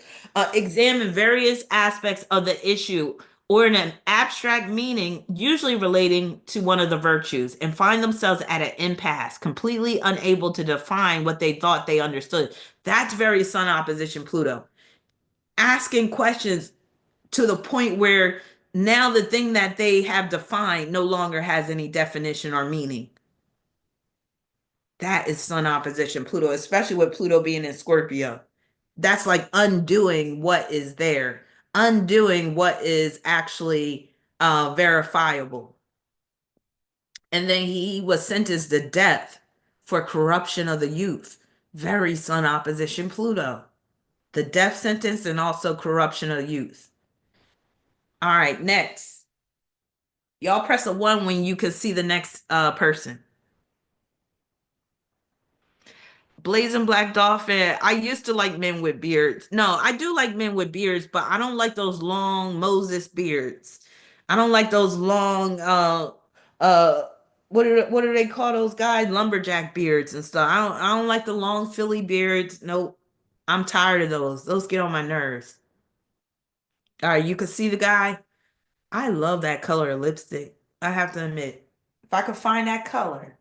examine various aspects of the issue or in an abstract meaning, usually relating to one of the virtues, and find themselves at an impasse, completely unable to define what they thought they understood. That's very Sun opposition Pluto. Asking questions to the point where now the thing that they have defined no longer has any definition or meaning. That is Sun opposition Pluto, especially with Pluto being in Scorpio. That's like undoing what is there, undoing what is actually verifiable. And then he was sentenced to death for corruption of the youth. Very Sun opposition Pluto. The death sentence and also corruption of youth. All right, next. Y'all press a one when you can see the next person. Blazing Black Dolphin. I used to like men with beards. No, I do like men with beards, but I don't like those long Moses beards. I don't like those long uh what do they call those guys? Lumberjack beards and stuff. I don't like the long Philly beards. Nope. I'm tired of those. Those get on my nerves. All right, you can see the guy. I love that color of lipstick. I have to admit. If I could find that color.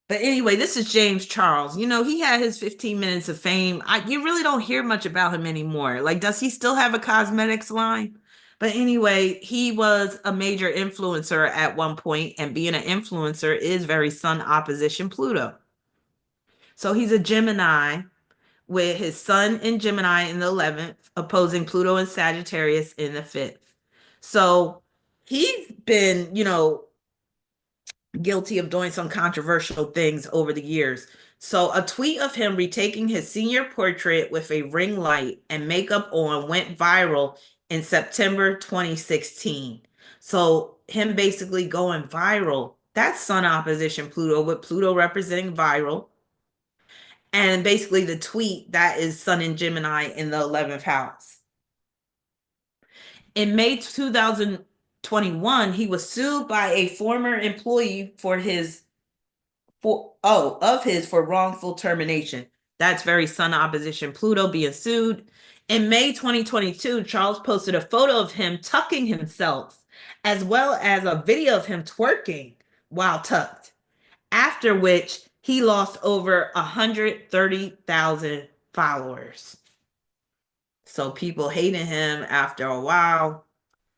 But anyway, this is James Charles. You know, he had his 15 minutes of fame. You really don't hear much about him anymore. Like, does he still have a cosmetics line? But anyway, he was a major influencer at one point, and being an influencer is very Sun opposition Pluto. So he's a Gemini with his Sun in Gemini in the 11th, opposing Pluto and Sagittarius in the 5th. So he's been, guilty of doing some controversial things over the years. So, a tweet of him retaking his senior portrait with a ring light and makeup on went viral in September 2016. So, him basically going viral. That's Sun opposition Pluto, with Pluto representing viral. And basically, the tweet that is Sun in Gemini in the 11th house. In May 2021, he was sued by a former employee for wrongful termination. That's very Sun opposition Pluto being sued. In May 2022, Charles posted a photo of him tucking himself, as well as a video of him twerking while tucked, after which he lost over 130,000 followers. So people hated him after a while.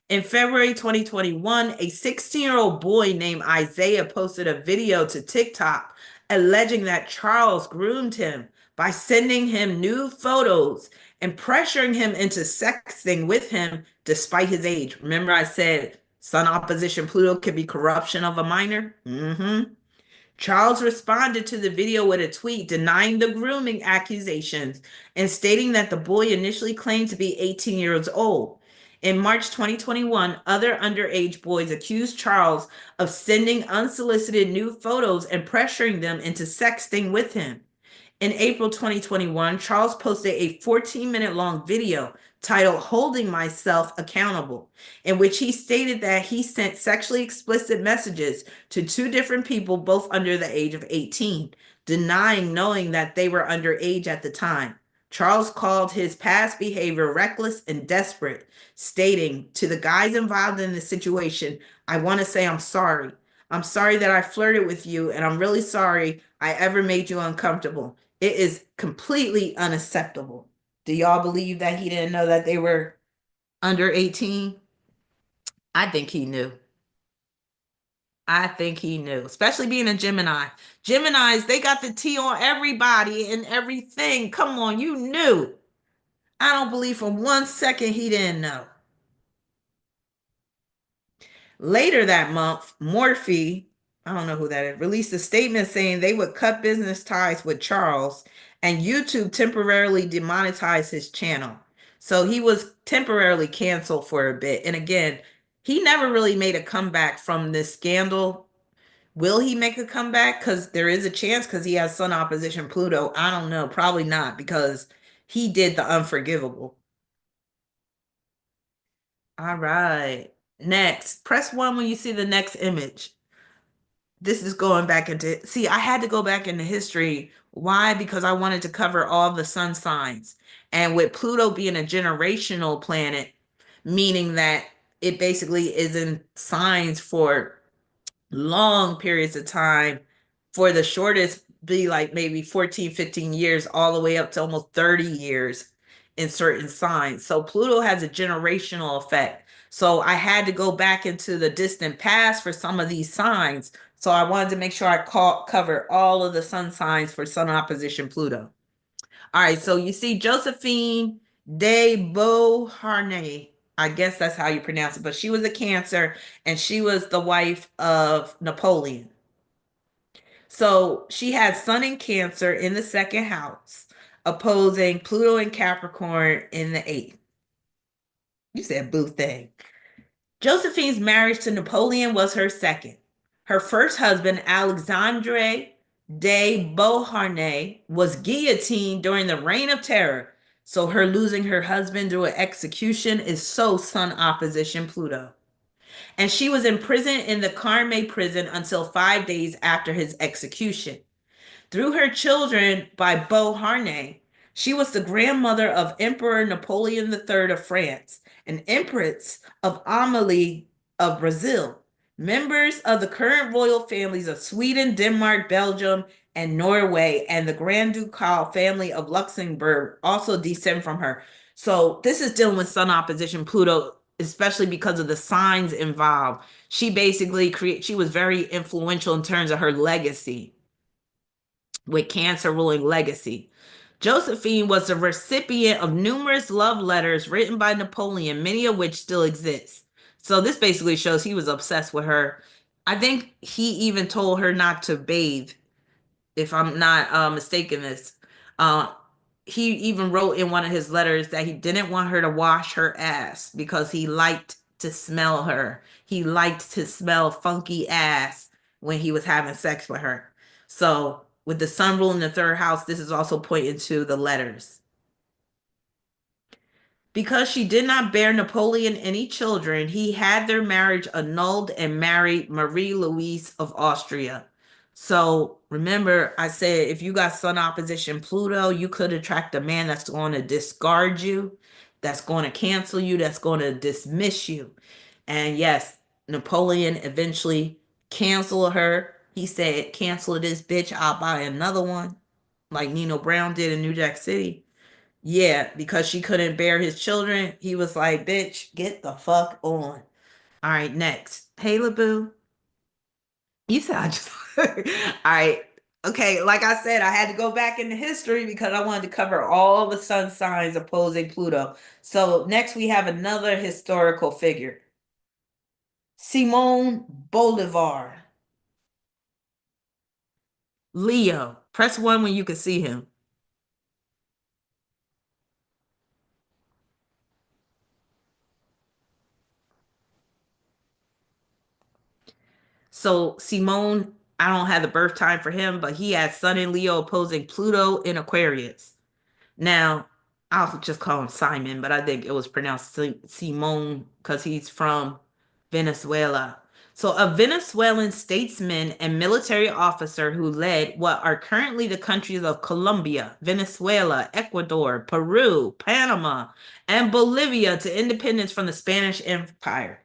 In February 2021, a 16-year-old boy named Isaiah posted a video to TikTok alleging that Charles groomed him by sending him nude photos and pressuring him into sexting with him despite his age. Remember, I said Sun opposition Pluto could be corruption of a minor? Mm-hmm. Charles responded to the video with a tweet denying the grooming accusations and stating that the boy initially claimed to be 18 years old. In March 2021, other underage boys accused Charles of sending unsolicited nude photos and pressuring them into sexting with him. In April 2021, Charles posted a 14-minute long video titled Holding Myself Accountable, in which he stated that he sent sexually explicit messages to two different people, both under the age of 18, denying knowing that they were underage at the time. Charles called his past behavior reckless and desperate, stating, "To the guys involved in the situation, I want to say I'm sorry. I'm sorry that I flirted with you, and I'm really sorry I ever made you uncomfortable. It is completely unacceptable." Do y'all believe that he didn't know that they were under 18? I think he knew. I think he knew, especially being a Gemini. Geminis, they got the tea on everybody and everything. Come on, you knew. I don't believe for 1 second he didn't know. Later that month, Morphe, I don't know who that is, released a statement saying they would cut business ties with Charles and YouTube temporarily demonetized his channel. So he was temporarily canceled for a bit. And again, he never really made a comeback from this scandal. Will he make a comeback? Because there is a chance because he has Sun opposition Pluto. I don't know. Probably not because he did the unforgivable. All right. Next, press one when you see the next image. This is going back into, see, I had to go back into history. Why? Because I wanted to cover all the sun signs. And with Pluto being a generational planet, meaning that it basically is in signs for long periods of time, for the shortest be like maybe 14, 15 years, all the way up to almost 30 years in certain signs. So Pluto has a generational effect. So I had to go back into the distant past for some of these signs. So I wanted to make sure I covered all of the sun signs for Sun opposition Pluto. All right, so you see Josephine de Beauharnais. I guess that's how you pronounce it, but she was a Cancer and she was the wife of Napoleon. So she had Sun in Cancer in the second house, opposing Pluto and Capricorn in the eighth. You said boo thing. Josephine's marriage to Napoleon was her second. Her first husband, Alexandre de Beauharnais, was guillotined during the Reign of Terror. So her losing her husband through an execution is so Sun opposition Pluto. And she was imprisoned in the Carme prison until 5 days after his execution. Through her children by Beauharnais, she was the grandmother of Emperor Napoleon III of France, and Empress of Amélie of Brazil. Members of the current royal families of Sweden, Denmark, Belgium, and Norway, and the Grand Ducal family of Luxembourg also descend from her. So this is dealing with Sun opposition Pluto, especially because of the signs involved. She basically she was very influential in terms of her legacy, with Cancer ruling legacy. Josephine was the recipient of numerous love letters written by Napoleon, many of which still exist. So this basically shows he was obsessed with her. I think he even told her not to bathe, if I'm not mistaken this. Uh, he even wrote in one of his letters that he didn't want her to wash her ass because he liked to smell her. He liked to smell funky ass when he was having sex with her. So with the sun ruling the third house, this is also pointing to the letters. Because she did not bear Napoleon any children, he had their marriage annulled and married Marie Louise of Austria. So remember, I said if you got Sun opposition Pluto, you could attract a man that's going to discard you, that's going to cancel you, that's going to dismiss you. And yes, Napoleon eventually canceled her. He said, "Cancel this bitch, I'll buy another one," like Nino Brown did in New Jack City. Yeah, because she couldn't bear his children. He was like, bitch, get the fuck on. All right, next. Hey, LaBoo. You said I just. All right. Okay, like I said, I had to go back into history because I wanted to cover all the sun signs opposing Pluto. So next we have another historical figure, Simon Bolivar, Leo. Press one when you can see him. So Simone, I don't have the birth time for him, but he has Sun in Leo opposing Pluto in Aquarius. Now, I'll just call him Simon, but I think it was pronounced Simon because he's from Venezuela. So, a Venezuelan statesman and military officer who led what are currently the countries of Colombia, Venezuela, Ecuador, Peru, Panama, and Bolivia to independence from the Spanish Empire.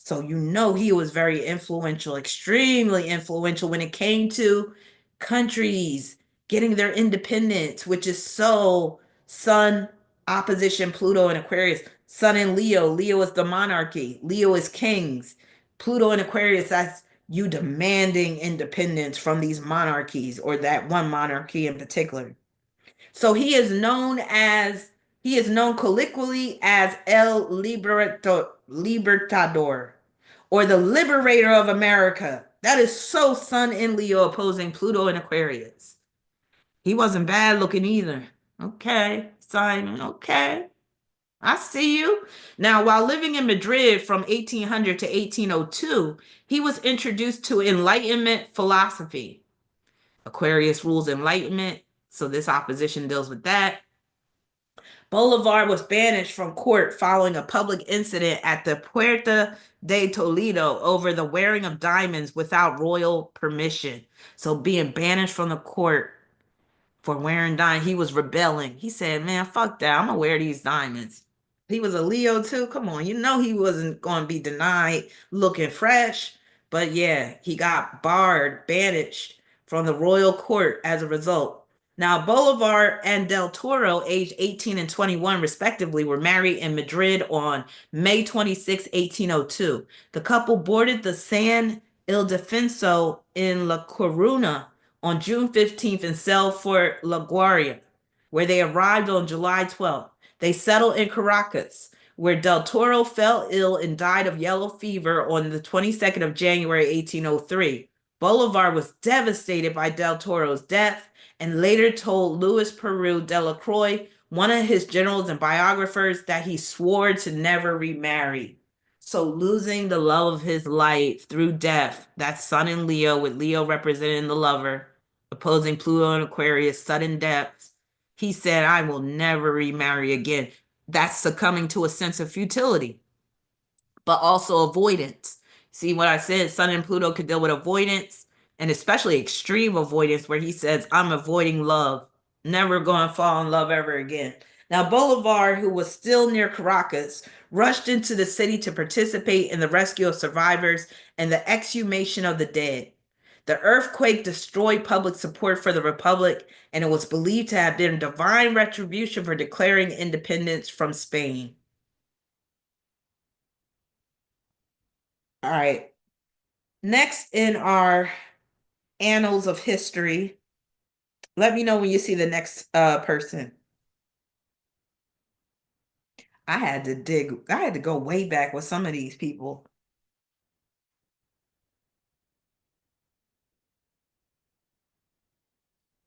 So, you know, he was very influential, extremely influential when it came to countries getting their independence, which is so Sun opposition Pluto and Aquarius. Sun in Leo. Leo is the monarchy. Leo is kings. Pluto and Aquarius, that's you demanding independence from these monarchies or that one monarchy in particular. So he is known colloquially as Libertador or the Liberator of America. That is so Sun in Leo opposing Pluto and Aquarius. He wasn't bad looking either. Okay, Simon. Okay. I see you. Now, while living in Madrid from 1800 to 1802, he was introduced to Enlightenment philosophy. Aquarius rules Enlightenment, so this opposition deals with that. Bolivar was banished from court following a public incident at the Puerta de Toledo over the wearing of diamonds without royal permission. So, being banished from the court for wearing diamonds. He was rebelling. He said, man, fuck that. I'm gonna wear these diamonds. He was a Leo too. Come on, you know he wasn't gonna be denied looking fresh. But yeah, he got barred, banished from the royal court as a result. Now, Bolivar and Del Toro, aged 18 and 21 respectively, were married in Madrid on May 26, 1802. The couple boarded the San Ildefonso in La Coruna on June 15th and sailed for La Guaira, where they arrived on July 12th. They settled in Caracas, where Del Toro fell ill and died of yellow fever on the 22nd of January, 1803. Bolivar was devastated by Del Toro's death and later told Luis Peru de la Croix, one of his generals and biographers, that he swore to never remarry. So losing the love of his life through death, that's Sun in Leo, with Leo representing the lover, opposing Pluto and Aquarius, sudden deaths. He said, I will never remarry again. That's succumbing to a sense of futility, but also avoidance. See what I said? Sun and Pluto could deal with avoidance and especially extreme avoidance, where he says, I'm avoiding love, never going to fall in love ever again. Now, Bolivar, who was still near Caracas, rushed into the city to participate in the rescue of survivors and the exhumation of the dead. The earthquake destroyed public support for the Republic, and it was believed to have been divine retribution for declaring independence from Spain. All right. Next in our annals of history, let me know when you see the next person. I had to go way back with some of these people.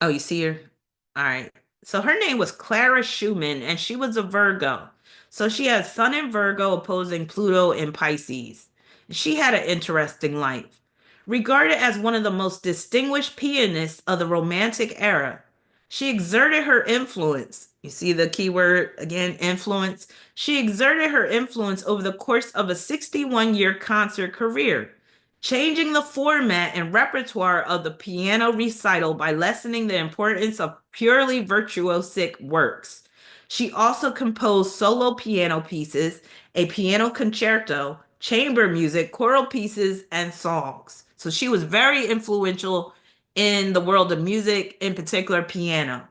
Oh, you see her? All right. So her name was Clara Schumann, and she was a Virgo. So she had Sun in Virgo opposing Pluto in Pisces. She had an interesting life. Regarded as one of the most distinguished pianists of the Romantic era, she exerted her influence. You see the keyword again, influence. She exerted her influence over the course of a 61-year concert career, changing the format and repertoire of the piano recital by lessening the importance of purely virtuosic works. She also composed solo piano pieces, a piano concerto, chamber music, choral pieces, and songs. So she was very influential in the world of music, in particular piano.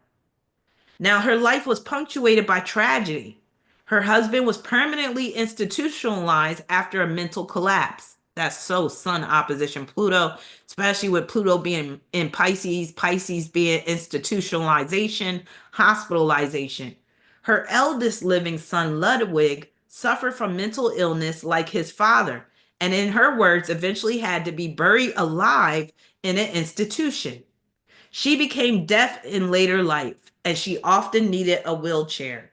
Now, her life was punctuated by tragedy. Her husband was permanently institutionalized after a mental collapse. That's so Sun opposition Pluto, especially with Pluto being in Pisces, Pisces being institutionalization, hospitalization. Her eldest living son, Ludwig, suffered from mental illness like his father, and in her words, eventually had to be buried alive in an institution. She became deaf in later life, and she often needed a wheelchair.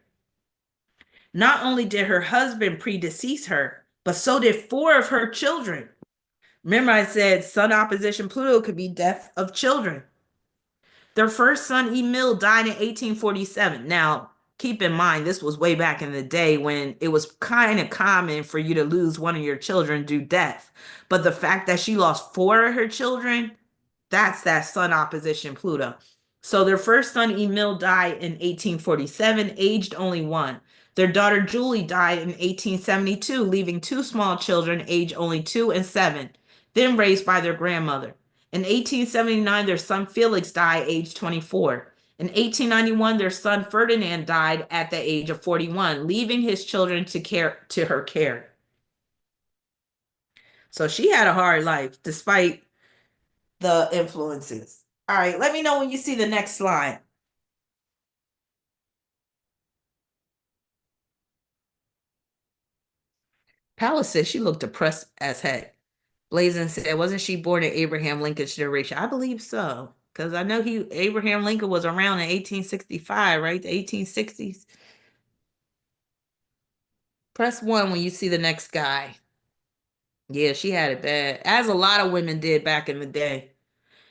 Not only did her husband predecease her, but so did four of her children. Remember, I said Sun opposition Pluto could be death of children. Their first son, Emil, died in 1847. Now, keep in mind, this was way back in the day when it was kind of common for you to lose one of your children due death. But the fact that she lost four of her children, that's that Sun opposition Pluto. So their first son, Emil, died in 1847, aged only one. Their daughter, Julie, died in 1872, leaving two small children, aged only 2 and 7, then raised by their grandmother. In 1879, their son Felix died, aged 24. In 1891, their son Ferdinand died at the age of 41, leaving his children to her care. So she had a hard life despite the influences. All right, let me know when you see the next slide. Palace said she looked depressed as heck. Blazing said, wasn't she born in Abraham Lincoln's generation? I believe so. Because I know Abraham Lincoln was around in 1865, right? The 1860s. Press 1 when you see the next guy. Yeah, she had it bad, as a lot of women did back in the day.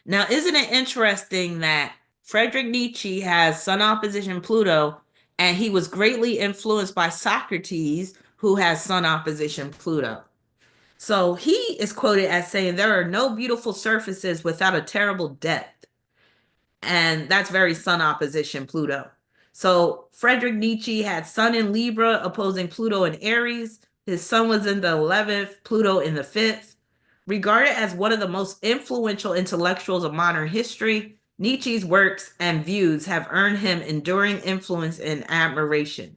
Now, isn't it interesting that Friedrich Nietzsche has Sun opposition Pluto, and he was greatly influenced by Socrates, who has Sun opposition Pluto? So he is quoted as saying, there are no beautiful surfaces without a terrible depth. And that's very Sun opposition Pluto. So Friedrich Nietzsche had Sun in Libra opposing Pluto in Aries. His Sun was in the 11th, Pluto in the 5th. Regarded as one of the most influential intellectuals of modern history, Nietzsche's works and views have earned him enduring influence and admiration.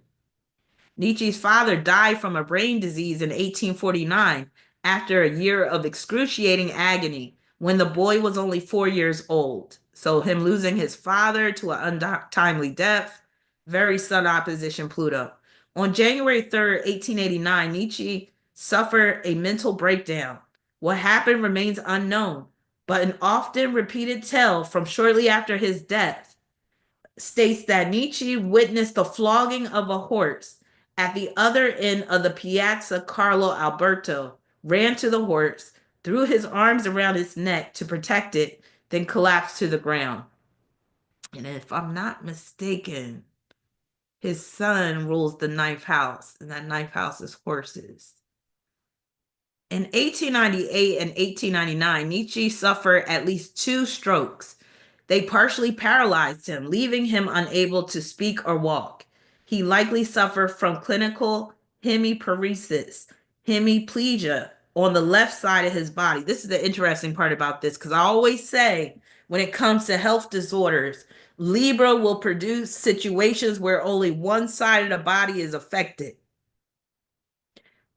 Nietzsche's father died from a brain disease in 1849 after a year of excruciating agony when the boy was only 4 years old. So him losing his father to an untimely death, very Sun opposition Pluto. On January 3rd, 1889, Nietzsche suffered a mental breakdown. What happened remains unknown, but an often repeated tale from shortly after his death states that Nietzsche witnessed the flogging of a horse at the other end of the Piazza Carlo Alberto, ran to the horse, threw his arms around its neck to protect it, then collapsed to the ground. And if I'm not mistaken, his son rules the ninth house, and that ninth house is horses. In 1898 and 1899, Nietzsche suffered at least 2 strokes. They partially paralyzed him, leaving him unable to speak or walk. He likely suffered from clinical hemiparesis, hemiplegia on the left side of his body. This is the interesting part about this, because I always say when it comes to health disorders, Libra will produce situations where only one side of the body is affected.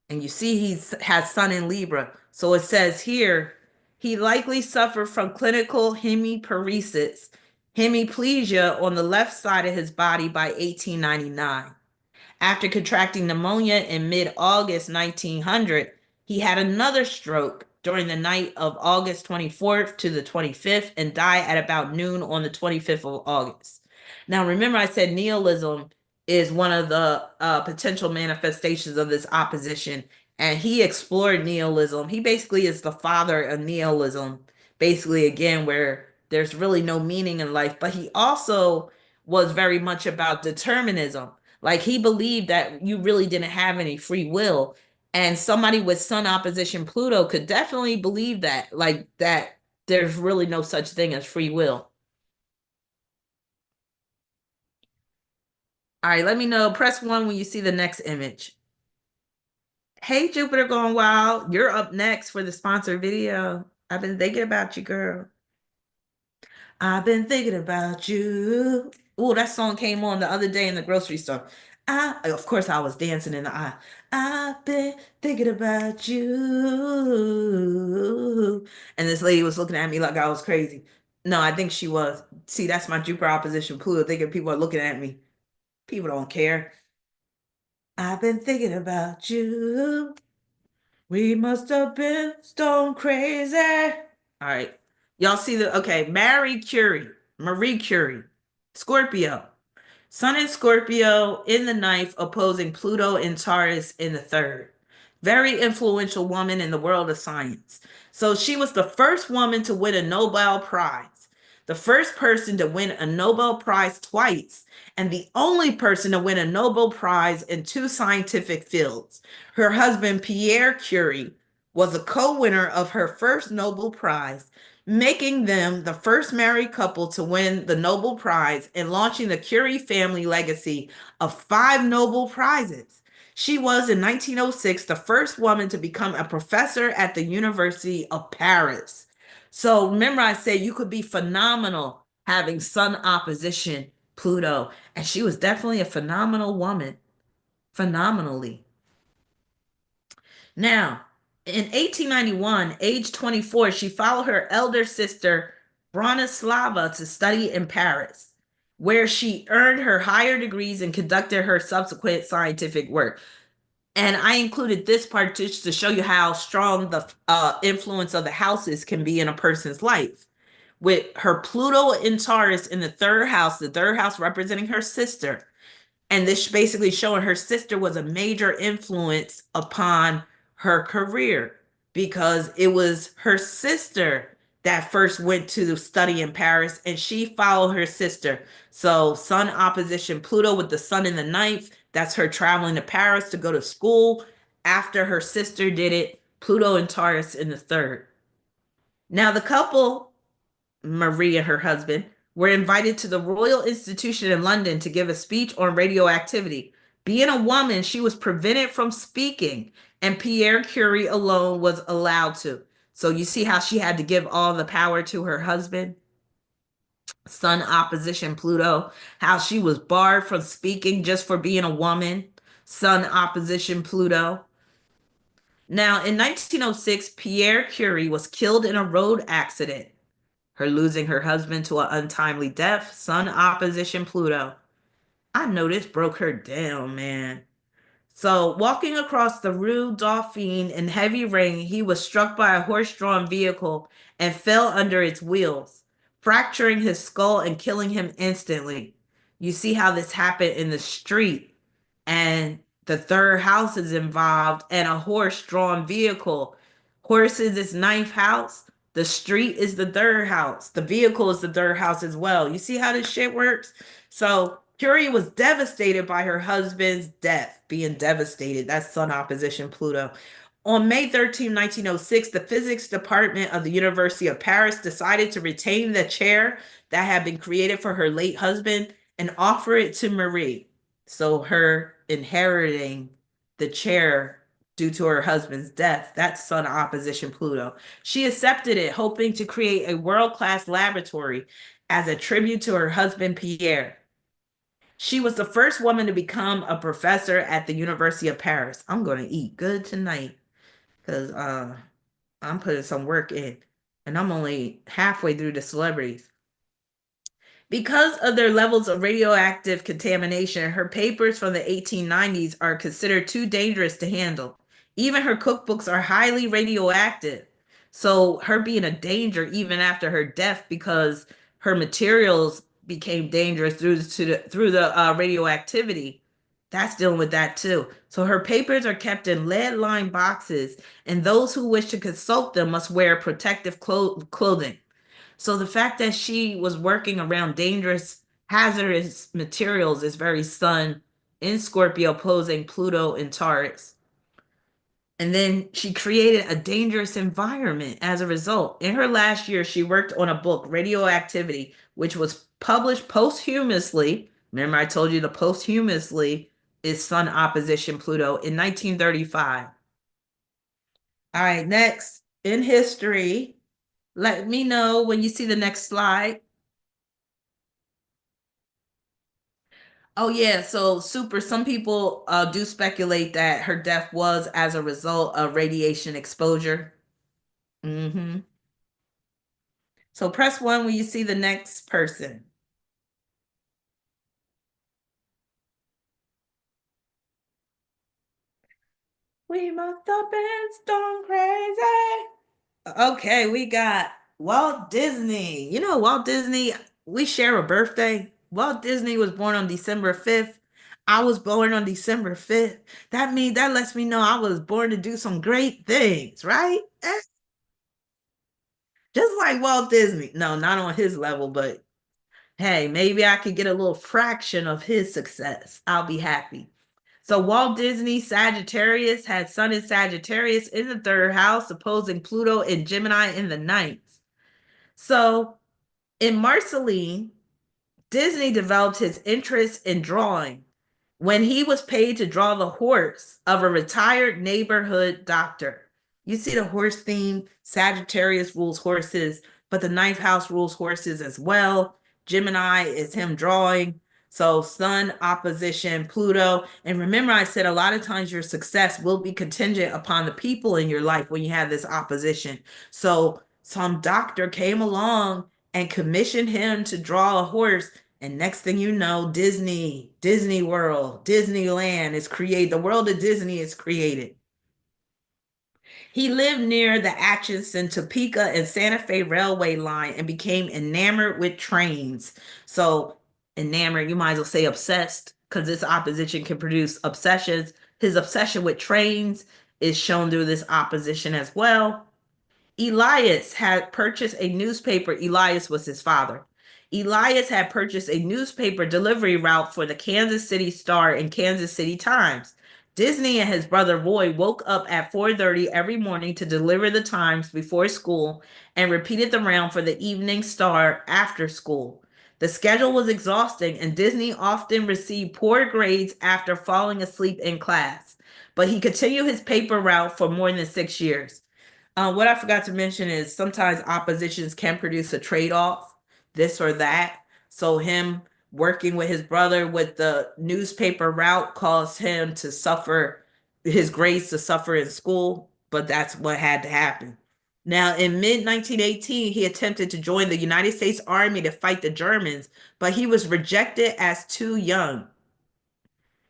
And you see he has Sun in Libra. So it says here, he likely suffered from clinical hemiparesis, hemiplegia on the left side of his body by 1899. After contracting pneumonia in mid-August 1900, he had another stroke during the night of August 24th to the 25th and died at about noon on the 25th of August. Now, remember I said nihilism is one of the potential manifestations of this opposition, and he explored nihilism. He basically is the father of nihilism, basically, again, where there's really no meaning in life, but he also was very much about determinism. Like he believed that you really didn't have any free will. And somebody with Sun opposition Pluto could definitely believe that, like that there's really no such thing as free will. All right, let me know. Press 1 when you see the next image. Hey, Jupiter going wild. You're up next for the sponsored video. I've been thinking about you, girl. I've been thinking about you. Oh, that song came on the other day in the grocery store. Of course, I was dancing in the aisle. I've been thinking about you. And this lady was looking at me like I was crazy. No, I think she was. See, that's my Jupiter opposition Pluto, thinking people are looking at me. People don't care. I've been thinking about you. We must have been stone crazy. All right. Y'all see okay, Marie Curie, Scorpio. Sun in Scorpio in the ninth, opposing Pluto in Taurus in the third. Very influential woman in the world of science. So she was the first woman to win a Nobel Prize, the first person to win a Nobel Prize twice, and the only person to win a Nobel Prize in two scientific fields. Her husband, Pierre Curie, was a co winner of her first Nobel Prize, making them the first married couple to win the Nobel Prize and launching the Curie family legacy of five Nobel Prizes. She was in 1906 the first woman to become a professor at the University of Paris. So remember, I said you could be phenomenal having Sun opposition Pluto, and she was definitely a phenomenal woman, phenomenally. Now, in 1891, age 24, she followed her elder sister Bronislava to study in Paris, where she earned her higher degrees and conducted her subsequent scientific work. And I included this part just to show you how strong the influence of the houses can be in a person's life. With her Pluto in Taurus in the third house representing her sister, and this basically showing her sister was a major influence upon her career because it was her sister that first went to study in Paris and she followed her sister. So Sun opposition Pluto with the Sun in the ninth, that's her traveling to Paris to go to school. After her sister did it, Pluto and Taurus in the third. Now the couple, Marie and her husband, were invited to the Royal Institution in London to give a speech on radioactivity. Being a woman, she was prevented from speaking, and Pierre Curie alone was allowed to. So you see how she had to give all the power to her husband? Sun opposition Pluto, how she was barred from speaking just for being a woman. Sun opposition Pluto. Now, in 1906, Pierre Curie was killed in a road accident. Her losing her husband to an untimely death, Sun opposition Pluto. I know this broke her down, man. So, walking across the Rue Dauphine in heavy rain, he was struck by a horse drawn vehicle and fell under its wheels, fracturing his skull and killing him instantly. You see how this happened in the street, and the third house is involved, and a horse drawn vehicle. Horses is ninth house. The street is the third house. The vehicle is the third house as well. You see how this shit works? So Curie was devastated by her husband's death, being devastated. That's Sun opposition Pluto. On May 13, 1906, the physics department of the University of Paris decided to retain the chair that had been created for her late husband and offer it to Marie. So her inheriting the chair due to her husband's death, that's Sun opposition Pluto. She accepted it, hoping to create a world-class laboratory as a tribute to her husband Pierre. She was the first woman to become a professor at the University of Paris. I'm going to eat good tonight because I'm putting some work in, and I'm only halfway through the celebrities. Because of their levels of radioactive contamination, her papers from the 1890s are considered too dangerous to handle. Even her cookbooks are highly radioactive. So, her being a danger even after her death because her materials became dangerous through the radioactivity. That's dealing with that too. So, her papers are kept in lead lined boxes, and those who wish to consult them must wear protective clothing. So the fact that she was working around dangerous, hazardous materials is very Sun in Scorpio, opposing Pluto in Taurus. And then she created a dangerous environment as a result. In her last year, she worked on a book, Radioactivity, which was published posthumously. Remember, I told you the posthumously is Sun opposition Pluto in 1935. All right, next in history, let me know when you see the next slide. Oh yeah, so super. Some people do speculate that her death was as a result of radiation exposure. Hmm. So press one when you see the next person. We must have been stone crazy. Okay, we got Walt Disney. You know, Walt Disney, we share a birthday. Walt Disney was born on December 5th. I was born on December 5th. That lets me know I was born to do some great things, right? Just like Walt Disney. No, not on his level, but hey, maybe I could get a little fraction of his success. I'll be happy. So Walt Disney, Sagittarius, had Sun in Sagittarius in the third house, opposing Pluto and Gemini in the ninth. So in Marceline, Disney developed his interest in drawing when he was paid to draw the horse of a retired neighborhood doctor. You see the horse theme, Sagittarius rules horses, but the ninth house rules horses as well. Gemini is him drawing. So Sun opposition Pluto. And remember, I said a lot of times your success will be contingent upon the people in your life when you have this opposition. So some doctor came along and commissioned him to draw a horse, and next thing you know, Disney World, Disneyland is created. The world of Disney is created. He lived near the Atchison, Topeka, and Santa Fe railway line and became enamored with trains. So, enamored, you might as well say obsessed, because this opposition can produce obsessions. His obsession with trains is shown through this opposition as well. Elias had purchased a newspaper. Elias was his father. Elias had purchased a newspaper delivery route for the Kansas City Star and Kansas City Times. Disney and his brother Roy woke up at 4:30 every morning to deliver the Times before school and repeated the round for the Evening Star after school. The schedule was exhausting, and Disney often received poor grades after falling asleep in class. But he continued his paper route for more than 6 years. What I forgot to mention is sometimes oppositions can produce a trade-off, this or that. So him working with his brother with the newspaper route caused him to suffer, his grades to suffer in school, but that's what had to happen. Now, in mid 1918, he attempted to join the United States Army to fight the Germans, but he was rejected as too young.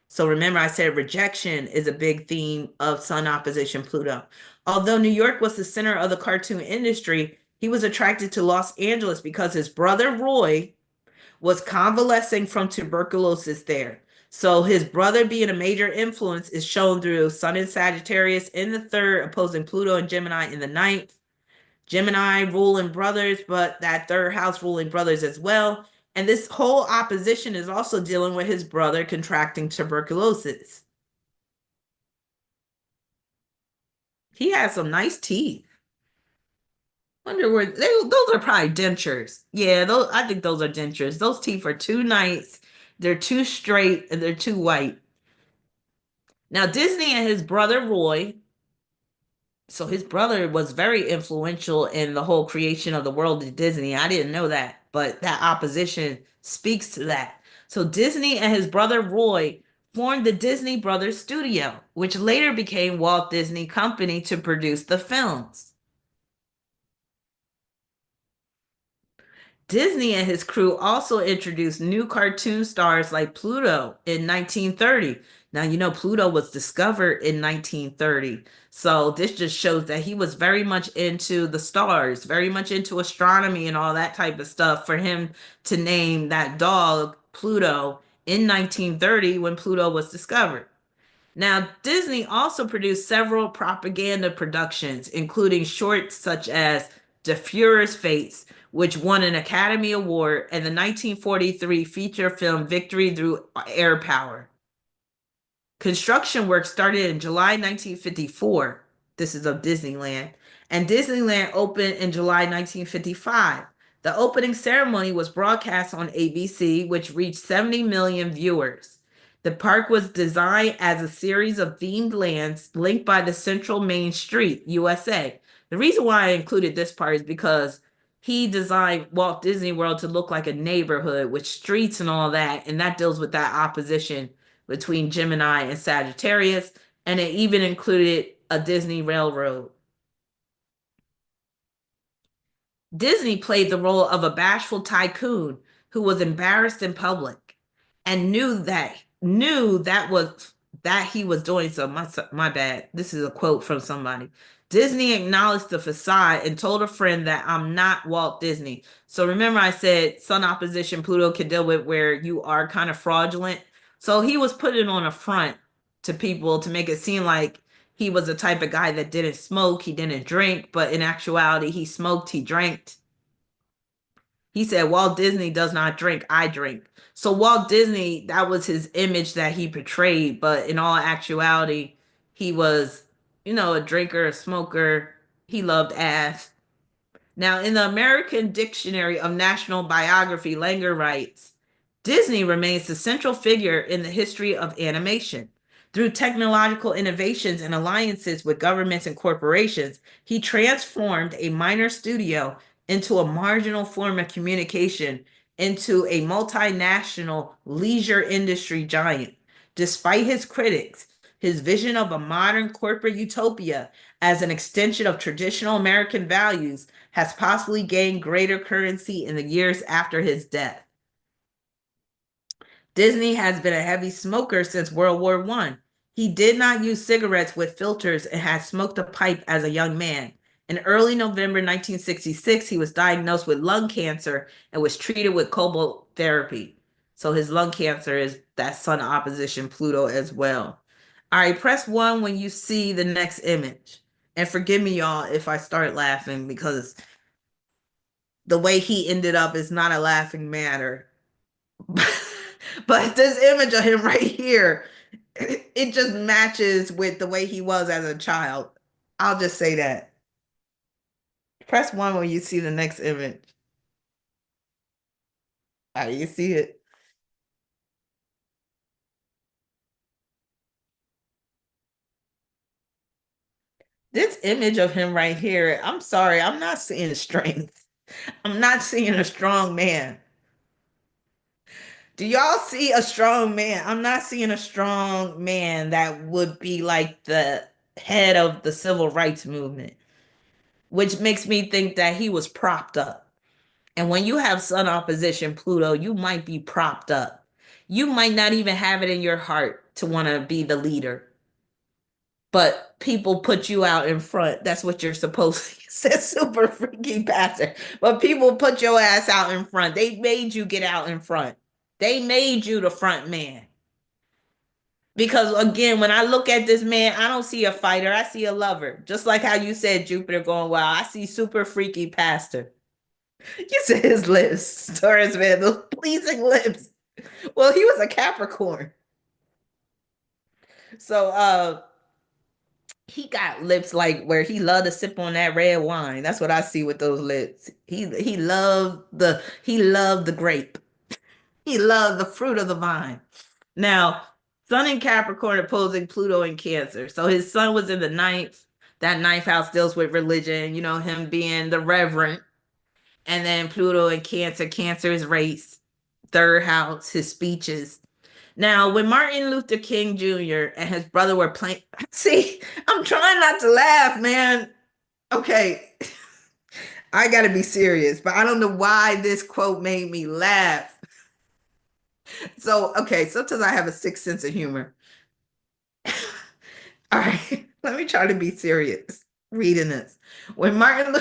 So remember, I said rejection is a big theme of Sun opposition Pluto. Although New York was the center of the cartoon industry, he was attracted to Los Angeles because his brother Roy was convalescing from tuberculosis there. So his brother being a major influence is shown through Sun in Sagittarius in the third, opposing Pluto and Gemini in the ninth. Gemini ruling brothers, but that third house ruling brothers as well. And this whole opposition is also dealing with his brother contracting tuberculosis. He has some nice teeth. Wonder where those are probably dentures. Yeah, those I think those are dentures. Those teeth are too nice. They're too straight and they're too white. Now Disney and his brother Roy, so his brother was very influential in the whole creation of the world of Disney. I didn't know that, but that opposition speaks to that. So Disney and his brother Roy formed the Disney Brothers Studio, which later became Walt Disney Company to produce the films. Disney and his crew also introduced new cartoon stars like Pluto in 1930. Now, you know, Pluto was discovered in 1930. So this just shows that he was very much into the stars, very much into astronomy and all that type of stuff for him to name that dog Pluto in 1930 when Pluto was discovered. Now, Disney also produced several propaganda productions, including shorts such as The Fuhrer's Fates, which won an Academy Award, and the 1943 feature film Victory Through Air Power. Construction work started in July 1954. This is of Disneyland. And Disneyland opened in July 1955. The opening ceremony was broadcast on ABC, which reached 70 million viewers. The park was designed as a series of themed lands linked by the Central Main Street, USA. The reason why I included this part is because he designed Walt Disney World to look like a neighborhood with streets and all that, and that deals with that opposition between Gemini and Sagittarius, and it even included a Disney railroad. Disney played the role of a bashful tycoon who was embarrassed in public and knew that he was doing so. My bad. This is a quote from somebody. Disney acknowledged the facade and told a friend that I'm not Walt Disney. So remember I said Sun opposition Pluto can deal with where you are kind of fraudulent. So he was putting on a front to people to make it seem like he was the type of guy that didn't smoke, he didn't drink, but in actuality, he smoked, he drank. He said, Walt Disney does not drink, I drink. So Walt Disney, that was his image that he portrayed, but in all actuality, he was, a drinker, a smoker. He loved ass. Now, in the American Dictionary of National Biography, Langer writes, Disney remains the central figure in the history of animation. Through technological innovations and alliances with governments and corporations, he transformed a minor studio into a marginal form of communication, into a multinational leisure industry giant. Despite his critics, his vision of a modern corporate utopia as an extension of traditional American values has possibly gained greater currency in the years after his death. Disney has been a heavy smoker since World War I. He did not use cigarettes with filters and had smoked a pipe as a young man. In early November 1966, he was diagnosed with lung cancer and was treated with cobalt therapy. So his lung cancer is that Sun opposition Pluto as well. All right, press 1 when you see the next image. And forgive me, y'all, if I start laughing because the way he ended up is not a laughing matter. But this image of him right here, it just matches with the way he was as a child. I'll just say that. Press 1 when you see the next image. All right, you see it. This image of him right here, I'm sorry, I'm not seeing strength. I'm not seeing a strong man. Do y'all see a strong man? I'm not seeing a strong man that would be like the head of the civil rights movement, which makes me think that he was propped up. And when you have Sun opposition Pluto, you might be propped up. You might not even have it in your heart to want to be the leader, but people put you out in front. That's what you're supposed to. Said super freaky pastor. But people put your ass out in front. They made you get out in front. They made you the front man. Because again, when I look at this man, I don't see a fighter. I see a lover. Just like how you said Jupiter going wild. I see super freaky pastor. You said his lips, Taurus man, those pleasing lips. Well, he was a Capricorn. So he got lips like where he loved to sip on that red wine. That's what I see with those lips. He loved the grape. He loved the fruit of the vine. Now, Sun in Capricorn opposing Pluto in Cancer. So his sun was in the ninth. That ninth house deals with religion, him being the reverend. And then Pluto in Cancer. Cancer is race. Third house, his speeches. Now, when Martin Luther King Jr. and his brother were playing, see, I'm trying not to laugh, man. Okay, I gotta be serious, but I don't know why this quote made me laugh. So, okay, sometimes I have a sick sense of humor. All right, let me try to be serious reading this. When Martin,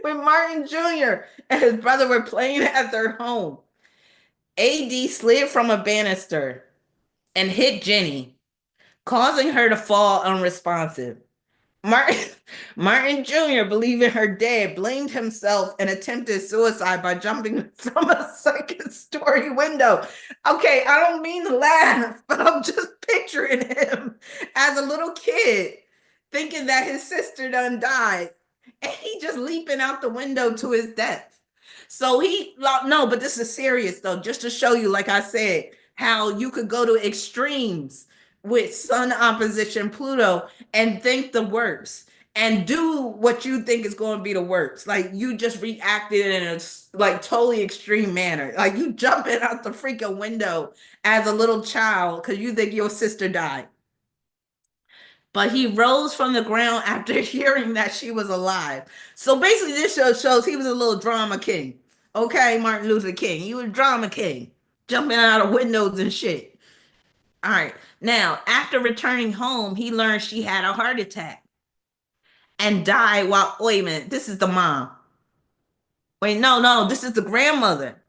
when Martin Jr. and his brother were playing at their home, AD slid from a banister and hit Jenny, causing her to fall unresponsive. Martin, Martin Jr., believing her dead, blamed himself and attempted suicide by jumping from a second story window. Okay, I don't mean to laugh, but I'm just picturing him as a little kid thinking that his sister done died and he just leaping out the window to his death. So no, but this is serious though, just to show you, like I said, how you could go to extremes with Sun opposition Pluto and think the worst. and do what you think is going to be the worst. Like you just reacted in a like totally extreme manner. Like you jumping out the freaking window as a little child because you think your sister died. But he rose from the ground after hearing that she was alive. So basically, this shows he was a little drama king. Okay, Martin Luther King. He was drama king, jumping out of windows and shit. All right. Now, after returning home, he learned she had a heart attack and died while, wait a minute, this is the mom. Wait, no, no, this is the grandmother.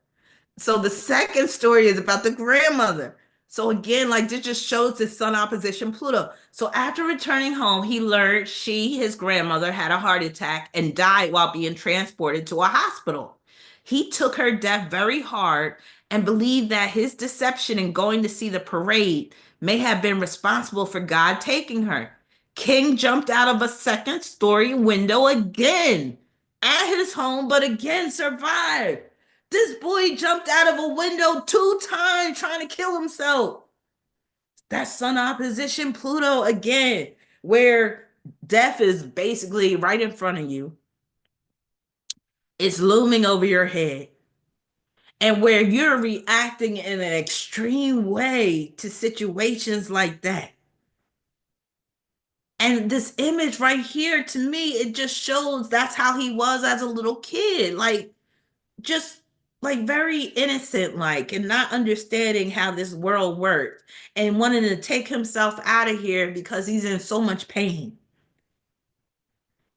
So the second story is about the grandmother. So again, like this just shows his sun opposition Pluto. So after returning home, he learned his grandmother, had a heart attack and died while being transported to a hospital. He took her death very hard and believed that his deception in going to see the parade may have been responsible for God taking her. King jumped out of a second story window again at his home, but again survived. This boy jumped out of a window 2 times trying to kill himself. That's sun opposition Pluto again, where death is basically right in front of you. It's looming over your head. And where you're reacting in an extreme way to situations like that. And this image right here, to me, it just shows that's how he was as a little kid. Like, just like very innocent like and not understanding how this world works and wanting to take himself out of here because he's in so much pain.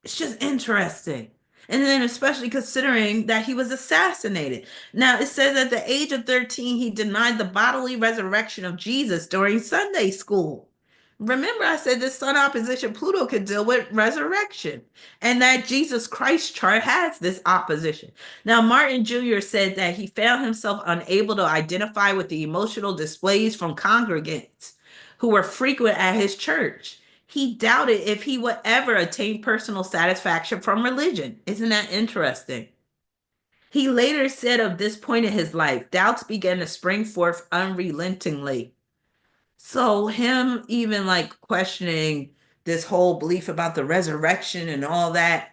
It's just interesting. And then especially considering that he was assassinated. Now it says at the age of 13 he denied the bodily resurrection of Jesus during Sunday school. Remember, I said this sun opposition Pluto could deal with resurrection, and that Jesus Christ chart has this opposition. Now, Martin Jr. said that he found himself unable to identify with the emotional displays from congregants who were frequent at his church. He doubted if he would ever attain personal satisfaction from religion. Isn't that interesting? He later said of this point in his life, doubts began to spring forth unrelentingly. So him even like questioning this whole belief about the resurrection and all that,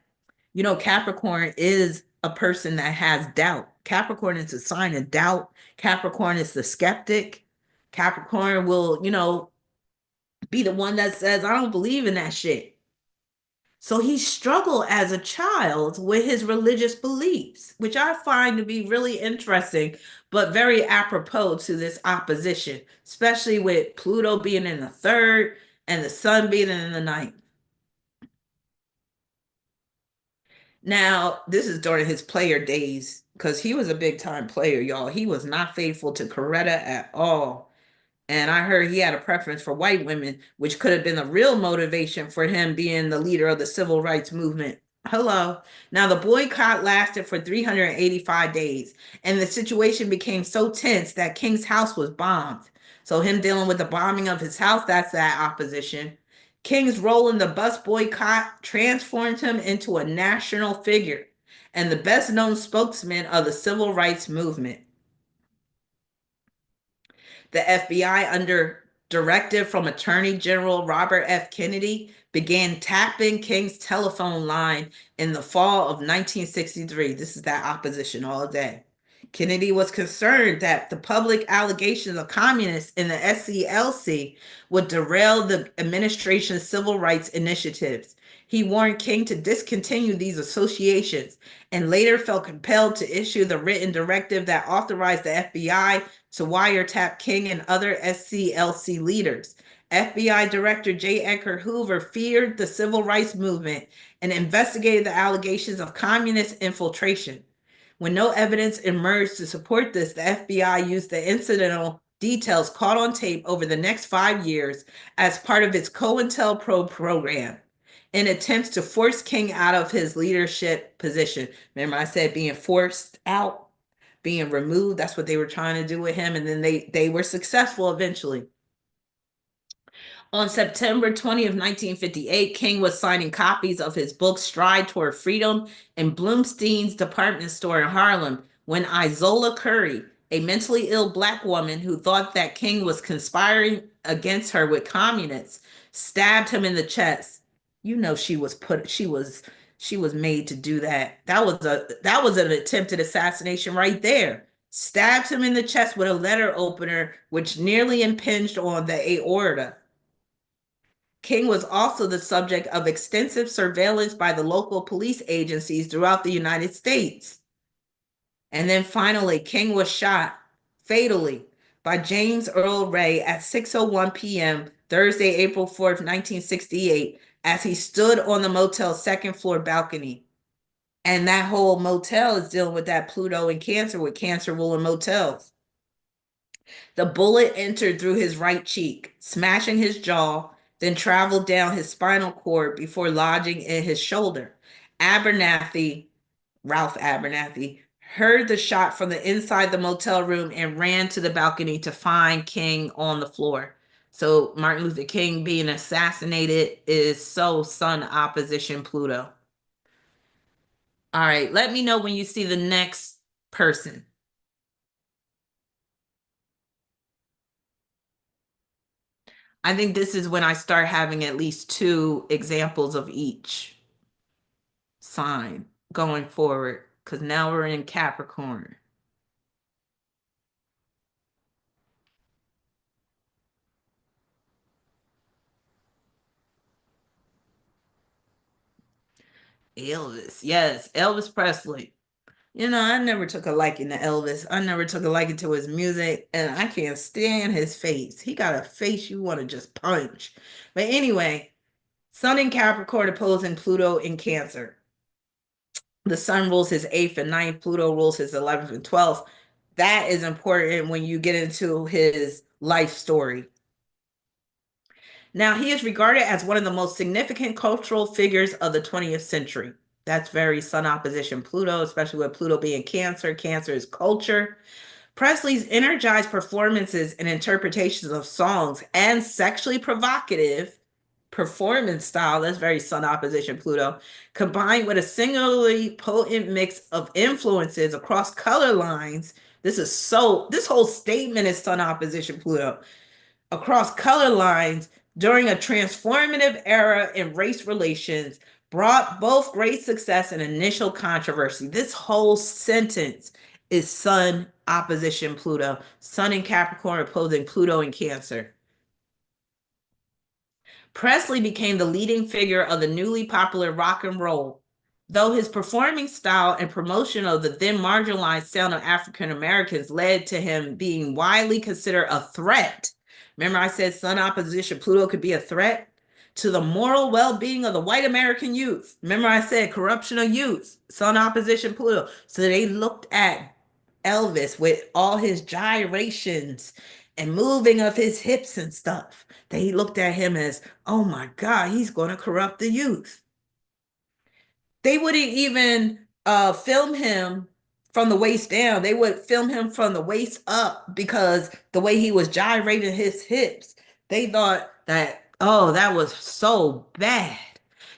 Capricorn is a person that has doubt. Capricorn is a sign of doubt. Capricorn is the skeptic. Capricorn will, be the one that says, I don't believe in that shit. So he struggled as a child with his religious beliefs, which I find to be really interesting, but very apropos to this opposition, especially with Pluto being in the third and the sun being in the ninth. Now, this is during his player days because he was a big time player, y'all. He was not faithful to Coretta at all. And I heard he had a preference for white women, which could have been the real motivation for him being the leader of the civil rights movement. Hello. Now, the boycott lasted for 385 days, and the situation became so tense that King's house was bombed. So, him dealing with the bombing of his house, that's that opposition. King's role in the bus boycott transformed him into a national figure and the best known spokesman of the civil rights movement. The FBI, under directive from Attorney General Robert F. Kennedy, began tapping King's telephone line in the fall of 1963. This is that opposition all day. Kennedy was concerned that the public allegations of communists in the SCLC would derail the administration's civil rights initiatives. He warned King to discontinue these associations and later felt compelled to issue the written directive that authorized the FBI to wiretap King and other SCLC leaders. FBI Director J. Edgar Hoover feared the civil rights movement and investigated the allegations of communist infiltration. When no evidence emerged to support this, the FBI used the incidental details caught on tape over the next 5 years as part of its COINTELPRO program in attempts to force King out of his leadership position. Remember, I said being forced out, being removed. That's what they were trying to do with him. And then they were successful eventually. On September 20th, 1958, King was signing copies of his book Stride Toward Freedom in Bloomstein's department store in Harlem when Izola Curry, a mentally ill Black woman who thought that King was conspiring against her with communists, stabbed him in the chest. she was made to do that. That was an attempted assassination right there. Stabbed him in the chest with a letter opener, which nearly impinged on the aorta. King was also the subject of extensive surveillance by the local police agencies throughout the United States. And then finally, King was shot fatally by James Earl Ray at 6:01 p.m. Thursday, April 4th, 1968, as he stood on the motel's second floor balcony. And that whole motel is dealing with that Pluto and Cancer, with Cancer ruling motels. The bullet entered through his right cheek, smashing his jaw, then traveled down his spinal cord before lodging in his shoulder. Abernathy, Ralph Abernathy, heard the shot from the inside the motel room and ran to the balcony to find King on the floor. So Martin Luther King being assassinated is so Sun opposition Pluto. All right, let me know when you see the next person. I think this is when I start having at least two examples of each sign going forward, because now we're in Capricorn. Elvis, yes, Elvis Presley. I never took a liking to Elvis. I never took a liking to his music, and I can't stand his face. He got a face you want to just punch. But anyway, Sun in Capricorn opposing Pluto in Cancer. The Sun rules his eighth and ninth, Pluto rules his 11th and 12th. That is important when you get into his life story. Now, he is regarded as one of the most significant cultural figures of the 20th century. That's very Sun opposition Pluto, especially with Pluto being Cancer. Cancer is culture. Presley's energized performances and interpretations of songs and sexually provocative performance style, that's very Sun opposition Pluto, combined with a singularly potent mix of influences across color lines. This whole statement is Sun opposition Pluto across color lines during a transformative era in race relations brought both great success and initial controversy. This whole sentence is Sun opposition Pluto, Sun in Capricorn opposing Pluto in Cancer. Presley became the leading figure of the newly popular rock and roll. Though his performing style and promotion of the then marginalized sound of African Americans led to him being widely considered a threat. Remember, I said Sun opposition Pluto could be a threat to the moral well being of the white American youth. Remember, I said corruption of youth, Sun opposition Pluto. So they looked at Elvis with all his gyrations and moving of his hips and stuff. They looked at him as, oh my God, he's going to corrupt the youth. They wouldn't even film him from the waist down. They would film him from the waist up because the way he was gyrating his hips, they thought that, oh, that was so bad.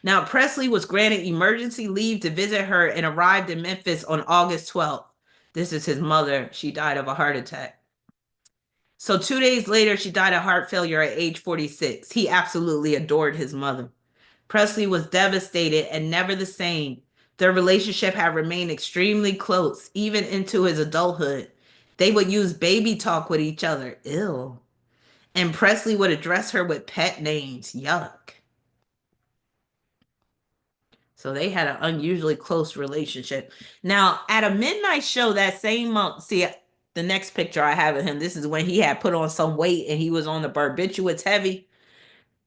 Now, Presley was granted emergency leave to visit her and arrived in Memphis on August 12th. This is his mother. She died of a heart attack. So 2 days later, she died of heart failure at age 46. He absolutely adored his mother. Presley was devastated and never the same. Their relationship had remained extremely close, even into his adulthood. They would use baby talk with each other. Ew. And Presley would address her with pet names. Yuck. So they had an unusually close relationship. Now, at a midnight show that same month, see, the next picture I have of him, this is when he had put on some weight and he was on the barbiturates heavy.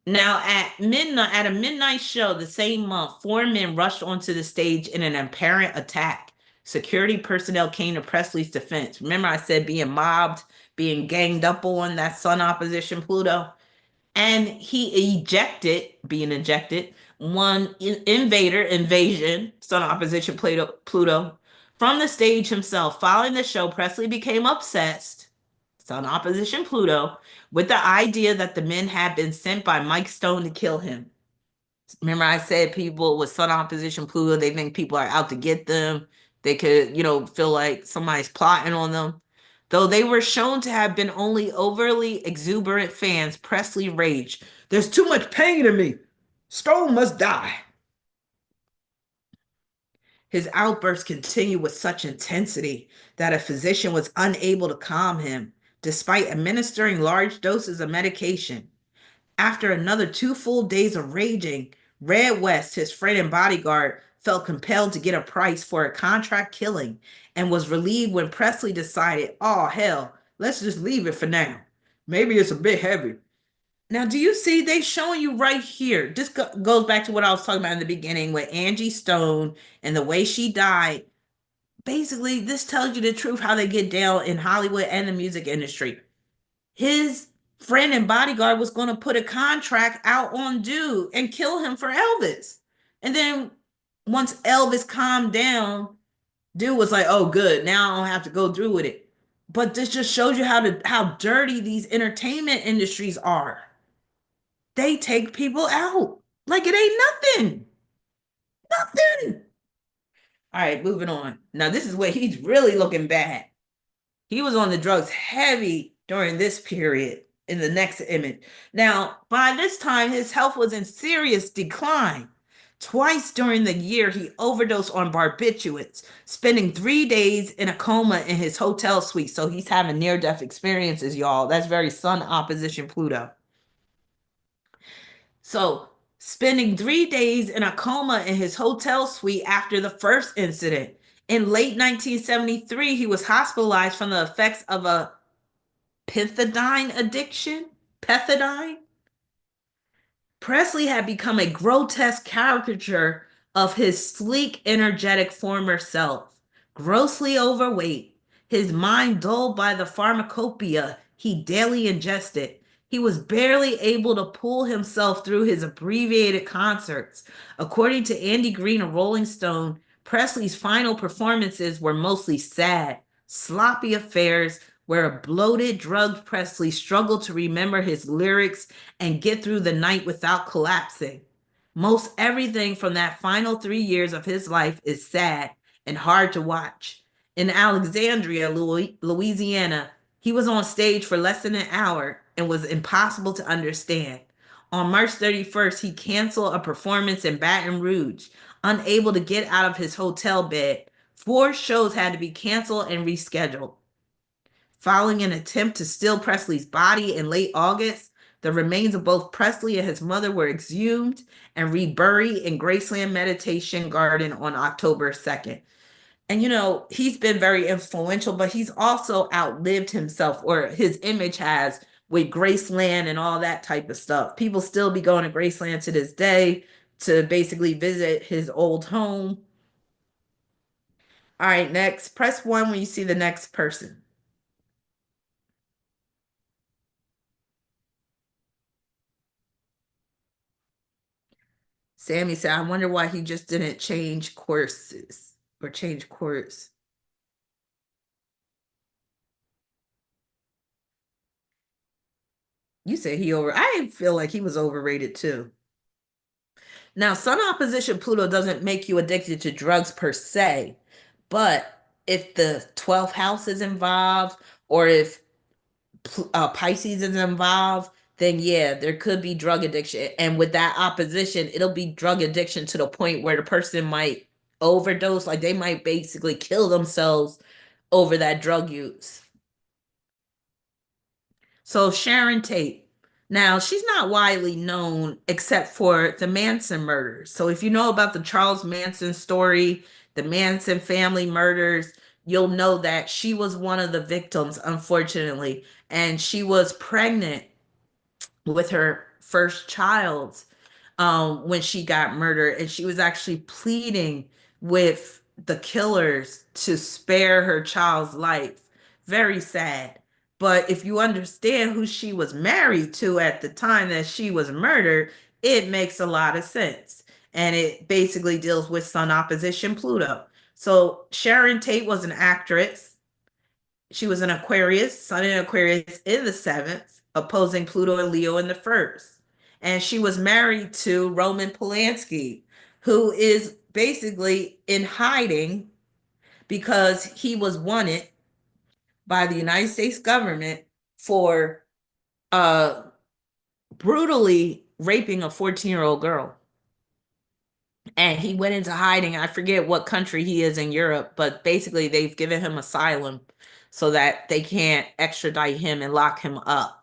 Now, at a midnight show the same month, four men rushed onto the stage in an apparent attack. Security personnel came to Presley's defense. Remember, I said being mobbed, being ganged up on, that Sun opposition Pluto. And he being ejected, one invasion, Sun opposition Pluto, from the stage himself. Following the show, Presley became obsessed, Sun opposition Pluto, with the idea that the men had been sent by Mike Stone to kill him. Remember, I said people with Sun opposition Pluto, they think people are out to get them. They could, feel like somebody's plotting on them. Though they were shown to have been only overly exuberant fans, Presley raged. There's too much pain in me. Stone must die. His outbursts continued with such intensity that a physician was unable to calm him, despite administering large doses of medication. After another 2 full days of raging, Red West, his friend and bodyguard, felt compelled to get a price for a contract killing and was relieved when Presley decided, oh, hell, let's just leave it for now. Maybe it's a bit heavy. Now, do you see they showing you right here? This goes back to what I was talking about in the beginning with Angie Stone and the way she died. Basically, this tells you the truth how they get down in Hollywood and the music industry. His friend and bodyguard was going to put a contract out on dude and kill him for Elvis. And then once Elvis calmed down, dude was like, "Oh, good. Now I don't have to go through with it." But this just shows you how dirty these entertainment industries are. They take people out like it ain't nothing. Nothing. All right, moving on. Now this is where he's really looking bad. He was on the drugs heavy during this period in the next image. Now, by this time, his health was in serious decline. Twice during the year, he overdosed on barbiturates, spending 3 days in a coma in his hotel suite. So he's having near death experiences, y'all. That's very sun opposition Pluto. So, spending 3 days in a coma in his hotel suite after the first incident. In late 1973, he was hospitalized from the effects of a pethidine addiction. Pethidine. Presley had become a grotesque caricature of his sleek, energetic former self, grossly overweight, his mind dulled by the pharmacopoeia he daily ingested. He was barely able to pull himself through his abbreviated concerts. According to Andy Green of Rolling Stone, Presley's final performances were mostly sad, sloppy affairs where a bloated, drugged Presley struggled to remember his lyrics and get through the night without collapsing. Most everything from that final 3 years of his life is sad and hard to watch. In Alexandria, Louisiana, he was on stage for less than an hour and was impossible to understand. On March 31st, he canceled a performance in Baton Rouge, unable to get out of his hotel bed. 4 shows had to be canceled and rescheduled. Following an attempt to steal Presley's body in late August, the remains of both Presley and his mother were exhumed and reburied in Graceland Meditation Garden on October 2nd. And he's been very influential, but he's also outlived himself, or his image has, with Graceland and all that type of stuff. People still be going to Graceland to this day to basically visit his old home. All right, next. Press 1 when you see the next person. Sammy said, I wonder why he just didn't change courses or change course. You said I feel like he was overrated too. Now, Sun opposition Pluto doesn't make you addicted to drugs per se, but if the 12th house is involved or if Pisces is involved, then yeah, there could be drug addiction. And with that opposition, it'll be drug addiction to the point where the person might overdose, like they might basically kill themselves over that drug use. So Sharon Tate. Now, she's not widely known except for the Manson murders. So if you know about the Charles Manson story, the Manson family murders, you'll know that she was one of the victims, unfortunately, and she was pregnant with her first child when she got murdered, and she was actually pleading with the killers to spare her child's life. Very sad. But if you understand who she was married to at the time that she was murdered, it makes a lot of sense. And it basically deals with Sun opposition Pluto. So Sharon Tate was an actress. She was an Aquarius, Sun in Aquarius in the seventh, opposing Pluto and Leo in the first. And she was married to Roman Polanski, who is basically in hiding because he was wanted by the United States government for brutally raping a 14-year-old girl. and he went into hiding. I forget what country he is in Europe, but basically they've given him asylum so that they can't extradite him and lock him up.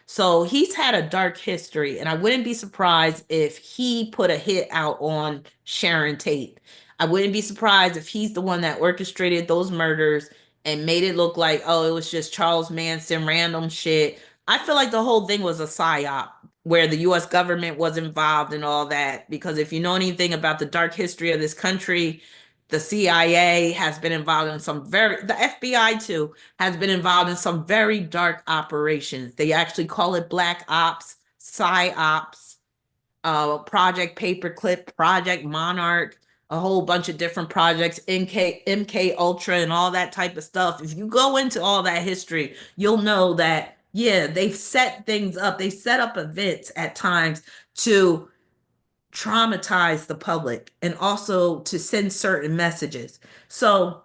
So he's had a dark history, and I wouldn't be surprised if he put a hit out on Sharon Tate. I wouldn't be surprised if he's the one that orchestrated those murders and made it look like, oh, it was just Charles Manson, random shit. I feel like the whole thing was a psyop where the US government was involved and all that. Because if you know anything about the dark history of this country, the CIA has been involved in some the FBI too has been involved in some very dark operations. They actually call it Black Ops, Psy Ops, Project Paperclip, Project Monarch, a whole bunch of different projects, MK Ultra, and all that type of stuff. If you go into all that history, you'll know that yeah, they've set things up. They set up events at times to traumatize the public and also to send certain messages. So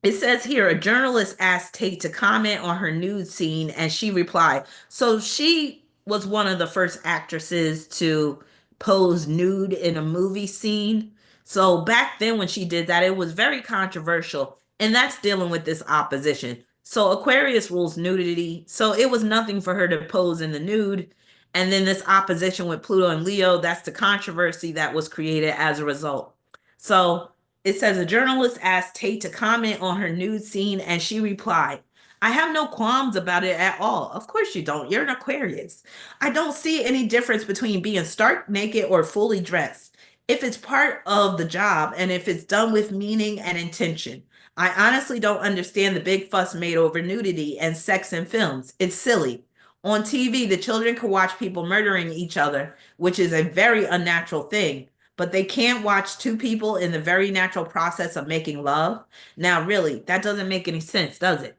it says here a journalist asked Tate to comment on her nude scene, and she replied. So she was one of the first actresses to pose nude in a movie scene. So back then, when she did that, it was very controversial, and that's dealing with this opposition. So Aquarius rules nudity, so it was nothing for her to pose in the nude. And then this opposition with Pluto and Leo, that's the controversy that was created as a result. So it says a journalist asked Tate to comment on her nude scene, and she replied, I have no qualms about it at all. Of course you don't. You're an Aquarius. I don't see any difference between being stark naked or fully dressed. If it's part of the job and if it's done with meaning and intention. I honestly don't understand the big fuss made over nudity and sex in films. It's silly. On TV, the children can watch people murdering each other, which is a very unnatural thing, but they can't watch two people in the very natural process of making love. Now, really, that doesn't make any sense, does it?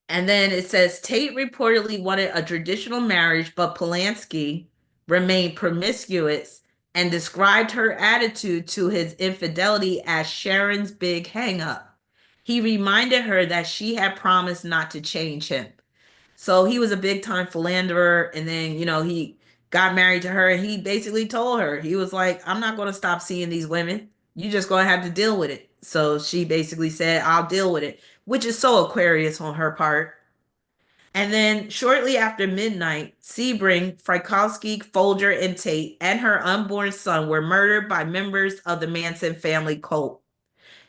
And then it says Tate reportedly wanted a traditional marriage, but Polanski remained promiscuous and described her attitude to his infidelity as Sharon's big hangup. He reminded her that she had promised not to change him. So he was a big time philanderer. And then, he got married to her and he basically told her, he was like, I'm not going to stop seeing these women. You just going to have to deal with it. So she basically said, I'll deal with it, which is so Aquarius on her part. And then shortly after midnight, Sebring, Frykowski, Folger, and Tate and her unborn son were murdered by members of the Manson family cult.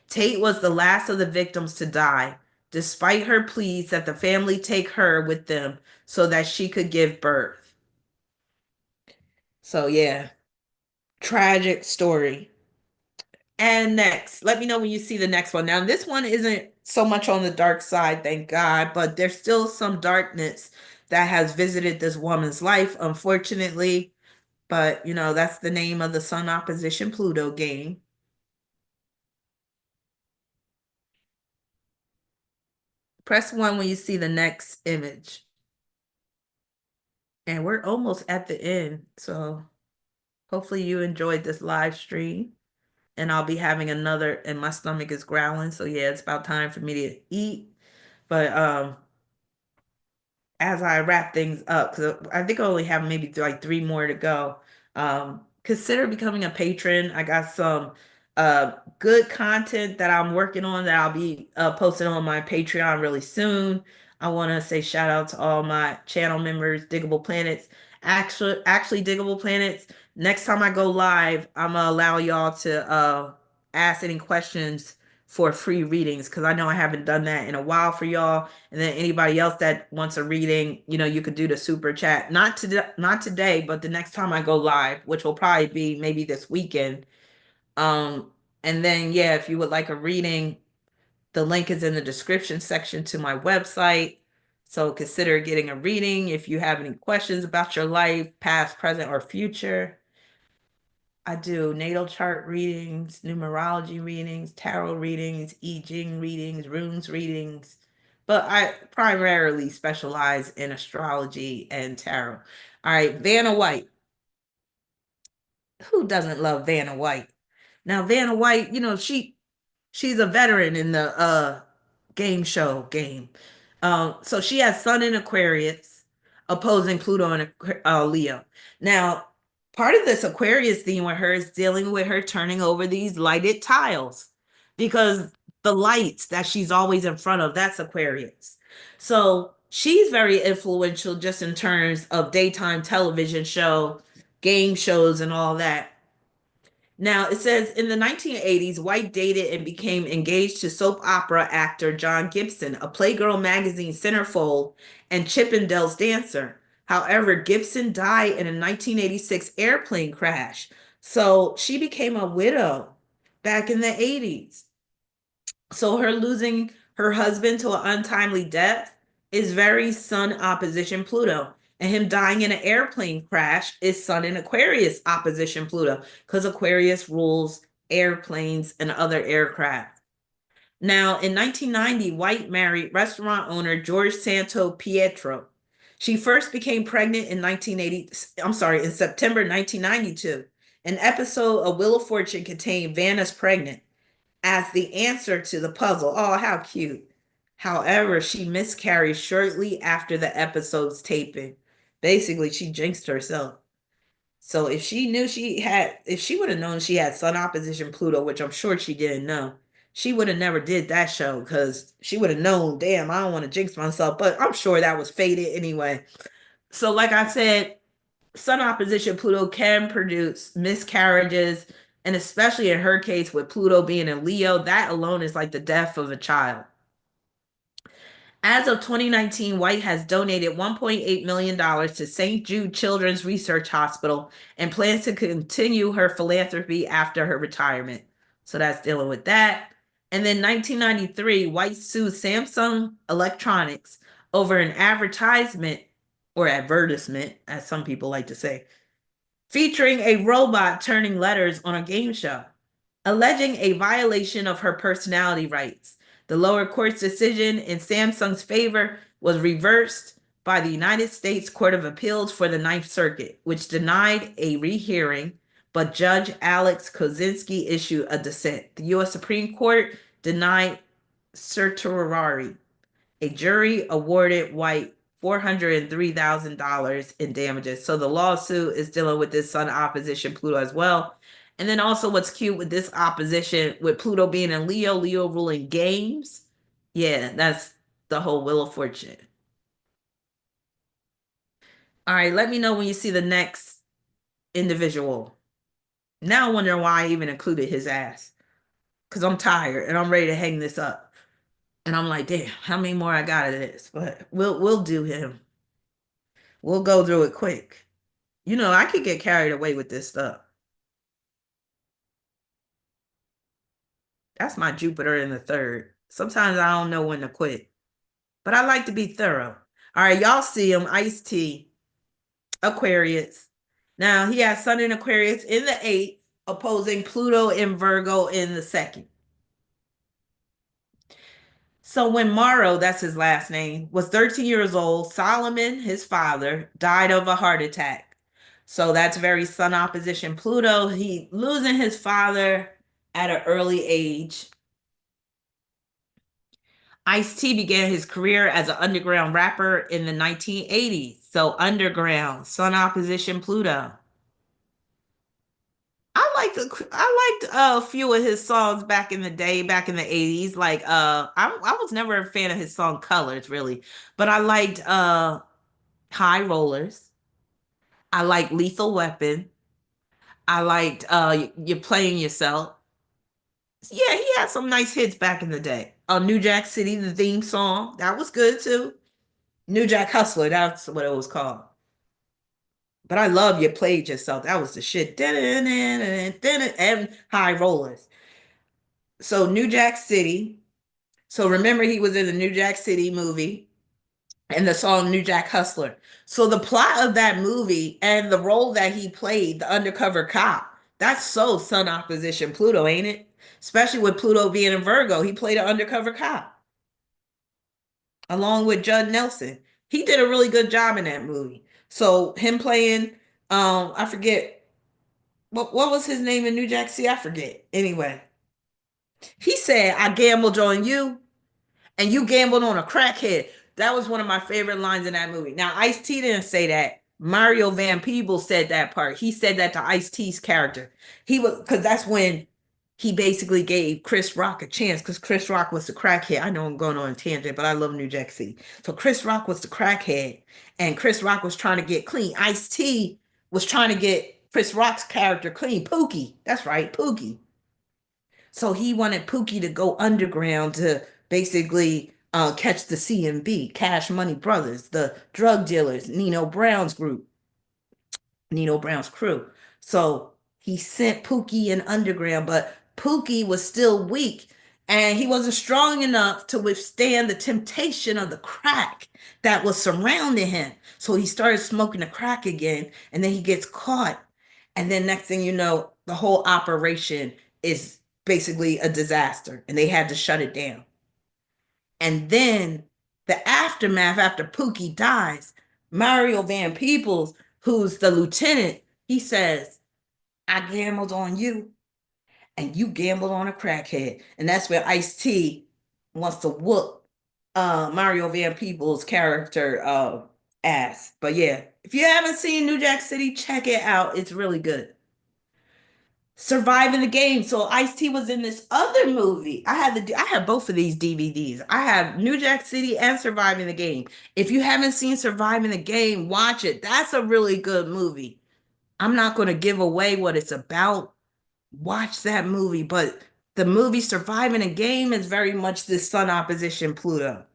Tate was the last of the victims to die, despite her pleas that the family take her with them so that she could give birth. So, yeah, tragic story. And next, let me know when you see the next one. Now, this one isn't so much on the dark side, thank God, but there's still some darkness that has visited this woman's life, unfortunately. But, that's the name of the Sun opposition Pluto game. Press one when you see the next image. And we're almost at the end. So hopefully you enjoyed this live stream. And I'll be having another, and my stomach is growling. So yeah, it's about time for me to eat. But as I wrap things up, because I think I only have maybe like three more to go. Consider becoming a patron. I got some good content that I'm working on that I'll be posting on my Patreon really soon. I want to say shout out to all my channel members, Diggable Planets. Actually, Diggable Planets. Next time I go live, I'm gonna allow y'all to ask any questions for free readings because I know I haven't done that in a while for y'all. And then anybody else that wants a reading, you could do the super chat. Not today, but the next time I go live, which will probably be maybe this weekend. Um, and then yeah, if you would like a reading, the link is in the description section to my website. So consider getting a reading if you have any questions about your life, past, present, or future. I do natal chart readings, numerology readings, tarot readings, I Ching readings, runes readings, but I primarily specialize in astrology and tarot. All right, Vanna White. Who doesn't love Vanna White? Now, Vanna White, she's a veteran in the game show game. So she has Sun in Aquarius, opposing Pluto and Leo. Now, Part of this Aquarius theme with her is dealing with her turning over these lighted tiles because the lights that she's always in front of, that's Aquarius. So she's very influential just in terms of daytime television show, game shows, and all that. Now, it says in the 1980s, White dated and became engaged to soap opera actor John Gibson, a Playgirl magazine centerfold and Chippendales dancer. However, Gibson died in a 1986 airplane crash, so she became a widow back in the 80s. So her losing her husband to an untimely death is very Sun opposition Pluto. And him dying in an airplane crash is Sun in Aquarius opposition Pluto, because Aquarius rules airplanes and other aircraft. Now, in 1990, White married restaurant owner George Santo Pietro. She first became pregnant in 1980, I'm sorry, in September 1992. An episode of Wheel of Fortune contained Vanna's pregnant as the answer to the puzzle. Oh, how cute. However, she miscarried shortly after the episode's taping. Basically, she jinxed herself. So if she would have known she had Sun opposition Pluto, which I'm sure she didn't know, she would have never did that show because she would have known, damn, I don't want to jinx myself. But I'm sure that was fated anyway. So, like I said, Sun opposition Pluto can produce miscarriages, and especially in her case with Pluto being in Leo, that alone is like the death of a child. As of 2019, White has donated $1.8 million to St. Jude Children's Research Hospital and plans to continue her philanthropy after her retirement. So that's dealing with that. And then 1993, White sued Samsung Electronics over an advertisement or advertisement, as some people like to say, featuring a robot turning letters on a game show, alleging a violation of her personality rights. The lower court's decision in Samsung's favor was reversed by the United States Court of Appeals for the Ninth Circuit, which denied a rehearing, but Judge Alex Kozinski issued a dissent. The U.S. Supreme Court denied certiorari. A jury awarded White $403,000 in damages. So the lawsuit is dealing with this Sun opposition Pluto as well. And then also what's cute with this opposition with Pluto being in Leo, Leo ruling games. Yeah, that's the whole Wheel of Fortune. All right, let me know when you see the next individual. Now I wonder why I even included his ass. Because I'm tired and I'm ready to hang this up. And I'm like, damn, how many more I got of this? But we'll do him. We'll go through it quick. You know, I could get carried away with this stuff. That's my Jupiter in the third. Sometimes I don't know when to quit, but I like to be thorough. All right, y'all see him, Ice-T, Aquarius. Now he has Sun in Aquarius in the eighth, opposing Pluto in Virgo in the second. So when Morrow, that's his last name, was 13 years old, Solomon, his father, died of a heart attack. So that's very Sun opposition Pluto. He losing his father at an early age. Ice-T began his career as an underground rapper in the 1980s. So underground, Sun opposition Pluto. I liked a few of his songs back in the day, back in the 80s. Like I was never a fan of his song Colors, really, but I liked High Rollers. I liked Lethal Weapon. I liked You're Playing Yourself. Yeah, he had some nice hits back in the day. New Jack City, the theme song, that was good too. New Jack Hustler, that's what it was called. But I love You Played Yourself. That was the shit. And High Rollers. So New Jack City. So remember he was in the New Jack City movie and the song New Jack Hustler. So the plot of that movie and the role that he played, the undercover cop, that's so Sun opposition Pluto, ain't it? Especially with Pluto being in Virgo, he played an undercover cop along with Judd Nelson. He did a really good job in that movie. So him playing, I forget what was his name in New Jack City. I forget. Anyway, he said, "I gambled on you, and you gambled on a crackhead." That was one of my favorite lines in that movie. Now, Ice-T didn't say that, Mario Van Peebles said that part. He said that to Ice-T's character. He was because that's when he basically gave Chris Rock a chance because Chris Rock was the crackhead. I know I'm going on a tangent, but I love New Jack City. So Chris Rock was the crackhead, and Chris Rock was trying to get clean. Ice-T was trying to get Chris Rock's character clean. Pookie. That's right, Pookie. So he wanted Pookie to go underground to basically catch the CMB, Cash Money Brothers, the drug dealers, Nino Brown's crew. So he sent Pookie in underground, but Pookie was still weak and he wasn't strong enough to withstand the temptation of the crack that was surrounding him. So he started smoking the crack again, and then he gets caught. And then next thing you know, the whole operation is basically a disaster and they had to shut it down. And then the aftermath after Pookie dies, Mario Van Peebles, who's the lieutenant, he says, I gambled on you and you gambled on a crackhead. And that's where Ice-T wants to whoop Mario Van Peebles' character ass. But yeah, if you haven't seen New Jack City, check it out. It's really good. Surviving the Game. So Ice-T was in this other movie. I have both of these DVDs. I have New Jack City and Surviving the Game. If you haven't seen Surviving the Game, watch it. That's a really good movie. I'm not going to give away what it's about. Watch that movie, but the movie Surviving a Game is very much this Sun opposition Pluto.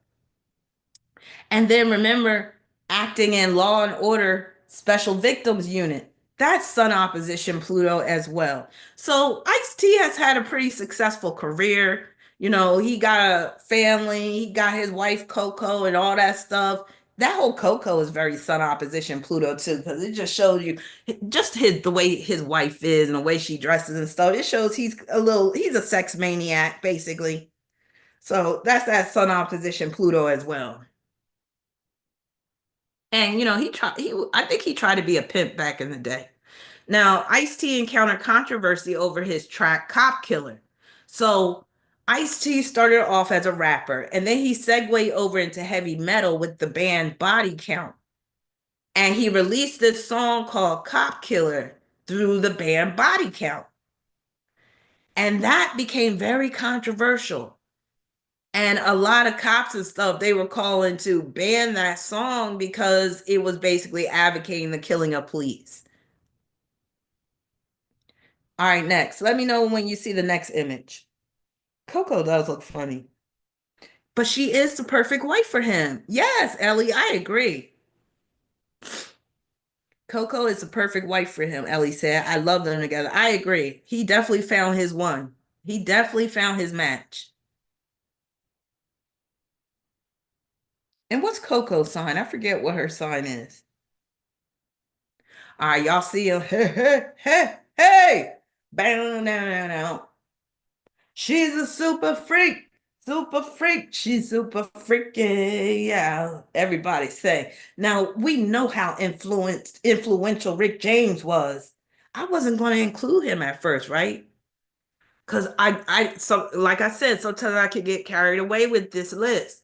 And then remember, acting in Law and Order Special Victims Unit. That's Sun opposition Pluto as well. So Ice-T has had a pretty successful career. You know, he got a family, he got his wife Coco and all that stuff. That whole Coco is very Sun opposition Pluto too, because it just shows you just the way his wife is and the way she dresses and stuff. It shows he's a sex maniac, basically. So that's that Sun opposition Pluto as well. And you know, I think he tried to be a pimp back in the day. Now, Ice-T encountered controversy over his track Cop Killer. So, Ice-T started off as a rapper and then he segued over into heavy metal with the band Body Count. And he released this song called Cop Killer through the band Body Count. And that became very controversial. And a lot of cops and stuff, they were calling to ban that song because it was basically advocating the killing of police. All right, next. Let me know when you see the next image. Coco does look funny. But she is the perfect wife for him. Yes, Ellie, I agree. Coco is the perfect wife for him, Ellie said. I love them together. I agree. He definitely found his one. He definitely found his match. And what's Coco's sign? I forget what her sign is. All right, y'all see him. Hey, hey, hey, hey. Bam, down, down, down. She's a super freak. Super freak. She's super freaky. Yeah. Everybody say. Now, we know how influential Rick James was. I wasn't going to include him at first, right? Because so like I said, sometimes I could get carried away with this list.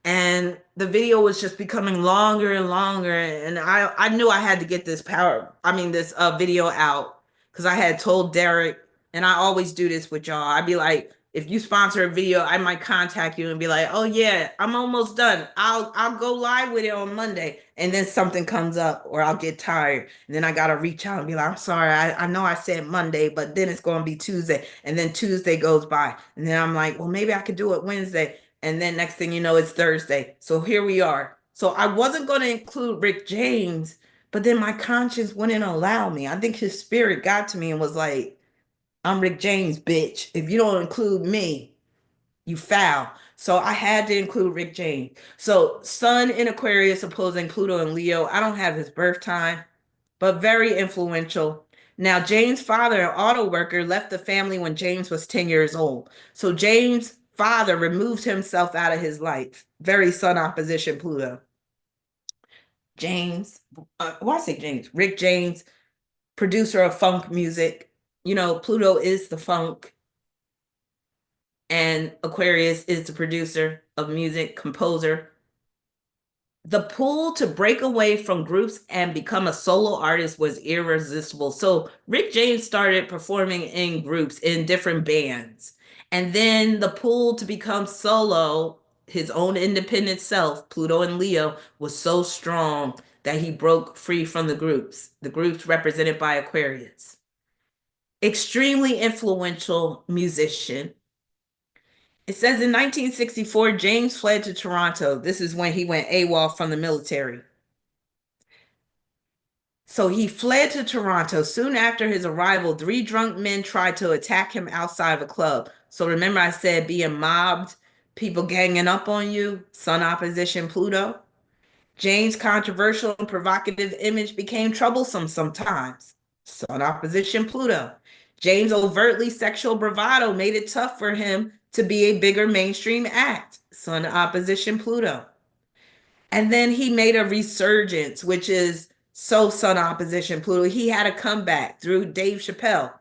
And the video was just becoming longer and longer. And I knew I had to get this video out because I had told Derek, and I always do this with y'all. I'd be like, if you sponsor a video, I might contact you and be like, oh yeah, I'm almost done. I'll go live with it on Monday. And then something comes up or I'll get tired. And then I gotta reach out and be like, I'm sorry, I know I said Monday, but then it's gonna be Tuesday. And then Tuesday goes by. And then I'm like, well, maybe I could do it Wednesday. And then next thing you know, it's Thursday. So here we are. So I wasn't going to include Rick James, but then my conscience wouldn't allow me. I think his spirit got to me and was like, I'm Rick James, bitch. If you don't include me, you foul. So I had to include Rick James. So Sun in Aquarius opposing Pluto and Leo. I don't have his birth time, but very influential. Now, James' father, an auto worker, left the family when James was 10 years old. So James' father removed himself out of his life. Very Sun opposition Pluto. James, why say James? Rick James, producer of funk music. You know, Pluto is the funk, and Aquarius is the producer of music, composer. The pull to break away from groups and become a solo artist was irresistible. So Rick James started performing in groups in different bands. And then the pull to become solo, his own independent self, Pluto and Leo, was so strong that he broke free from the groups represented by Aquarius. Extremely influential musician. It says in 1964, James fled to Toronto. This is when he went AWOL from the military. So he fled to Toronto. Soon after his arrival, three drunk men tried to attack him outside of a club. So remember, I said being mobbed, people ganging up on you, Sun opposition Pluto. James' controversial and provocative image became troublesome sometimes. Sun opposition Pluto. James' overtly sexual bravado made it tough for him to be a bigger mainstream act. Sun opposition Pluto. And then he made a resurgence, which is so Sun opposition Pluto. He had a comeback through Dave Chappelle.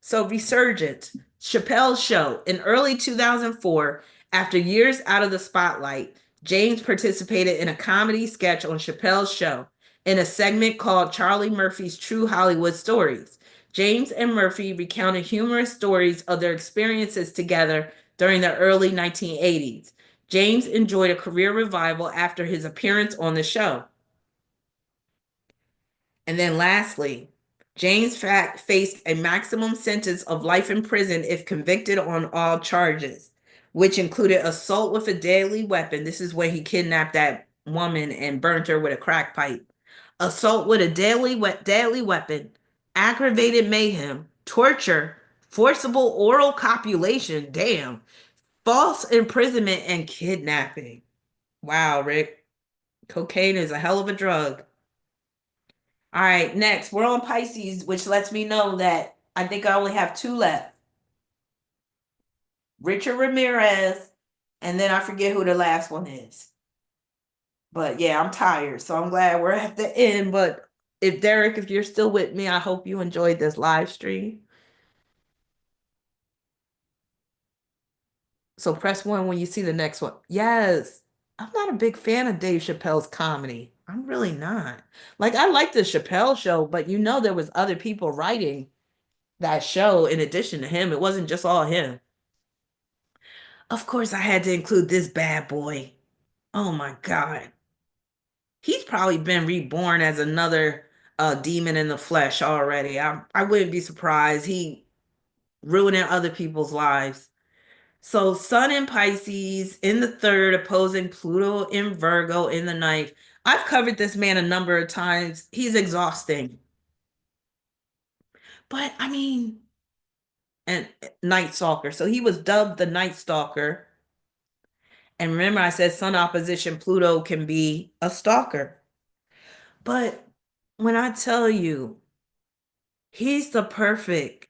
So resurgence. Chappelle's show. In early 2004, after years out of the spotlight, James participated in a comedy sketch on Chappelle's show in a segment called Charlie Murphy's True Hollywood Stories. James and Murphy recounted humorous stories of their experiences together during the early 1980s. James enjoyed a career revival after his appearance on the show. And then lastly, James faced a maximum sentence of life in prison if convicted on all charges, which included assault with a deadly weapon. This is when he kidnapped that woman and burnt her with a crack pipe. Assault with a deadly weapon, aggravated mayhem, torture, forcible oral copulation, damn, false imprisonment, and kidnapping. Wow, Rick. Cocaine is a hell of a drug. All right, next, we're on Pisces, which lets me know that I think I only have two left. Richard Ramirez, and then I forget who the last one is. But yeah, I'm tired, so I'm glad we're at the end. But if Derek, if you're still with me, I hope you enjoyed this live stream. So press one when you see the next one. Yes, I'm not a big fan of Dave Chappelle's comedy. I'm really not. Like, I like the Chappelle show, but you know there was other people writing that show in addition to him. It wasn't just all him. Of course, I had to include this bad boy. Oh my God. He's probably been reborn as another demon in the flesh already. I wouldn't be surprised. He ruining other people's lives. So Sun in Pisces in the third, opposing Pluto in Virgo in the ninth. I've covered this man a number of times. He's exhausting. But I mean, and Night Stalker. So he was dubbed the Night Stalker. And remember, I said Sun opposition Pluto can be a stalker. But when I tell you, he's the perfect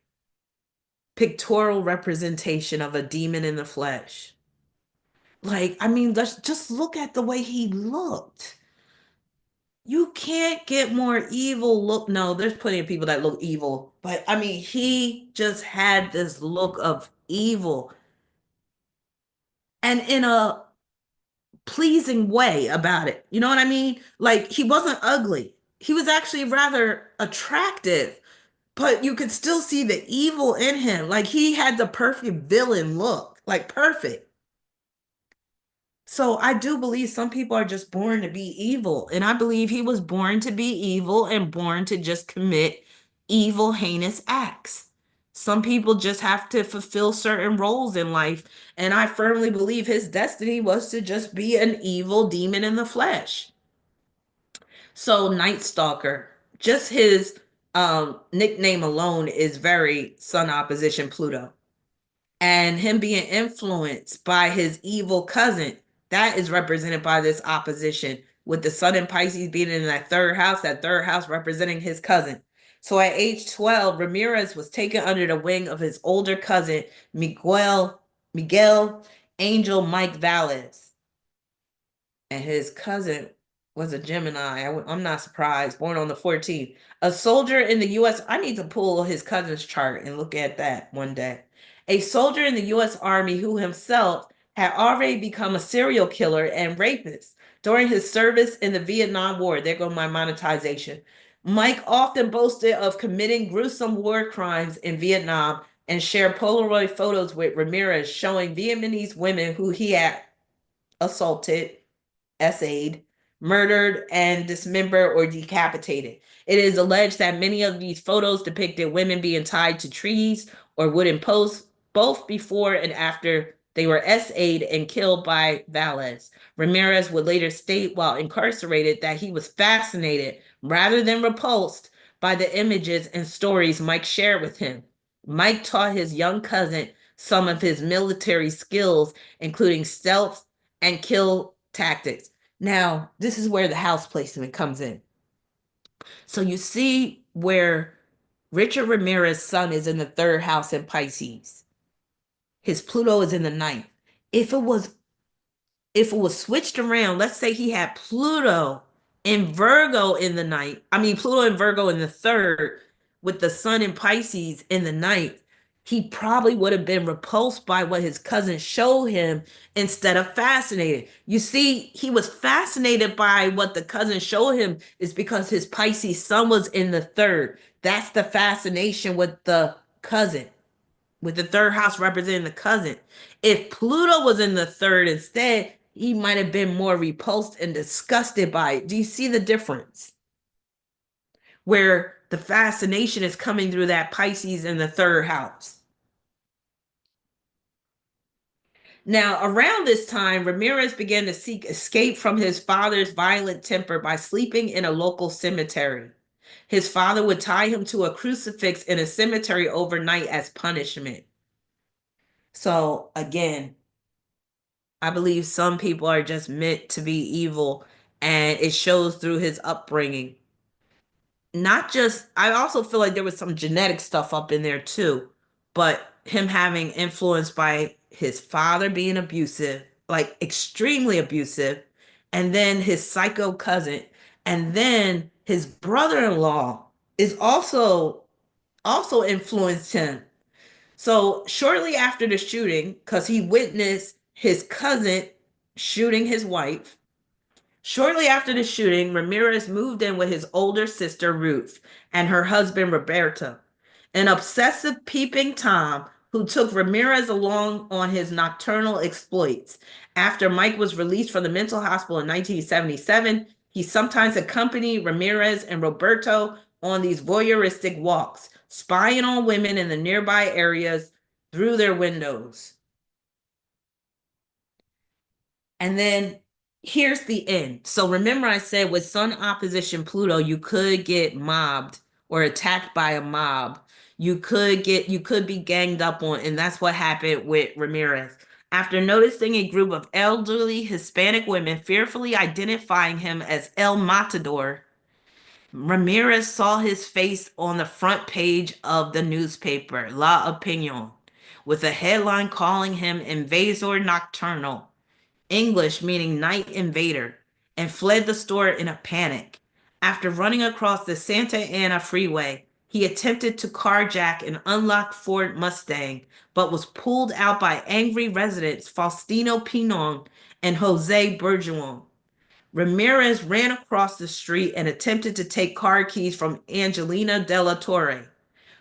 pictorial representation of a demon in the flesh. Like, I mean, let's just look at the way he looked. You can't get more evil look. No, there's plenty of people that look evil, but I mean, he just had this look of evil and in a pleasing way about it. You know what I mean? Like, he wasn't ugly. He was actually rather attractive, but you could still see the evil in him. Like, he had the perfect villain look, like perfect. So I do believe some people are just born to be evil. And I believe he was born to be evil and born to just commit evil, heinous acts. Some people just have to fulfill certain roles in life. And I firmly believe his destiny was to just be an evil demon in the flesh. So Night Stalker, just his nickname alone is very Sun opposition Pluto. And him being influenced by his evil cousin, that is represented by this opposition, with the Sun and Pisces being in that third house representing his cousin. So at age 12, Ramirez was taken under the wing of his older cousin, Miguel Angel Mike Valles. And his cousin was a Gemini. I'm not surprised. Born on the 14th. A soldier in the U.S. I need to pull his cousin's chart and look at that one day. A soldier in the U.S. Army who himself had already become a serial killer and rapist. During his service in the Vietnam War, there go my monetization. Mike often boasted of committing gruesome war crimes in Vietnam and shared Polaroid photos with Ramirez showing Vietnamese women who he had assaulted, essayed, murdered, and dismembered or decapitated. It is alleged that many of these photos depicted women being tied to trees or wooden posts, both before and after they were essayed and killed by Valles. Ramirez would later state while incarcerated that he was fascinated rather than repulsed by the images and stories Mike shared with him. Mike taught his young cousin some of his military skills, including stealth and kill tactics. Now, this is where the house placement comes in. So you see where Richard Ramirez's sun is in the third house in Pisces. His Pluto is in the ninth. If it was if it was switched around, let's say he had Pluto in Virgo in the ninth, I mean Pluto in Virgo in the third, with the sun in Pisces in the ninth, he probably would have been repulsed by what his cousin showed him instead of fascinated. You see, he was fascinated by what the cousin showed him is because his Pisces sun was in the third. That's the fascination with the cousin, with the third house representing the cousin. If Pluto was in the third instead, he might have been more repulsed and disgusted by it. Do you see the difference? Where the fascination is coming through that Pisces in the third house. Now, around this time, Ramirez began to seek escape from his father's violent temper by sleeping in a local cemetery. His father would tie him to a crucifix in a cemetery overnight as punishment. So, again, I believe some people are just meant to be evil, and it shows through his upbringing. Not just, I also feel like there was some genetic stuff up in there too, but him having influence by his father being abusive, like extremely abusive, and then his psycho cousin, and then his brother-in-law is also influenced him. So shortly after the shooting, because he witnessed his cousin shooting his wife, shortly after the shooting, Ramirez moved in with his older sister Ruth and her husband Roberto, an obsessive peeping Tom who took Ramirez along on his nocturnal exploits. After Mike was released from the mental hospital in 1977, he sometimes accompanied Ramirez and Roberto on these voyeuristic walks, spying on women in the nearby areas through their windows. And then here's the end. So remember I said with Sun opposition Pluto, you could get mobbed or attacked by a mob. You could be ganged up on, and that's what happened with Ramirez. After noticing a group of elderly Hispanic women fearfully identifying him as El Matador, Ramirez saw his face on the front page of the newspaper, La Opinion, with a headline calling him Invasor Nocturnal, English meaning night invader, and fled the store in a panic. After running across the Santa Ana freeway, he attempted to carjack an unlocked Ford Mustang, but was pulled out by angry residents Faustino Pinon and Jose Berjuan. Ramirez ran across the street and attempted to take car keys from Angelina de la Torre.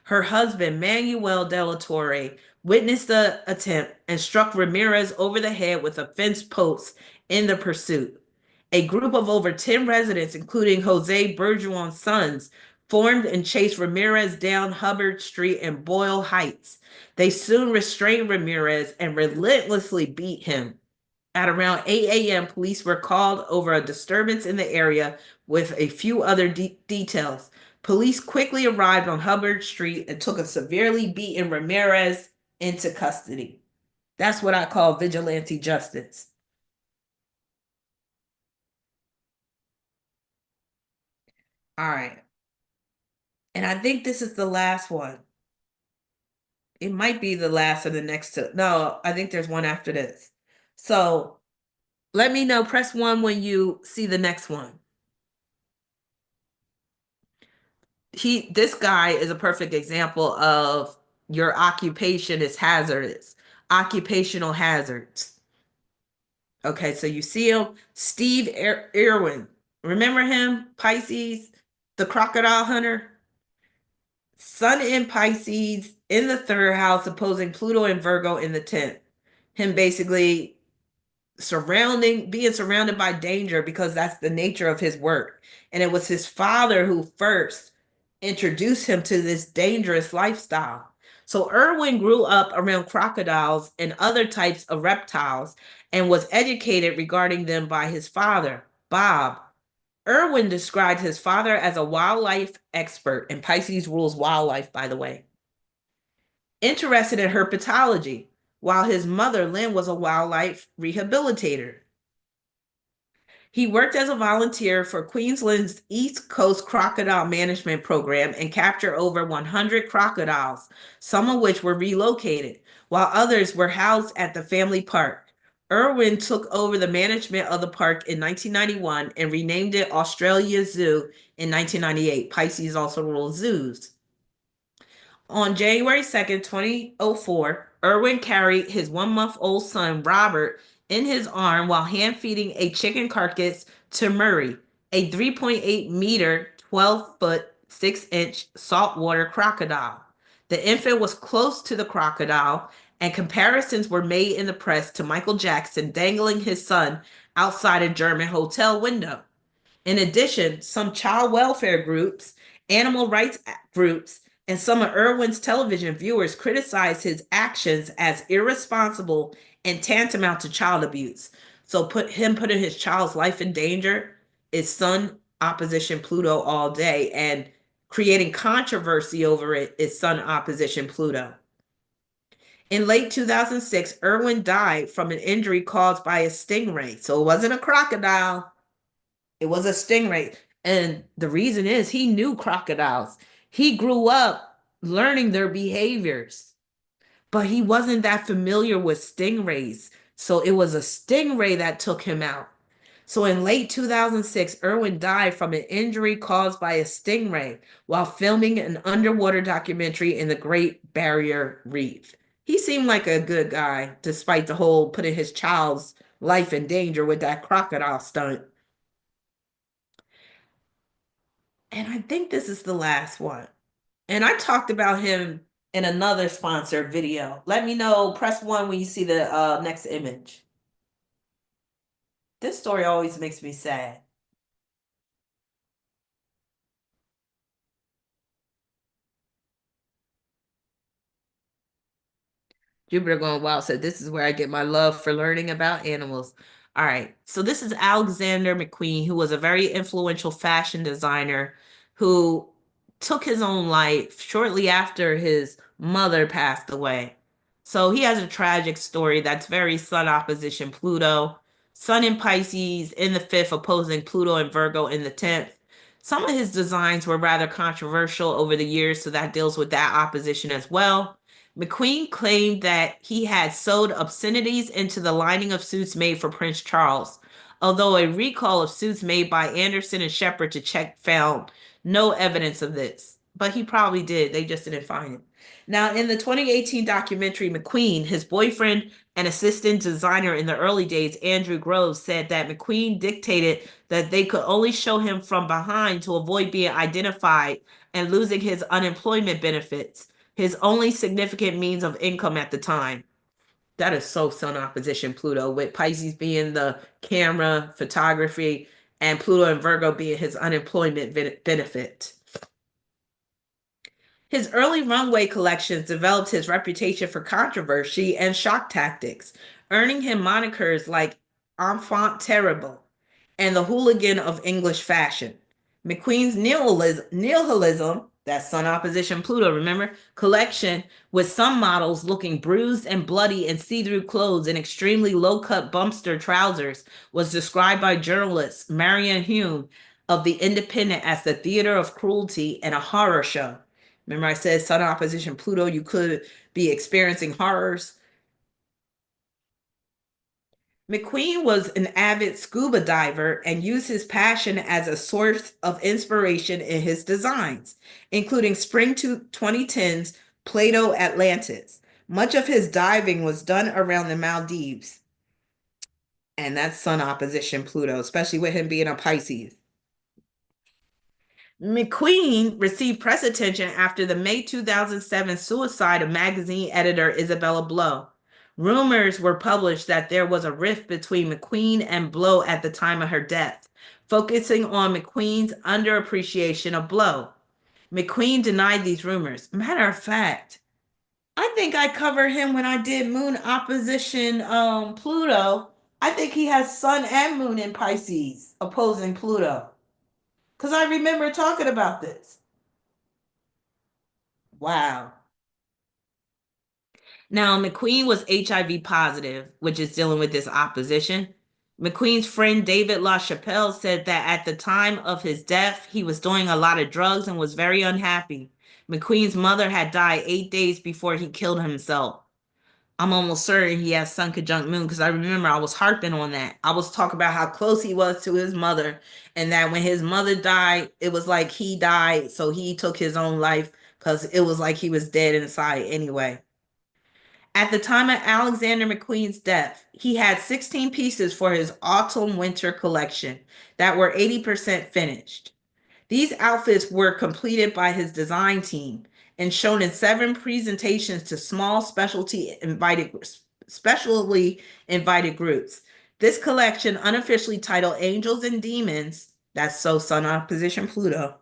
Her husband, Manuel de la Torre, witnessed the attempt and struck Ramirez over the head with a fence post in the pursuit. A group of over 10 residents, including Jose Berjuan's sons, formed and chased Ramirez down Hubbard Street and Boyle Heights. They soon restrained Ramirez and relentlessly beat him. At around 8 a.m., police were called over a disturbance in the area with a few other details. Police quickly arrived on Hubbard Street and took a severely beaten Ramirez into custody. That's what I call vigilante justice. All right. And I think this is the last one. It might be the last of the next two. No, I think there's one after this. So let me know. Press one when you see the next one. This guy is a perfect example of your occupation is hazardous. Occupational hazards. Okay, so you see him, Steve Irwin. Remember him? Pisces, the crocodile hunter? Sun in Pisces in the third house, opposing Pluto and Virgo in the 10th. Him basically being surrounded by danger because that's the nature of his work. And it was his father who first introduced him to this dangerous lifestyle. So Irwin grew up around crocodiles and other types of reptiles and was educated regarding them by his father, Bob. Irwin described his father as a wildlife expert, and Pisces rules wildlife, by the way, interested in herpetology, while his mother, Lynn, was a wildlife rehabilitator. He worked as a volunteer for Queensland's East Coast Crocodile Management Program and captured over 100 crocodiles, some of which were relocated, while others were housed at the family park. Irwin took over the management of the park in 1991 and renamed it Australia Zoo in 1998. Pisces also rules zoos. On January 2nd, 2004, Irwin carried his 1 month old son, Robert, in his arm while hand feeding a chicken carcass to Murray, a 3.8 meter, 12 foot, 6 inch saltwater crocodile. The infant was close to the crocodile, and comparisons were made in the press to Michael Jackson dangling his son outside a German hotel window. In addition, some child welfare groups, animal rights groups, and some of Irwin's television viewers criticized his actions as irresponsible and tantamount to child abuse. So putting his child's life in danger is Sun opposition Pluto all day, and creating controversy over it is Sun opposition Pluto. In late 2006, Irwin died from an injury caused by a stingray. So it wasn't a crocodile, it was a stingray. And the reason is he knew crocodiles. He grew up learning their behaviors, but he wasn't that familiar with stingrays. So it was a stingray that took him out. So in late 2006, Irwin died from an injury caused by a stingray while filming an underwater documentary in the Great Barrier Reef. He seemed like a good guy, despite the whole putting his child's life in danger with that crocodile stunt. And I think this is the last one. And I talked about him in another sponsored video. Let me know, press one when you see the next image. This story always makes me sad. Jupiter going wild said, "This is where I get my love for learning about animals." All right. So this is Alexander McQueen, who was a very influential fashion designer who took his own life shortly after his mother passed away. So he has a tragic story that's very Sun opposition Pluto. Sun in Pisces in the fifth, opposing Pluto and Virgo in the 10th. Some of his designs were rather controversial over the years, so that deals with that opposition as well. McQueen claimed that he had sewed obscenities into the lining of suits made for Prince Charles, although a recall of suits made by Anderson and Shepard to check found no evidence of this. But he probably did, they just didn't find it. Now, in the 2018 documentary McQueen, his boyfriend and assistant designer in the early days, Andrew Groves, said that McQueen dictated that they could only show him from behind to avoid being identified and losing his unemployment benefits, his only significant means of income at the time. That is so Sun opposition Pluto, with Pisces being the camera, photography, and Pluto and Virgo being his unemployment benefit. His early runway collections developed his reputation for controversy and shock tactics, earning him monikers like Enfant Terrible and the hooligan of English fashion. McQueen's nihilism, that Sun opposition Pluto, remember, collection, with some models looking bruised and bloody in see-through clothes and extremely low-cut bumpster trousers, was described by journalist Marianne Hume of The Independent as the theater of cruelty and a horror show. Remember I said Sun opposition Pluto, you could be experiencing horrors. McQueen was an avid scuba diver and used his passion as a source of inspiration in his designs, including spring 2010's Plato Atlantis. Much of his diving was done around the Maldives. And that's Sun opposition Pluto, especially with him being a Pisces. McQueen received press attention after the May 2007 suicide of magazine editor Isabella Blow. Rumors were published that there was a rift between McQueen and Blow at the time of her death, focusing on McQueen's underappreciation of Blow. McQueen denied these rumors. Matter of fact, I think I covered him when I did Moon opposition Pluto. I think he has Sun and Moon in Pisces opposing Pluto. Because I remember talking about this. Wow. Now, McQueen was HIV positive, which is dealing with this opposition. McQueen's friend David LaChapelle said that at the time of his death, he was doing a lot of drugs and was very unhappy. McQueen's mother had died 8 days before he killed himself. I'm almost certain he has Sun conjunct Moon because I remember I was harping on that. I was talking about how close he was to his mother, and that when his mother died, it was like he died, so he took his own life because it was like he was dead inside anyway. At the time of Alexander McQueen's death, he had 16 pieces for his autumn winter collection that were 80% finished. These outfits were completed by his design team and shown in 7 presentations to small specially invited groups. This collection, unofficially titled Angels and Demons, that's so Sun opposition Pluto,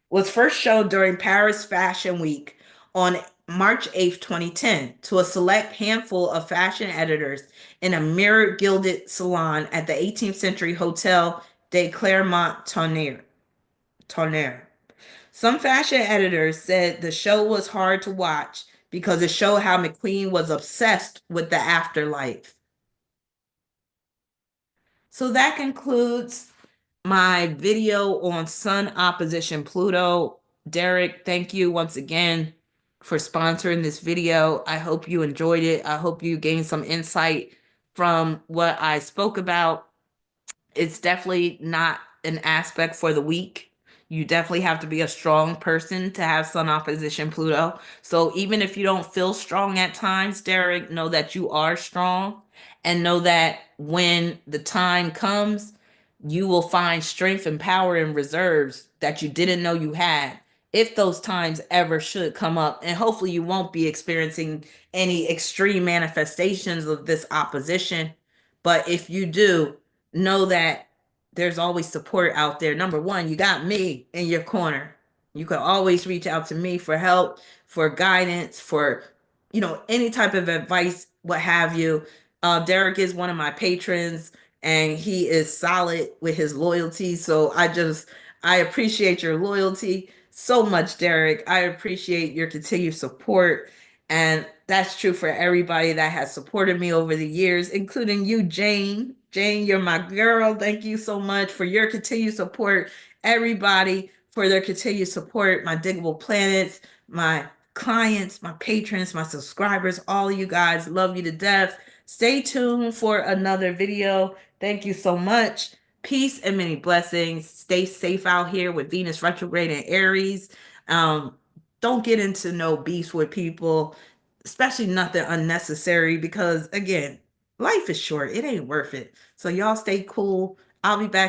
was first shown during Paris Fashion Week on March 8th, 2010, to a select handful of fashion editors in a mirror gilded salon at the 18th century Hotel de Clermont-Tonnerre. Some fashion editors said the show was hard to watch because it showed how McQueen was obsessed with the afterlife. So that concludes my video on Sun opposition Pluto. Derek, thank you once again for sponsoring this video. I hope you enjoyed it. I hope you gained some insight from what I spoke about. It's definitely not an aspect for the weak. You definitely have to be a strong person to have Sun opposition Pluto. So even if you don't feel strong at times, Derek, know that you are strong, and know that when the time comes, you will find strength and power and reserves that you didn't know you had, if those times ever should come up. And hopefully you won't be experiencing any extreme manifestations of this opposition. But if you do, know that there's always support out there. Number one, you got me in your corner. You can always reach out to me for help, for guidance, for any type of advice, what have you. Derek is one of my patrons, and he is solid with his loyalty. So I appreciate your loyalty so much, Derek. I appreciate your continued support. And that's true for everybody that has supported me over the years, including you, Jane. Jane, you're my girl. Thank you so much for your continued support. Everybody for their continued support. My Diggable Planets, my clients, my patrons, my subscribers, all of you guys, love you to death. Stay tuned for another video. Thank you so much. Peace and many blessings. Stay safe out here with Venus retrograde in Aries. Don't get into no beefs with people, especially nothing unnecessary, because again, life is short. It ain't worth it. So y'all stay cool. I'll be back